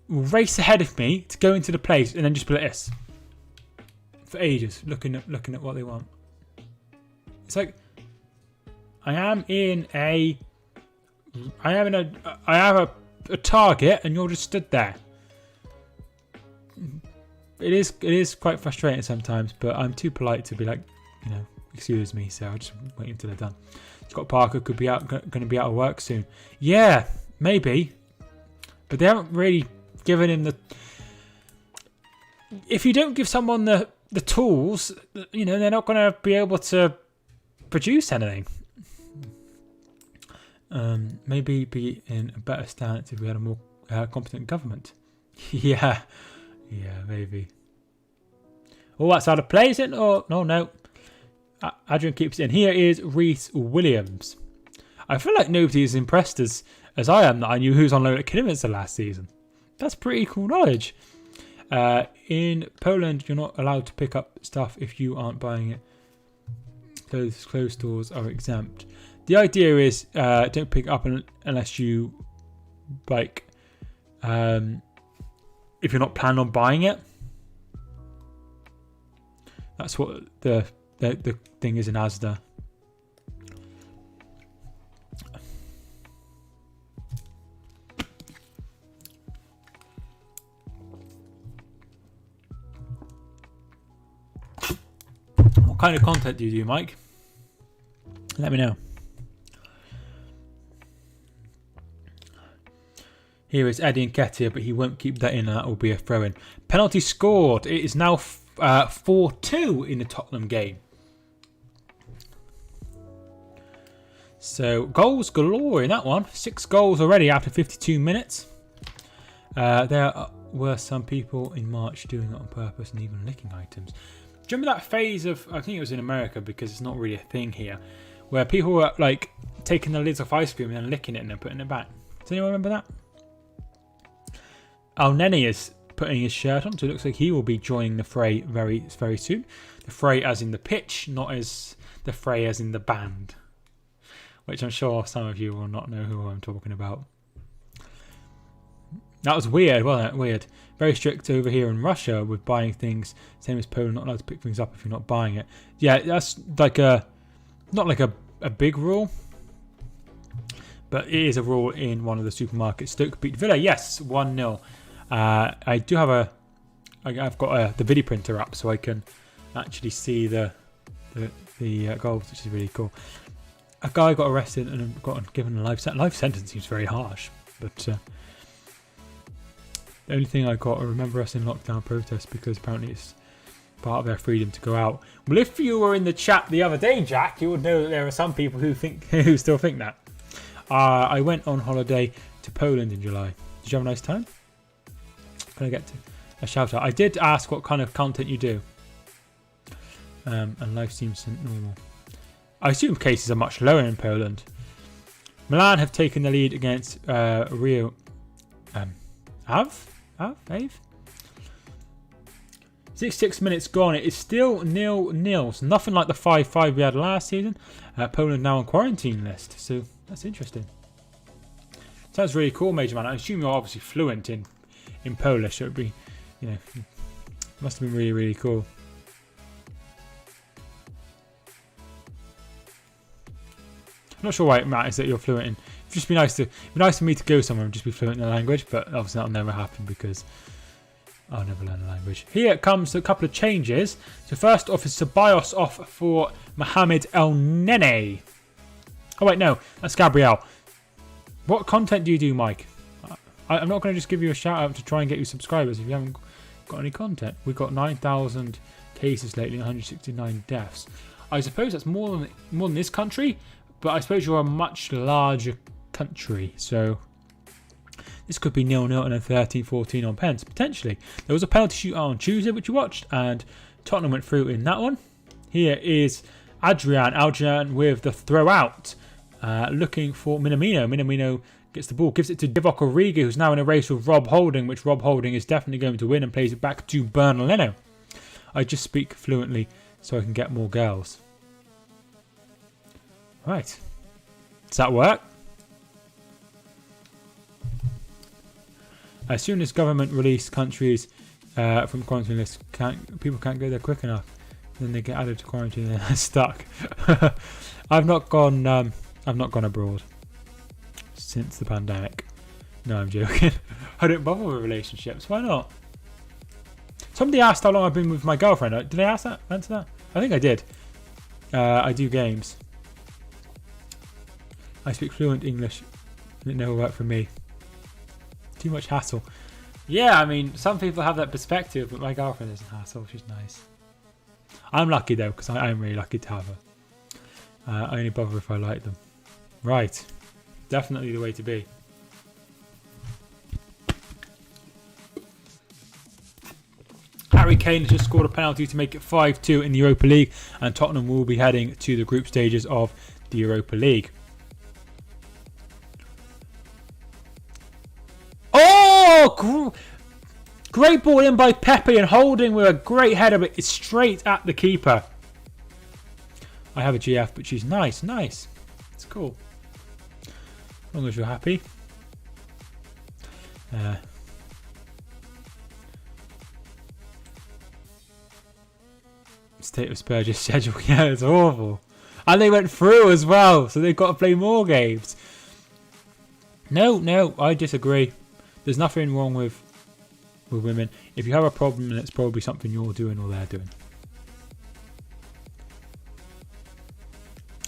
race ahead of me to go into the place and then just be like this for ages, looking at what they want. It's like, I have a target, and you're just stood there. It is quite frustrating sometimes, but I'm too polite to be like, excuse me. So I'll just wait until they're done. Scott Parker could be going to be out of work soon. Yeah, maybe, but they haven't really given him the. If you don't give someone the tools, they're not going to be able to produce anything. Maybe be in a better stance if we had a more competent government. yeah, maybe. Oh, that's out of play, is it? Oh, no. Adrian keeps it in. Here is Reece Williams. I feel like nobody is impressed as I am that I knew who's on loan at Kidderminster last season. That's pretty cool knowledge. In Poland, you're not allowed to pick up stuff if you aren't buying it. Closed stores are exempt. The idea is don't pick it up unless you if you're not planning on buying it. That's what the thing is in Asda. What kind of content do you do, Mike? Let me know. Here is Eddie Nketiah, but he won't keep that in, and that will be a throw-in. Penalty scored. It is now 4-2 in the Tottenham game. So goals galore in that one. 6 goals already after 52 minutes. There were some people in March doing it on purpose and even licking items. Do you remember that phase of, I think it was in America because it's not really a thing here, where people were like taking the lids off ice cream and then licking it and then putting it back? Does anyone remember that? Al Nene is putting his shirt on, so it looks like he will be joining the fray very, very soon. The fray as in the pitch, not as the fray as in the band, which I'm sure some of you will not know who I'm talking about. That was weird, wasn't it? Weird. Very strict over here in Russia with buying things. Same as Poland, not allowed to pick things up if you're not buying it. Yeah, that's like not like a big rule, But it is a rule in one of the supermarkets. Stoke beat Villa. Yes, 1-0. I do have I've got the video printer up so I can actually see the goals, which is really cool. A guy got arrested and got given a life sentence. Seems very harsh, but the only thing I remember us in lockdown protests because apparently it's part of their freedom to go out. Well, if you were in the chat the other day, Jack, you would know that there are some people who still think that. I went on holiday to Poland in July. Did you have a nice time? Can I get to a shout out? I did ask what kind of content you do, and life seems normal. I assume cases are much lower in Poland. Milan have taken the lead against Rio. Ave? 66 minutes gone. It is still 0-0. So nothing like the 5-5 we had last season. Poland now on quarantine list. So that's interesting. Sounds really cool, Major Man. I assume you're obviously fluent in Polish. So it'd be, must have been really, really cool. I'm not sure why it matters that you're fluent in. It'd just be nice for me to go somewhere and just be fluent in the language, but obviously that'll never happen because I'll never learn the language. Here comes a couple of changes. So first off is Ceballos off for Mohamed El Nene. Oh wait, no, that's Gabriel. What content do you do, Mike? I'm not going to just give you a shout out to try and get you subscribers if you haven't got any content. We've got 9,000 cases lately and 169 deaths. I suppose that's more than this country, but I suppose you're a much larger country, so this could be 0-0 and then 13-14 on pens, potentially. There was a penalty shootout on Tuesday, which you watched, and Tottenham went through in that one. Here is Adrian with the throw out, looking for Minamino. Minamino gets the ball, gives it to Divock Origi, who's now in a race with Rob Holding, which Rob Holding is definitely going to win, and plays it back to Bernardino. I just speak fluently so I can get more girls. Right. Does that work? As soon as government release countries from quarantine lists, people can't go there quick enough. Then they get added to quarantine and they're stuck. I've not gone abroad since the pandemic. No, I'm joking. I don't bother with relationships. Why not? Somebody asked how long I've been with my girlfriend. Did I answer that? I think I did. I do games. I speak fluent English. It never worked for me. Too much hassle. Yeah, I mean, some people have that perspective, but my girlfriend isn't hassle. She's nice. I'm lucky though, because I'm really lucky to have her. I only bother if I like them. Right. Definitely the way to be. Harry Kane has just scored a penalty to make it 5-2 in the Europa League, and Tottenham will be heading to the group stages of the Europa League. Oh, great ball in by Pepe, and Holding with a great header, but it's straight at the keeper. I have a GF, but she's nice. It's cool. As long as you're happy. State of Spurs' schedule. Yeah, it's awful. And they went through as well, so they've got to play more games. No, I disagree. There's nothing wrong with women. If you have a problem, then it's probably something you're doing or they're doing.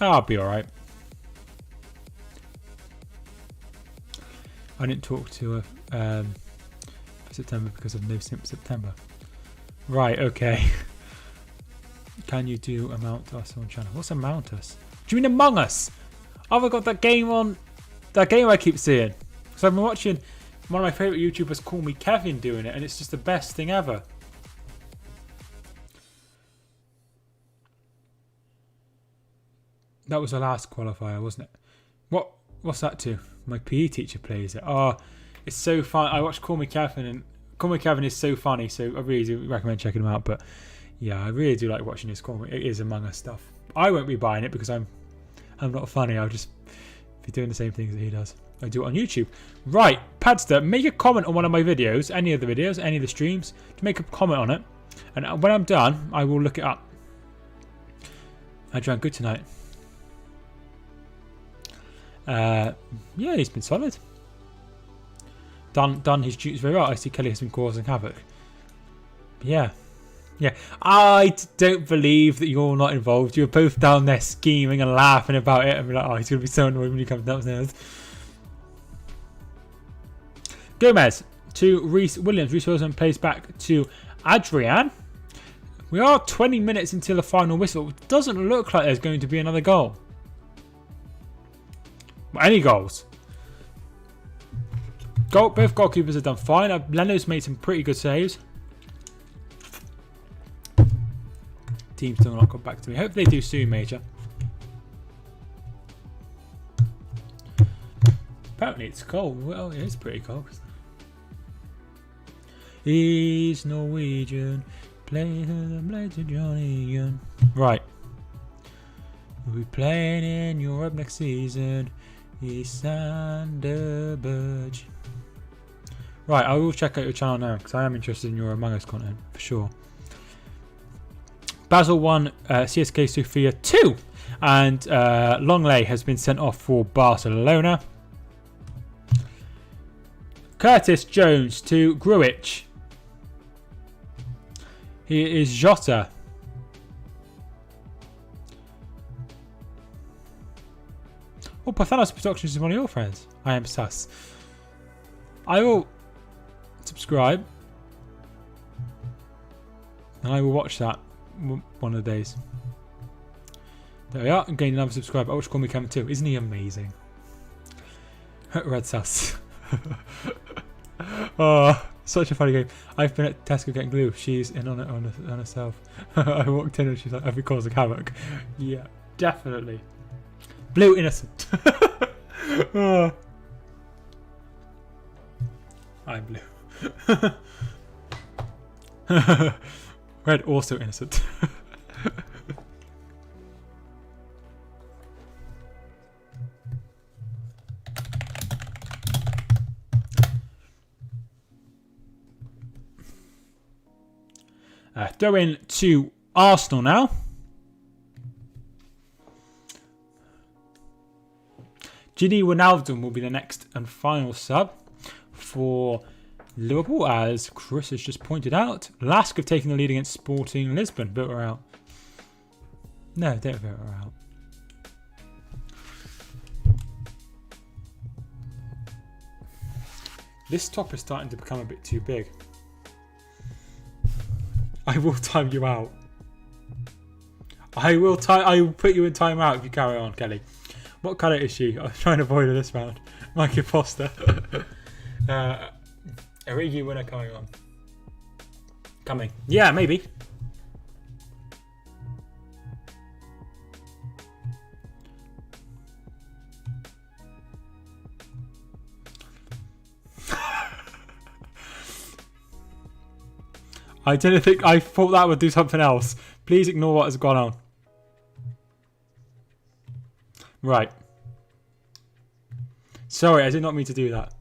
I'll be alright. I didn't talk to her for September because of no simp September. Right, okay. Can you do Amount Us on channel? What's Amount Us? Do you mean Among Us? Oh, I got that game on. That game I keep seeing. So I've been watching one of my favourite YouTubers call me Kevin doing it, and it's just the best thing ever. That was the last qualifier, wasn't it? What's that to? My PE teacher plays it. Oh, it's so fun. I watched Call Me Kevin, and Call Me Kevin is so funny, so I really do recommend checking him out. But yeah, I really do like watching his Call Me. It is Among Us stuff. I won't be buying it because I'm not funny. I'll just be doing the same things that he does. I do it on YouTube. Right, Padster, make a comment on one of my videos, any of the videos, any of the streams, to make a comment on it. And when I'm done, I will look it up. I drank good tonight. Yeah, he's been solid. Done his duties very well. I see Kelly has been causing havoc. Yeah. I don't believe that you're not involved. You're both down there scheming and laughing about it and be like, oh, he's going to be so annoyed when he comes downstairs. Gomez to Reece Williams. Reece Williams plays back to Adrian. We are 20 minutes until the final whistle. It doesn't look like there's going to be another goal. Any goals. Both goalkeepers have done fine. Leno's made some pretty good saves. Team's still not got back to me. Hope they do soon, Major. Apparently it's cold. Well, it is pretty cold. He's Norwegian. Play the blades of Johnny Gunn. Right. We'll be playing in Europe next season. He's Sander Burge. Right, I will check out your channel now because I am interested in your Among Us content for sure. Basel 1, CSK Sofia 2, and Longley has been sent off for Barcelona. Curtis Jones to Gruitch. Here is Jota. Oh, Pathanos Productions is one of your friends. I am sus. I will subscribe. And I will watch that one of the days. There we are. I'm getting another subscriber. Oh, call me Cameron too. Isn't he amazing? Red sus. Oh, such a funny game. I've been at Tesco getting glue. She's in on it on herself. I walked in and she's like, "I've been causing havoc." Yeah, definitely. Blue innocent. Oh. I'm blue. Red also innocent. Throw in to Arsenal now. Gini Wijnaldum will be the next and final sub for Liverpool, as Chris has just pointed out. Lask have taken the lead against Sporting Lisbon. Vote her out. No, don't vote her out. This top is starting to become a bit too big. I will time you out. I will put you in time out if you carry on, Kelly. What colour is she? I'm trying to avoid her this round. Mike Imposter. Origi winner coming on. Coming. Yeah, maybe. I didn't think. I thought that would do something else. Please ignore what has gone on. Right. Sorry, I did not mean to do that.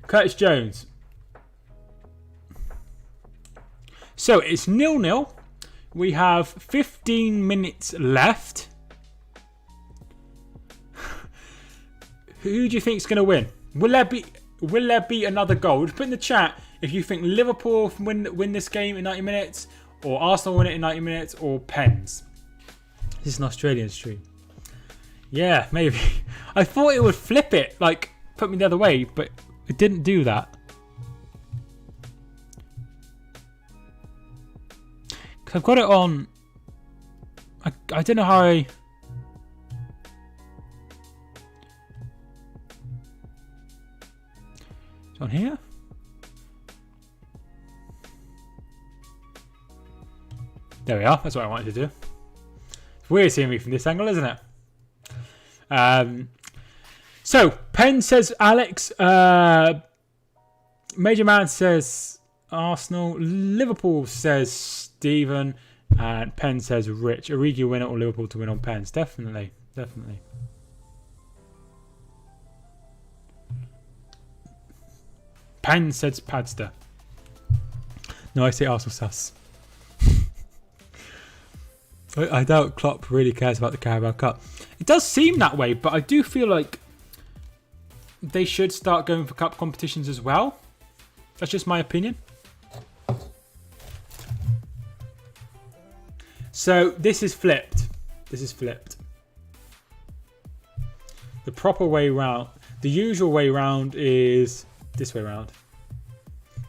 Curtis Jones. So it's 0-0. We have 15 minutes left. Who do you think is going to win? Will there be another goal? Put in the chat if you think Liverpool win this game in 90 minutes, or Arsenal win it in 90 minutes, or Pens. This is an Australian stream. Yeah, maybe. I thought it would flip it, like put me the other way, but it didn't do that. Cause I've got it on. I don't know how I. It's on here. There we are. That's what I wanted to do. It's weird seeing me from this angle, isn't it? So Penn says Alex. Major Man says Arsenal. Liverpool says Stephen. And Penn says Rich. Origi win it or Liverpool to win on Pens. Definitely. Definitely. Penn says Padster. No, I say Arsenal sus. I doubt Klopp really cares about the Carabao Cup. It does seem that way, but I do feel like they should start going for cup competitions as well. That's just my opinion. So this is flipped. This is flipped. The proper way round, the usual way round is this way round.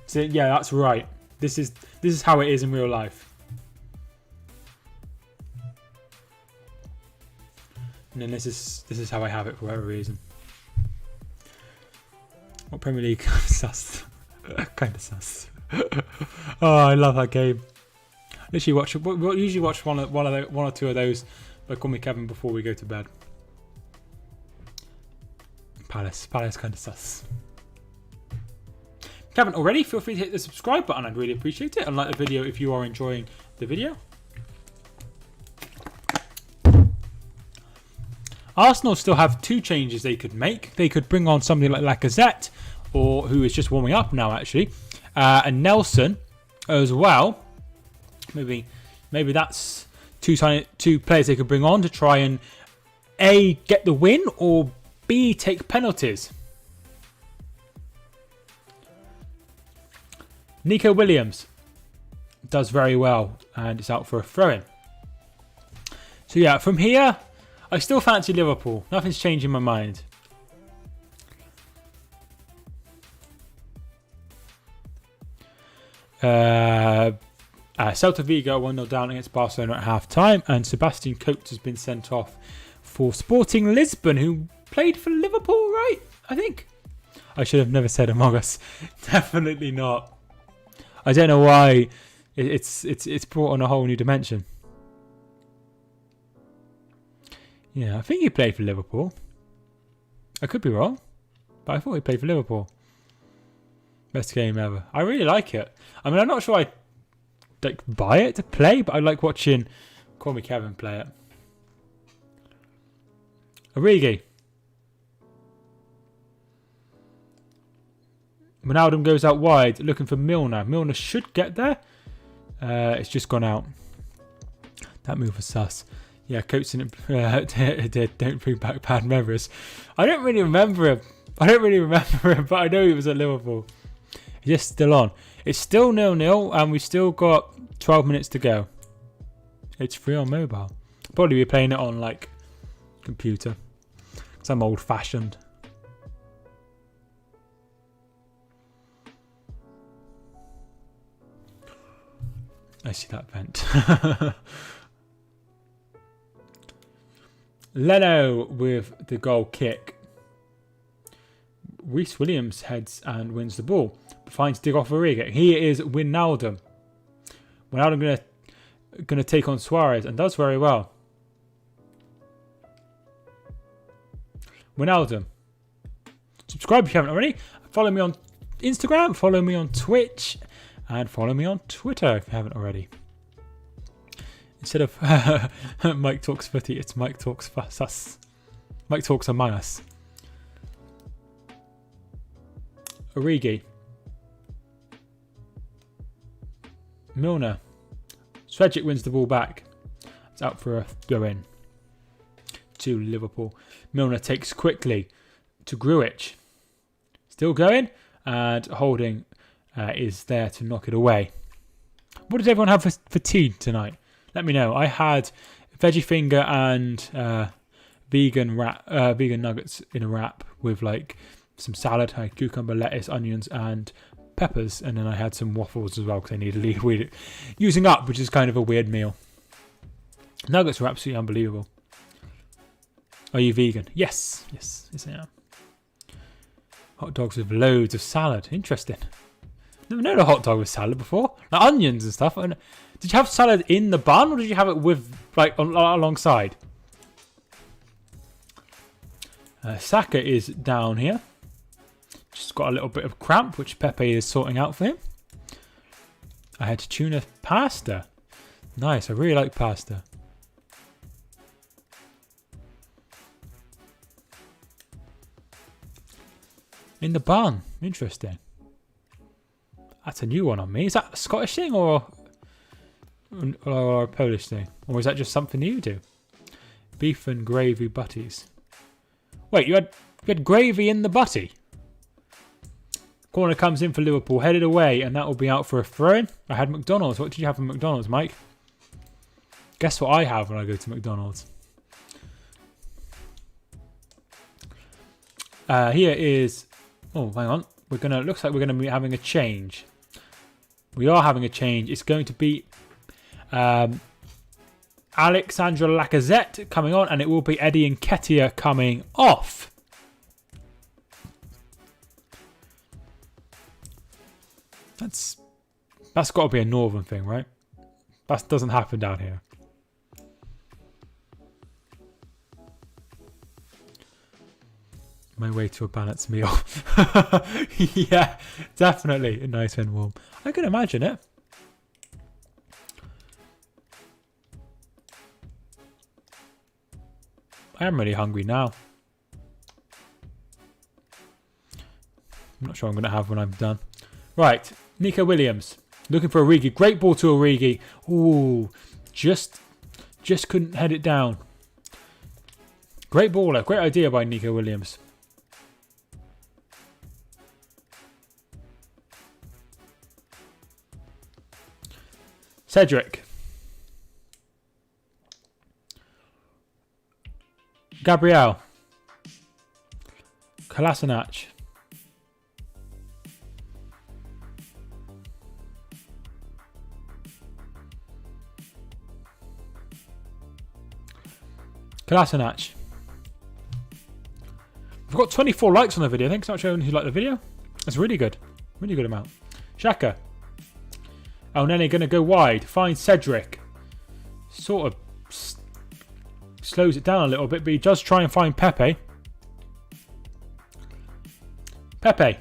So yeah, that's right. This is how it is in real life. And then this is how I have it for whatever reason. What Premier League? Sus. Kind of sus. Oh, I love that game. Literally we'll usually watch one or two of those by Call Me Kevin before we go to bed. Palace kind of sus. If you haven't already, feel free to hit the subscribe button. I'd really appreciate it. And like the video if you are enjoying the video. Arsenal still have two changes they could make. They could bring on somebody like Lacazette, or who is just warming up now actually, and Nelson as well. Maybe that's two players they could bring on to try and A, get the win, or B, take penalties. Nico Williams does very well and is out for a throw-in. So yeah, from here, I still fancy Liverpool. Nothing's changed in my mind. Celta Vigo 1-0 down against Barcelona at half-time, and Sebastian Coates has been sent off for Sporting Lisbon, who played for Liverpool, right? I think. I should have never said Among Us. Definitely not. I don't know why it's brought on a whole new dimension. Yeah, I think he played for Liverpool. I could be wrong, but I thought he played for Liverpool. Best game ever. I really like it. I mean, I'm not sure I'd like buy it to play, but I like watching Call Me Kevin play it. Origi. Ronaldo goes out wide, looking for Milner. Milner should get there. It's just gone out. That move was sus. Yeah, Coates didn't don't bring back bad memories. I don't really remember him. But I know he was at Liverpool. He's just still on. It's still 0-0, and we've still got 12 minutes to go. It's free on mobile. Probably be playing it on like computer. Because I'm old-fashioned. I see that vent. Leno with the goal kick. Reece Williams heads and wins the ball. Finds dig off Origi. Here is Wijnaldum. Wijnaldum gonna take on Suarez and does very well. Wijnaldum. Subscribe if you haven't already. Follow me on Instagram. Follow me on Twitch. And follow me on Twitter if you haven't already. Instead of Mike Talks Footy, it's Mike Talks Sus. Mike Talks Among Us. Origi. Milner. Srejic wins the ball back. It's out for a go-in to Liverpool. Milner takes quickly to Grujic. Still going. And Holding is there to knock it away. What did everyone have for tea tonight? Let me know. I had veggie finger and vegan nuggets in a wrap with like some salad. I had cucumber, lettuce, onions, and peppers, and then I had some waffles as well because I needed to leave using up, which is kind of a weird meal. Nuggets were absolutely unbelievable. Are you vegan? Yes, I am. Hot dogs with loads of salad. Interesting. Never known a hot dog with salad before. Like onions and stuff. And did you have salad in the bun, or did you have it with like alongside? Saka is down here. Just got a little bit of cramp, which Pepe is sorting out for him. I had tuna pasta. Nice, I really like pasta. In the bun. Interesting. That's a new one on me. Is that a Scottish thing or a Polish thing? Or is that just something you do? Beef and gravy butties. Wait, you had gravy in the butty? Corner comes in for Liverpool, headed away, and that will be out for a throw-in. I had McDonald's. What did you have from McDonald's, Mike? Guess what I have when I go to McDonald's. Here is... Oh, hang on. Looks like we're gonna be having a change. We are having a change. It's going to be Alexandra Lacazette coming on, and it will be Eddie Nketiah coming off. That's got to be a northern thing, right? That doesn't happen down here. My way to a balanced meal. Yeah, definitely. Nice and warm. I can imagine it. I am really hungry now. I'm not sure I'm going to have when I'm done. Right, Nico Williams. Looking for Origi. Great ball to Origi. Ooh, just couldn't head it down. Great baller. Great idea by Nico Williams. Cedric. Gabriel. Kolasinac. Kolasinac. We've got 24 likes on the video. Thanks so much everyone who liked the video. That's really good. Really good amount. Xhaka. El Nene going to go wide. Finds Cedric. Sort of slows it down a little bit, but he does try and find Pepe. Pepe.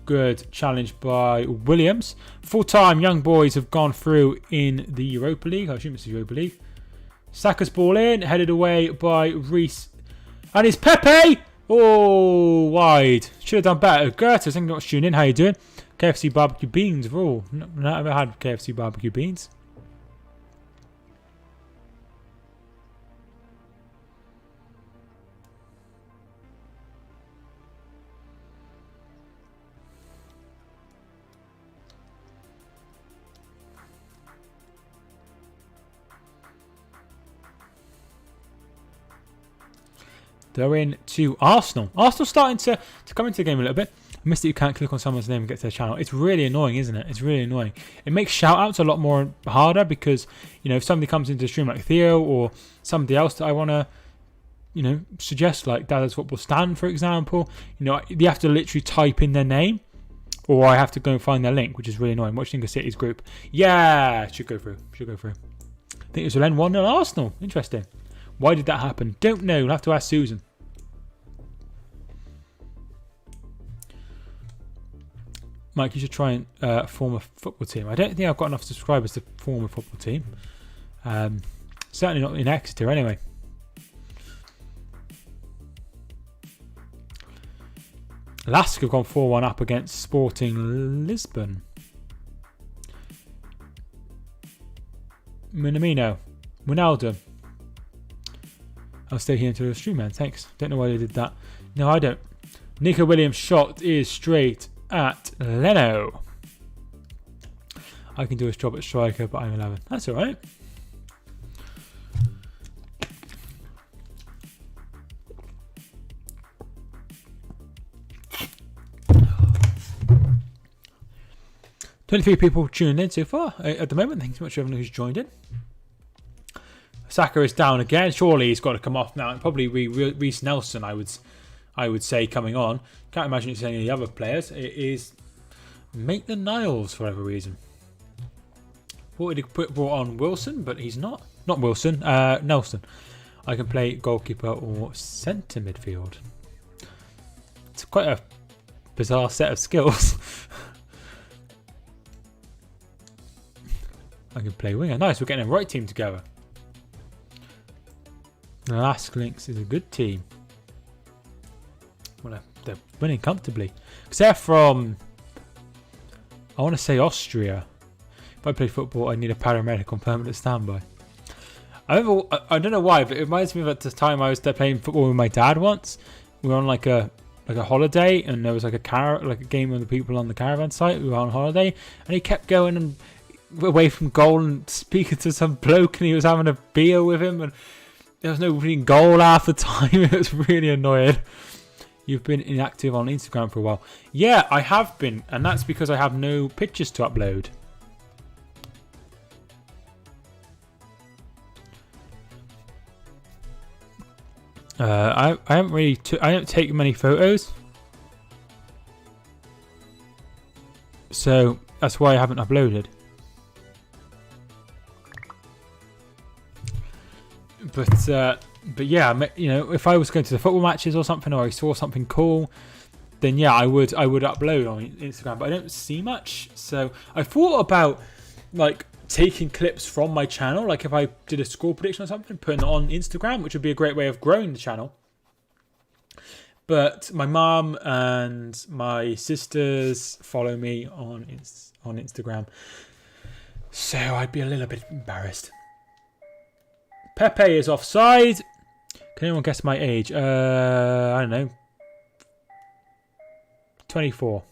Good challenge by Williams. Full-time young boys have gone through in the Europa League. I assume it's the Europa League. Saka's ball in, headed away by Reece. And it's Pepe! Oh, wide. Should have done better. Gertis, thank you for tuning in. How you doing? KFC barbecue beans. Oh, never had KFC barbecue beans. They're in to Arsenal. Arsenal starting to come into the game a little bit. I missed that you can't click on someone's name and get to their channel. It's really annoying, isn't it? It's really annoying. It makes shout-outs a lot more harder because, you know, if somebody comes into the stream like Theo or somebody else that I want to, you know, suggest, like Dad's Football Stand, for example, you know, you have to literally type in their name or I have to go and find their link, which is really annoying. Watching a City's group. Yeah, it should go through. Should go through. I think it was Len 1-0 Arsenal. Interesting. Why did that happen? Don't know. We'll have to ask Susan. Mike, you should try and form a football team. I don't think I've got enough subscribers to form a football team. Certainly not in Exeter, anyway. Lask have gone 4-1 up against Sporting Lisbon. Minamino. Ronaldo. I'll stay here until the stream, man. Thanks. Don't know why they did that. No, I don't. Nico Williams' shot is straight at Leno. I can do his job at striker, but I'm 11. That's alright. $23 people tuning in so far at the moment. Thanks so much to everyone who's joined in. Saka is down again. Surely he's got to come off now. Probably Reece Nelson, I would say, coming on. Can't imagine it's any of the other players. It is Maitland-Niles for whatever reason. Thought he'd brought on Wilson, but he's not. Not Wilson, Nelson. I can play goalkeeper or centre midfield. It's quite a bizarre set of skills. I can play winger. Nice, we're getting a right team together. The Lask Lynx is a good team. Well, they're winning comfortably. Because they're from, I want to say Austria. If I play football, I need a paramedic on permanent standby. I remember, I don't know why, but it reminds me of the time I was playing football with my dad once. We were on like a holiday, and there was like a game of the people on the caravan site. We were on holiday, and he kept going and away from goal and speaking to some bloke, and he was having a beer with him, and there was nobody in goal half the time. It was really annoying. You've been inactive on Instagram for a while. Yeah, I have been, and that's because I have no pictures to upload. I haven't really. I don't take many photos, so that's why I haven't uploaded. But yeah, you know, if I was going to the football matches or something, or I saw something cool, then yeah, I would upload on Instagram. But I don't see much, so I thought about like taking clips from my channel, like if I did a score prediction or something, putting it on Instagram, which would be a great way of growing the channel. But my mum and my sisters follow me on Instagram, so I'd be a little bit embarrassed. Pepe is offside. Can anyone guess my age? I don't know. 24.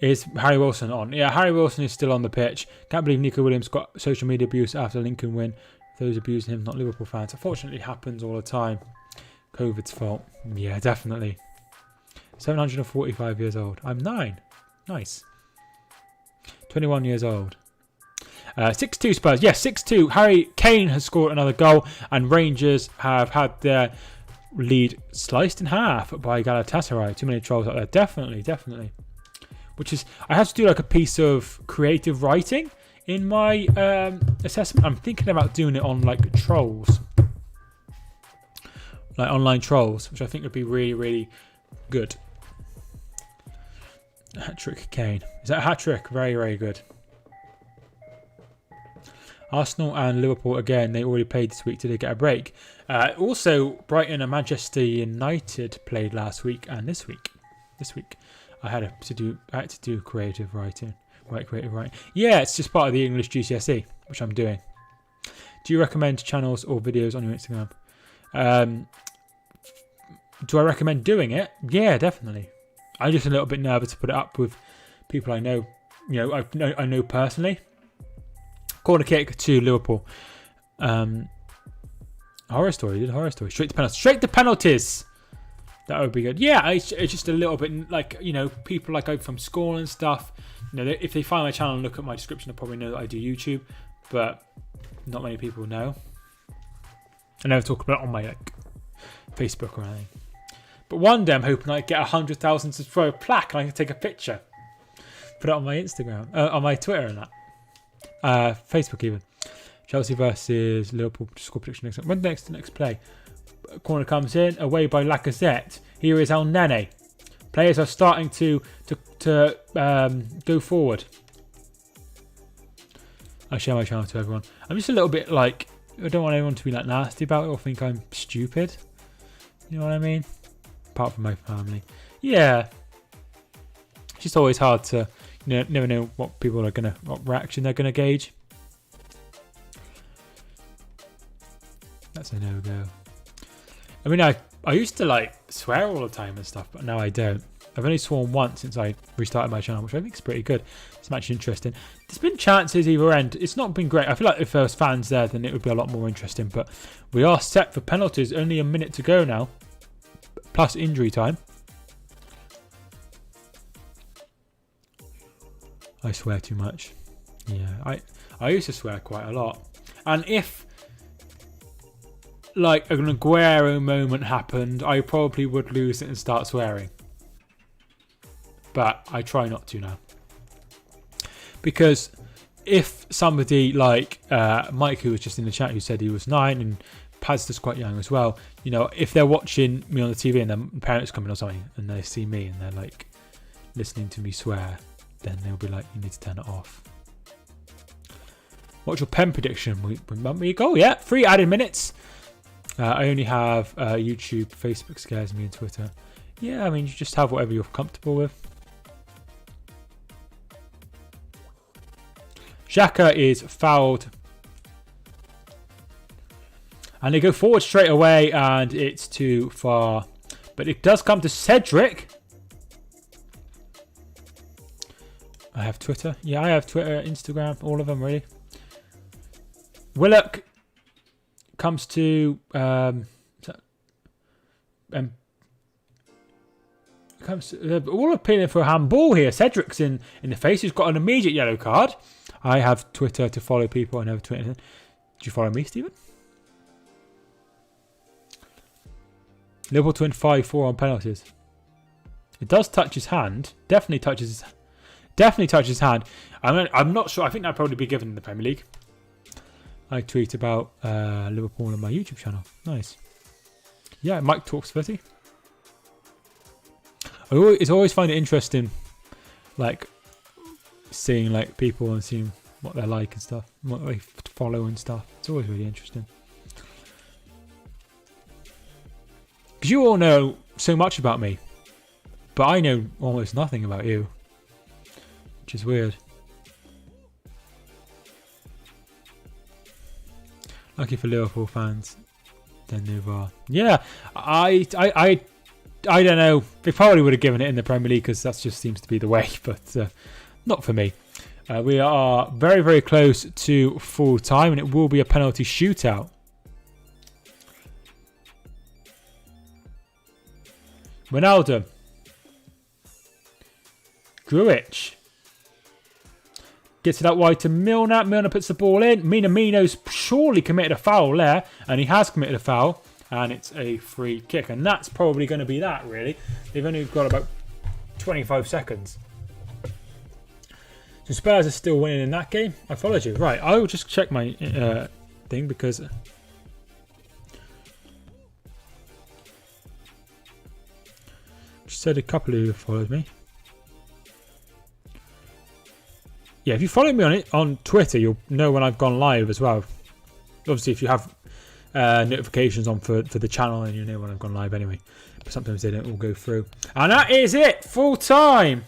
Is Harry Wilson on? Yeah, Harry Wilson is still on the pitch. Can't believe Nico Williams got social media abuse after Lincoln win. Those abusing him, not Liverpool fans. Unfortunately, happens all the time. COVID's fault. Yeah, definitely. 745 years old. I'm 9. Nice. 21 years old. 6-2 Spurs. Yes, 6-2. Harry Kane has scored another goal, and Rangers have had their lead sliced in half by Galatasaray. Too many trolls out there. Definitely. Which is, I have to do like a piece of creative writing in my assessment. I'm thinking about doing it on like trolls, like online trolls, which I think would be really, really good. Hat-trick Kane. Is that a hat-trick? Very, very good. Arsenal and Liverpool again. They already played this week. Did they get a break? Also, Brighton and Manchester United played last week and this week. I had to do creative writing. Creative writing. Yeah, it's just part of the English GCSE, which I'm doing. Do you recommend channels or videos on your Instagram? Do I recommend doing it? Yeah, definitely. I'm just a little bit nervous to put it up with people I know. You know, I know personally. Corner kick to Liverpool. Horror story. Straight to penalties. That would be good. Yeah, it's just a little bit like, you know, people like I'm from school and stuff. You know, if they find my channel and look at my description, they'll probably know that I do YouTube, but not many people know. I never talk about it on my like Facebook or anything. But one day I'm hoping I get 100,000 subscriber plaque and I can take a picture, put it on my Instagram, on my Twitter and that, Facebook even. Chelsea versus Liverpool score prediction next. When next play? Corner comes in, away by Lacazette. Here is El Nene. Players are starting to go forward. I share my channel to everyone. I'm just a little bit like, I don't want anyone to be like nasty about it or think I'm stupid. You know what I mean? Apart from my family. Yeah. It's just always hard to, you know, never know what reaction they're gonna gauge. That's a no-go. I mean, I used to like swear all the time and stuff, but now I don't. I've only sworn once since I restarted my channel, which I think is pretty good. It's actually interesting. There's been chances either end. It's not been great. I feel like if there was fans there, then it would be a lot more interesting. But we are set for penalties. Only a minute to go now, plus injury time. I swear too much. Yeah, I used to swear quite a lot. And if like an Aguero moment happened, I probably would lose it and start swearing. But I try not to now. Because if somebody like Mike, who was just in the chat, who said he was 9 and Pazda's quite young as well, you know, if they're watching me on the TV and their parents come in or something and they see me and they're like listening to me swear, then they'll be like, you need to turn it off. What's your pen prediction? We want me to go? Yeah, 3 added minutes. I only have YouTube, Facebook scares me, and Twitter. Yeah, I mean, you just have whatever you're comfortable with. Xhaka is fouled. And they go forward straight away, and it's too far. But it does come to Cedric. I have Twitter. Yeah, I have Twitter, Instagram, all of them really. Willock comes to all appealing for a handball here. Cedric's in the face. He's got an immediate yellow card. I have Twitter to follow people. I never tweet anything. Do you follow me, Stephen? Liverpool to win 5-4 on penalties. It does touch his hand. Definitely touches his hand. I'm not sure. I think that'd probably be given in the Premier League. I tweet about Liverpool on my YouTube channel. Nice. Yeah, Mike talks footy. I always find it interesting, like seeing like people and seeing what they're like and stuff, what they follow and stuff. It's always really interesting. Because you all know so much about me, but I know almost nothing about you, which is weird. Lucky for Liverpool fans, then they are. Yeah, I don't know. They probably would have given it in the Premier League because that just seems to be the way, but not for me. We are very, very close to full time, and it will be a penalty shootout. Ronaldo. Gruitch. Gets it out wide to Milner. Milner puts the ball in. Minamino's surely committed a foul there, and he has committed a foul, and it's a free kick, and that's probably going to be that, really. They've only got about 25 seconds. So Spurs are still winning in that game. I followed you. Right, I will just check my thing because just said a couple who followed me. Yeah, if you follow me on Twitter, you'll know when I've gone live as well. Obviously, if you have notifications on for the channel, then you know when I've gone live anyway. But sometimes they don't all go through. And that is it. Full time.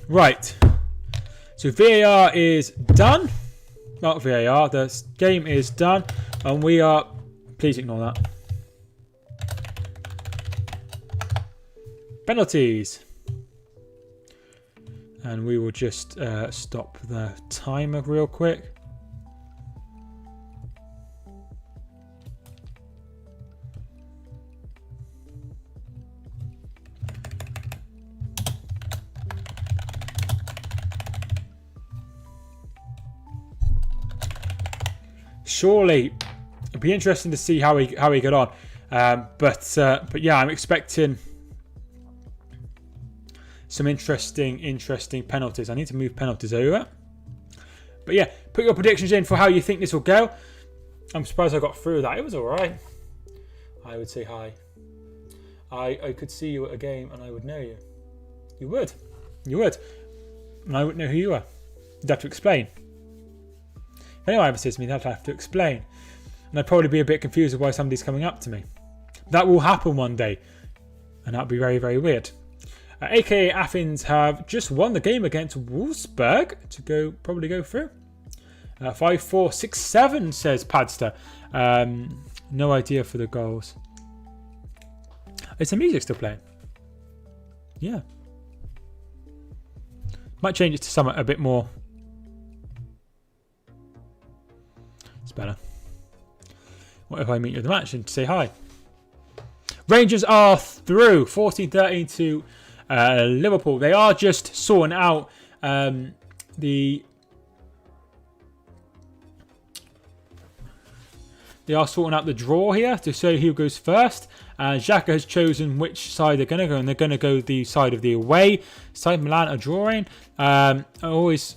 Right. So VAR is done. Not VAR. The game is done. And we are... Please ignore that. Penalties. And we will just stop the timer real quick. Surely it'd be interesting to see how he got on. But yeah, I'm expecting some interesting penalties. I need to move penalties over. But yeah, put your predictions in for how you think this will go. I'm surprised I got through that. It was alright. I would say hi. I could see you at a game and I would know you. You would. And I wouldn't know who you are. You'd have to explain. If anyone ever says to me, they'd have to explain. And I'd probably be a bit confused of why somebody's coming up to me. That will happen one day. And that'd be very, very weird. AKA Athens have just won the game against Wolfsburg to probably go through. 5-4, 6-7 says Padster. No idea for the goals. Is the music still playing? Yeah. Might change it to something a bit more. It's better. What if I meet you at the match and say hi? Rangers are through 14-13 to Liverpool. They are just sorting out They are sorting out the draw here to say who goes first. Xhaka has chosen which side they're going to go, and they're going to go the side of the away side. Milan are drawing. I always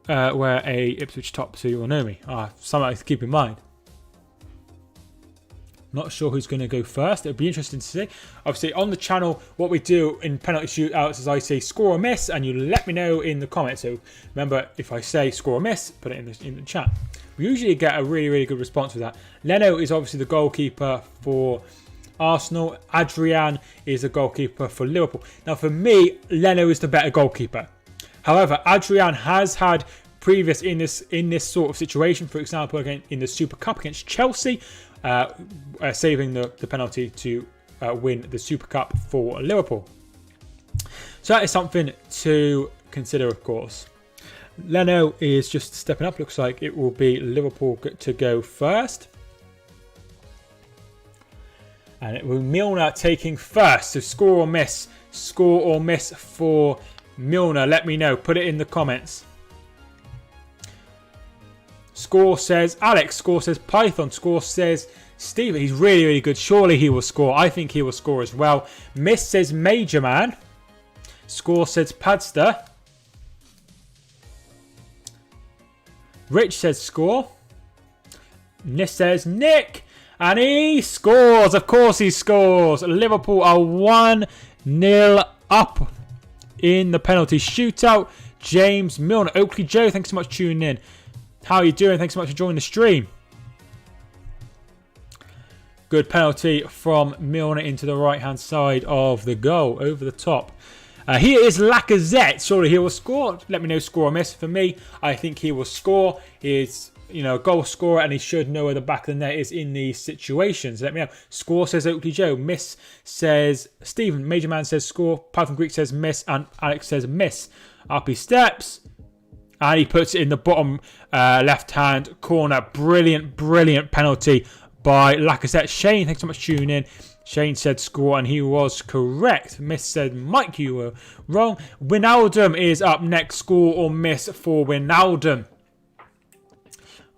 wear a Ipswich top, so you will know me. Something to keep in mind. Not sure who's going to go first. It'll be interesting to see. Obviously, on the channel, what we do in penalty shootouts is I say score or miss, and you let me know in the comments. So remember, if I say score or miss, put it in the chat. We usually get a really, really good response with that. Leno is obviously the goalkeeper for Arsenal. Adrian is the goalkeeper for Liverpool. Now, for me, Leno is the better goalkeeper. However, Adrian has had previous in this sort of situation. For example, again in the Super Cup against Chelsea, saving the penalty to win the Super Cup for Liverpool. So that is something to consider, of course. Leno is just stepping up. Looks like it will be Liverpool to go first. And it will Milner taking first. So score or miss. Score or miss for Milner. Let me know. Put it in the comments. Score says Alex. Score says Python. Score says Steven. He's really, really good. Surely he will score. I think he will score as well. Miss says Major Man. Score says Padster. Rich says score. Nis says Nick. And he scores. Of course he scores. Liverpool are 1-0 up in the penalty shootout. James Milner. Oakley Joe, thanks so much for tuning in. How are you doing? Thanks so much for joining the stream. Good penalty from Milner into the right-hand side of the goal. Over the top. Here is Lacazette. Surely he will score. Let me know score or miss. For me, I think he will score. He is, a goal scorer and he should know where the back of the net is in these situations. Let me know. Score says Oakley Joe. Miss says Stephen. Major Man says score. Python Greek says miss. And Alex says miss. Up he steps. And he puts it in the bottom left-hand corner. Brilliant, brilliant penalty by Lacazette. Shane, thanks so much for tuning in. Shane said score and he was correct. Miss said Mike, you were wrong. Wijnaldum is up next. Score or miss for Wijnaldum.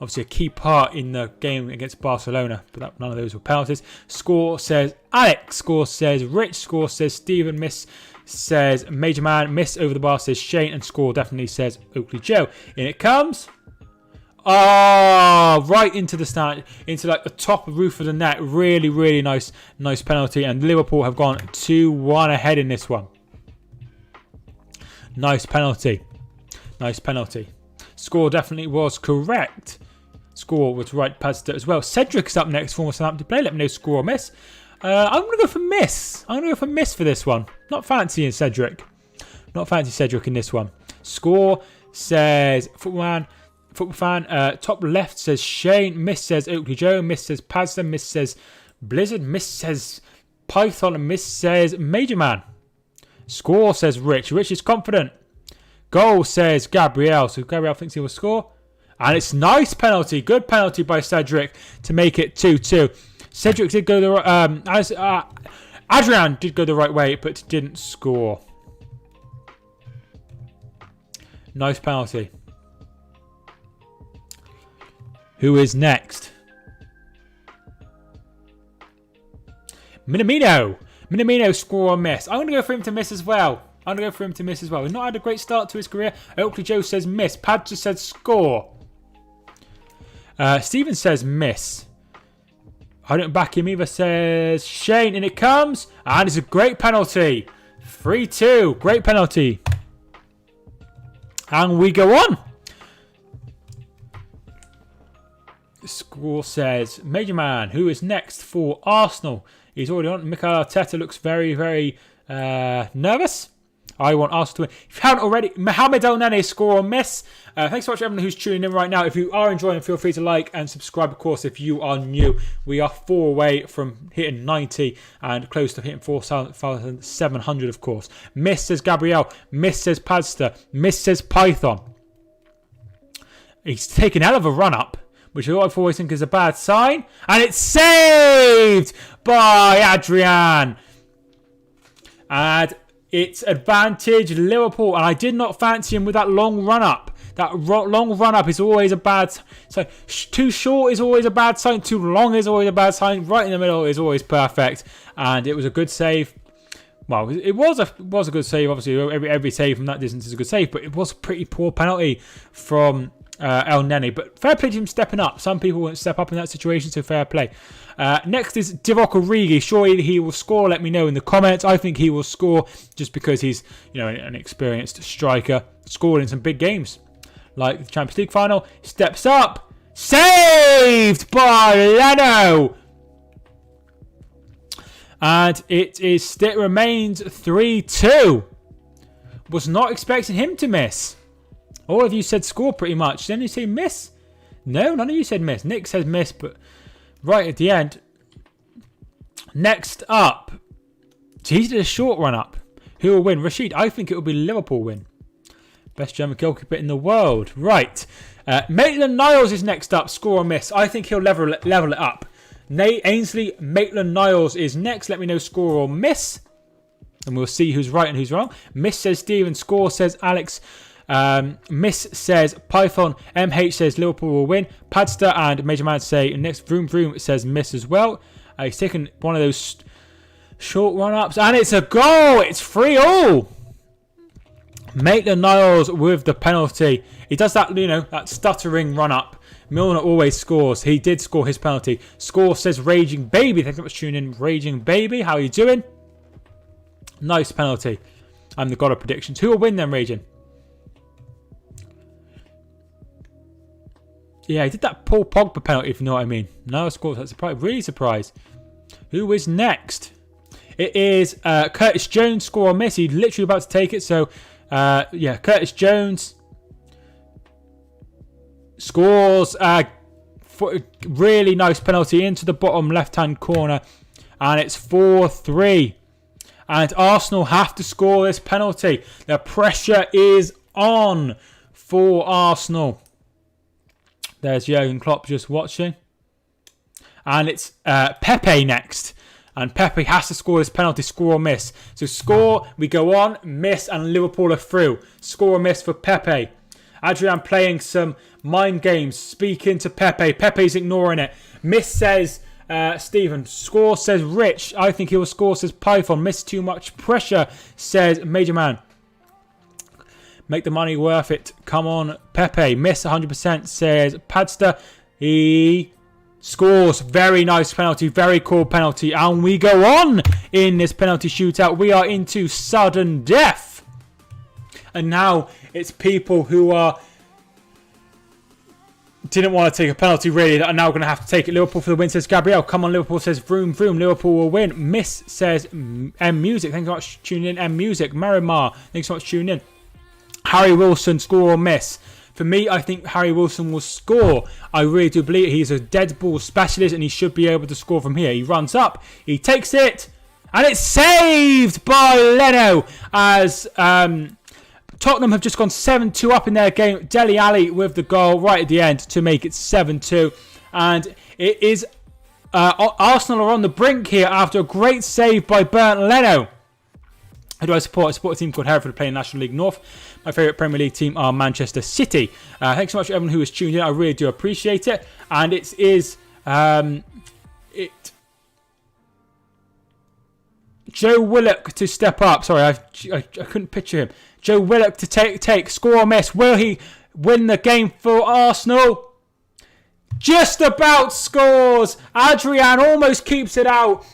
Obviously a key part in the game against Barcelona, but none of those were penalties. Score says Alex. Score says Rich. Score says Stephen. Miss says Major Man. Miss over the bar says Shane. And score definitely says Oakley Joe. In it comes. Oh, right into the stand, into like the top roof of the net. Really, really nice penalty. And Liverpool have gone 2-1 ahead in this one. Nice penalty. Nice penalty. Score definitely was correct. Score was right, Padster as well. Cedric's up next, former Southampton player. Let me know score or miss. I'm going to go for miss. I'm going to go for miss for this one. Not fancying Cedric. Not fancy Cedric in this one. Score says Football fan. Top left says Shane. Miss says Oakley Joe. Miss says Padster. Miss says Blizzard. Miss says Python. And miss says Major Man. Score says Rich. Rich is confident. Goal says Gabriel. So Gabriel thinks he will score. And it's nice penalty. Good penalty by Cedric to make it 2-2. Cedric did go the right... Adrian did go the right way, but didn't score. Nice penalty. Who is next? Minamino. Minamino score or miss. I'm going to go for him to miss as well. He's not had a great start to his career. Oakley Joe says miss. Padger says score. Steven says miss. I don't back him either, says Shane. And it comes. And it's a great penalty. 3-2. Great penalty. And we go on. Score says Major Man. Who is next for Arsenal? He's already on. Mikel Arteta looks very, very nervous. I want Arsenal to win. If you haven't already, Mohamed El Nene score or miss. Thanks so much to everyone who's tuning in right now. If you are enjoying, feel free to like and subscribe, of course, if you are new. We are 4 away from hitting 90 and close to hitting 4,700, of course. Miss says Gabriel. Miss says Padster. Miss says Python. He's taken a hell of a run up, which I always think is a bad sign. And it's saved by Adrian. And it's advantage Liverpool. And I did not fancy him with that long run-up. That long run-up is always a bad sign. So too short is always a bad sign. Too long is always a bad sign. Right in the middle is always perfect. And it was a good save. Well, it was a good save. Obviously, every save from that distance is a good save. But it was a pretty poor penalty from El Nene. But fair play to him stepping up. Some people won't step up in that situation, so fair play. Next is Divock Origi. Surely he will score. Let me know in the comments. I think he will score just because he's an experienced striker. Scored in some big games like the Champions League final. Steps up. Saved by Leno. And it remains 3-2. Was not expecting him to miss. All of you said score pretty much. Didn't you say miss? No, none of you said miss. Nick says miss, but right at the end. Next up. So he did a short run up. Who will win? Rashid, I think it will be Liverpool win. Best German goalkeeper in the world. Right. Maitland-Niles is next up. Score or miss. I think he'll level it up. Nate Ainsley, Maitland-Niles is next. Let me know score or miss. And we'll see who's right and who's wrong. Miss says Steven. Score says Alex. Miss says Python. MH says Liverpool will win. Padster and Major Man say next. Vroom Vroom says miss as well. He's taken one of those short run-ups. And it's a goal. It's 3-3. Maitland-Niles with the penalty. He does that, that stuttering run-up. Milner always scores. He did score his penalty. Score says Raging Baby. Thank you much for tuning in. Raging Baby. How are you doing? Nice penalty. I'm the god of predictions. Who will win then, Raging? Yeah, he did that Paul Pogba penalty, if you know what I mean. No score. That's really surprised. Who is next? It is Curtis Jones. Score or miss. He's literally about to take it. So, Curtis Jones scores really nice penalty into the bottom left-hand corner. And it's 4-3. And Arsenal have to score this penalty. The pressure is on for Arsenal. There's Jurgen Klopp just watching. And it's Pepe next. And Pepe has to score this penalty, score or miss. So score, we go on, miss, and Liverpool are through. Score or miss for Pepe. Adrian playing some mind games, speaking to Pepe. Pepe's ignoring it. Miss says Stephen. Score says Rich. I think he will score, says Python. Miss too much pressure, says Major Man. Make the money worth it. Come on, Pepe. Miss 100%, says Padster. He scores. Very nice penalty. Very cool penalty. And we go on in this penalty shootout. We are into sudden death. And now it's people who didn't want to take a penalty really that are now going to have to take it. Liverpool for the win, says Gabriel. Come on, Liverpool, says Vroom Vroom. Liverpool will win. Miss says M Music. Thanks so much for tuning in. M Music. Marimar. Thanks so much for tuning in. Harry Wilson, score or miss? For me, I think Harry Wilson will score. I really do believe he's a dead ball specialist and he should be able to score from here. He runs up, he takes it, and it's saved by Leno as Tottenham have just gone 7-2 up in their game. Dele Alli with the goal right at the end to make it 7-2. And it is Arsenal are on the brink here after a great save by Bernd Leno. Who do I support? I support a team called Hereford playing National League North. My favourite Premier League team are Manchester City. Thanks so much to everyone who has tuned in. I really do appreciate it. And it is Joe Willock to step up. Sorry, I couldn't picture him. Joe Willock to take score or miss. Will he win the game for Arsenal? Just about scores. Adrian almost keeps it out.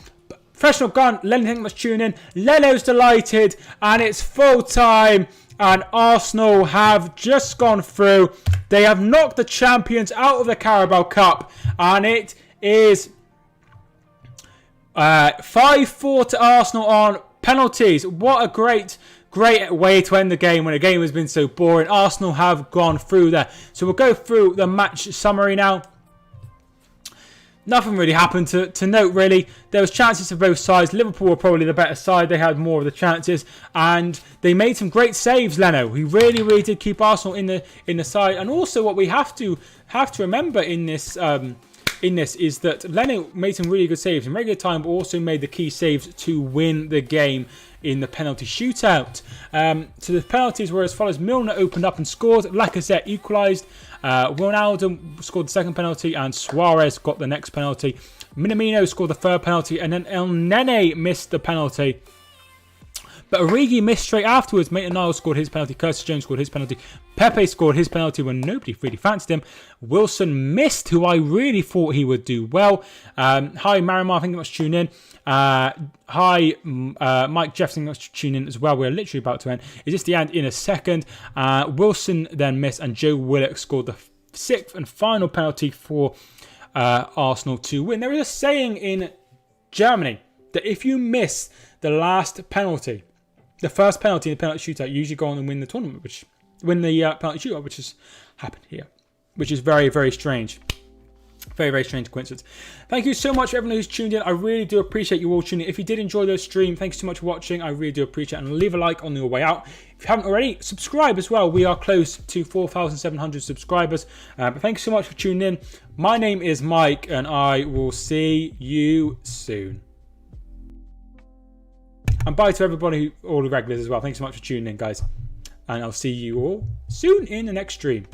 Professional gun. Leno, thank you much tune in. Leno's delighted, and it's full time. And Arsenal have just gone through. They have knocked the champions out of the Carabao Cup, and it is 5-4 to Arsenal on penalties. What a great way to end the game when a game has been so boring. Arsenal have gone through there. So we'll go through the match summary now. Nothing really happened to note, really. There was chances for both sides. Liverpool were probably the better side. They had more of the chances. And they made some great saves, Leno. He really, really did keep Arsenal in the side. And also what we have to remember in this is that Leno made some really good saves in regular time, but also made the key saves to win the game in the penalty shootout. So the penalties were as follows. Milner opened up and scored. Lacazette equalised. Ronaldo scored the second penalty and Suarez got the next penalty. Minamino scored the third penalty and then El Nene missed the penalty. But Origi missed straight afterwards. Maitland-Niles scored his penalty. Curtis Jones scored his penalty. Pepe scored his penalty when nobody really fancied him. Wilson missed, who I really thought he would do well. Hi, Marimar. Thank you much for tuning in. Hi, Mike Jefferson. Thank you much for tuning in as well. We're literally about to end. Is this the end in a second? Wilson then missed, and Joe Willock scored the sixth and final penalty for Arsenal to win. There is a saying in Germany that if you miss the last penalty, the first penalty in the penalty shootout, you usually go on and win the tournament, win the penalty shootout, which has happened here, which is very, very strange. Very, very strange coincidence. Thank you so much for everyone who's tuned in. I really do appreciate you all tuning in. If you did enjoy the stream, thanks so much for watching. I really do appreciate it. And leave a like on your way out. If you haven't already, subscribe as well. We are close to 4,700 subscribers. But thanks so much for tuning in. My name is Mike, and I will see you soon. And bye to everybody, all the regulars as well. Thanks so much for tuning in, guys. And I'll see you all soon in the next stream.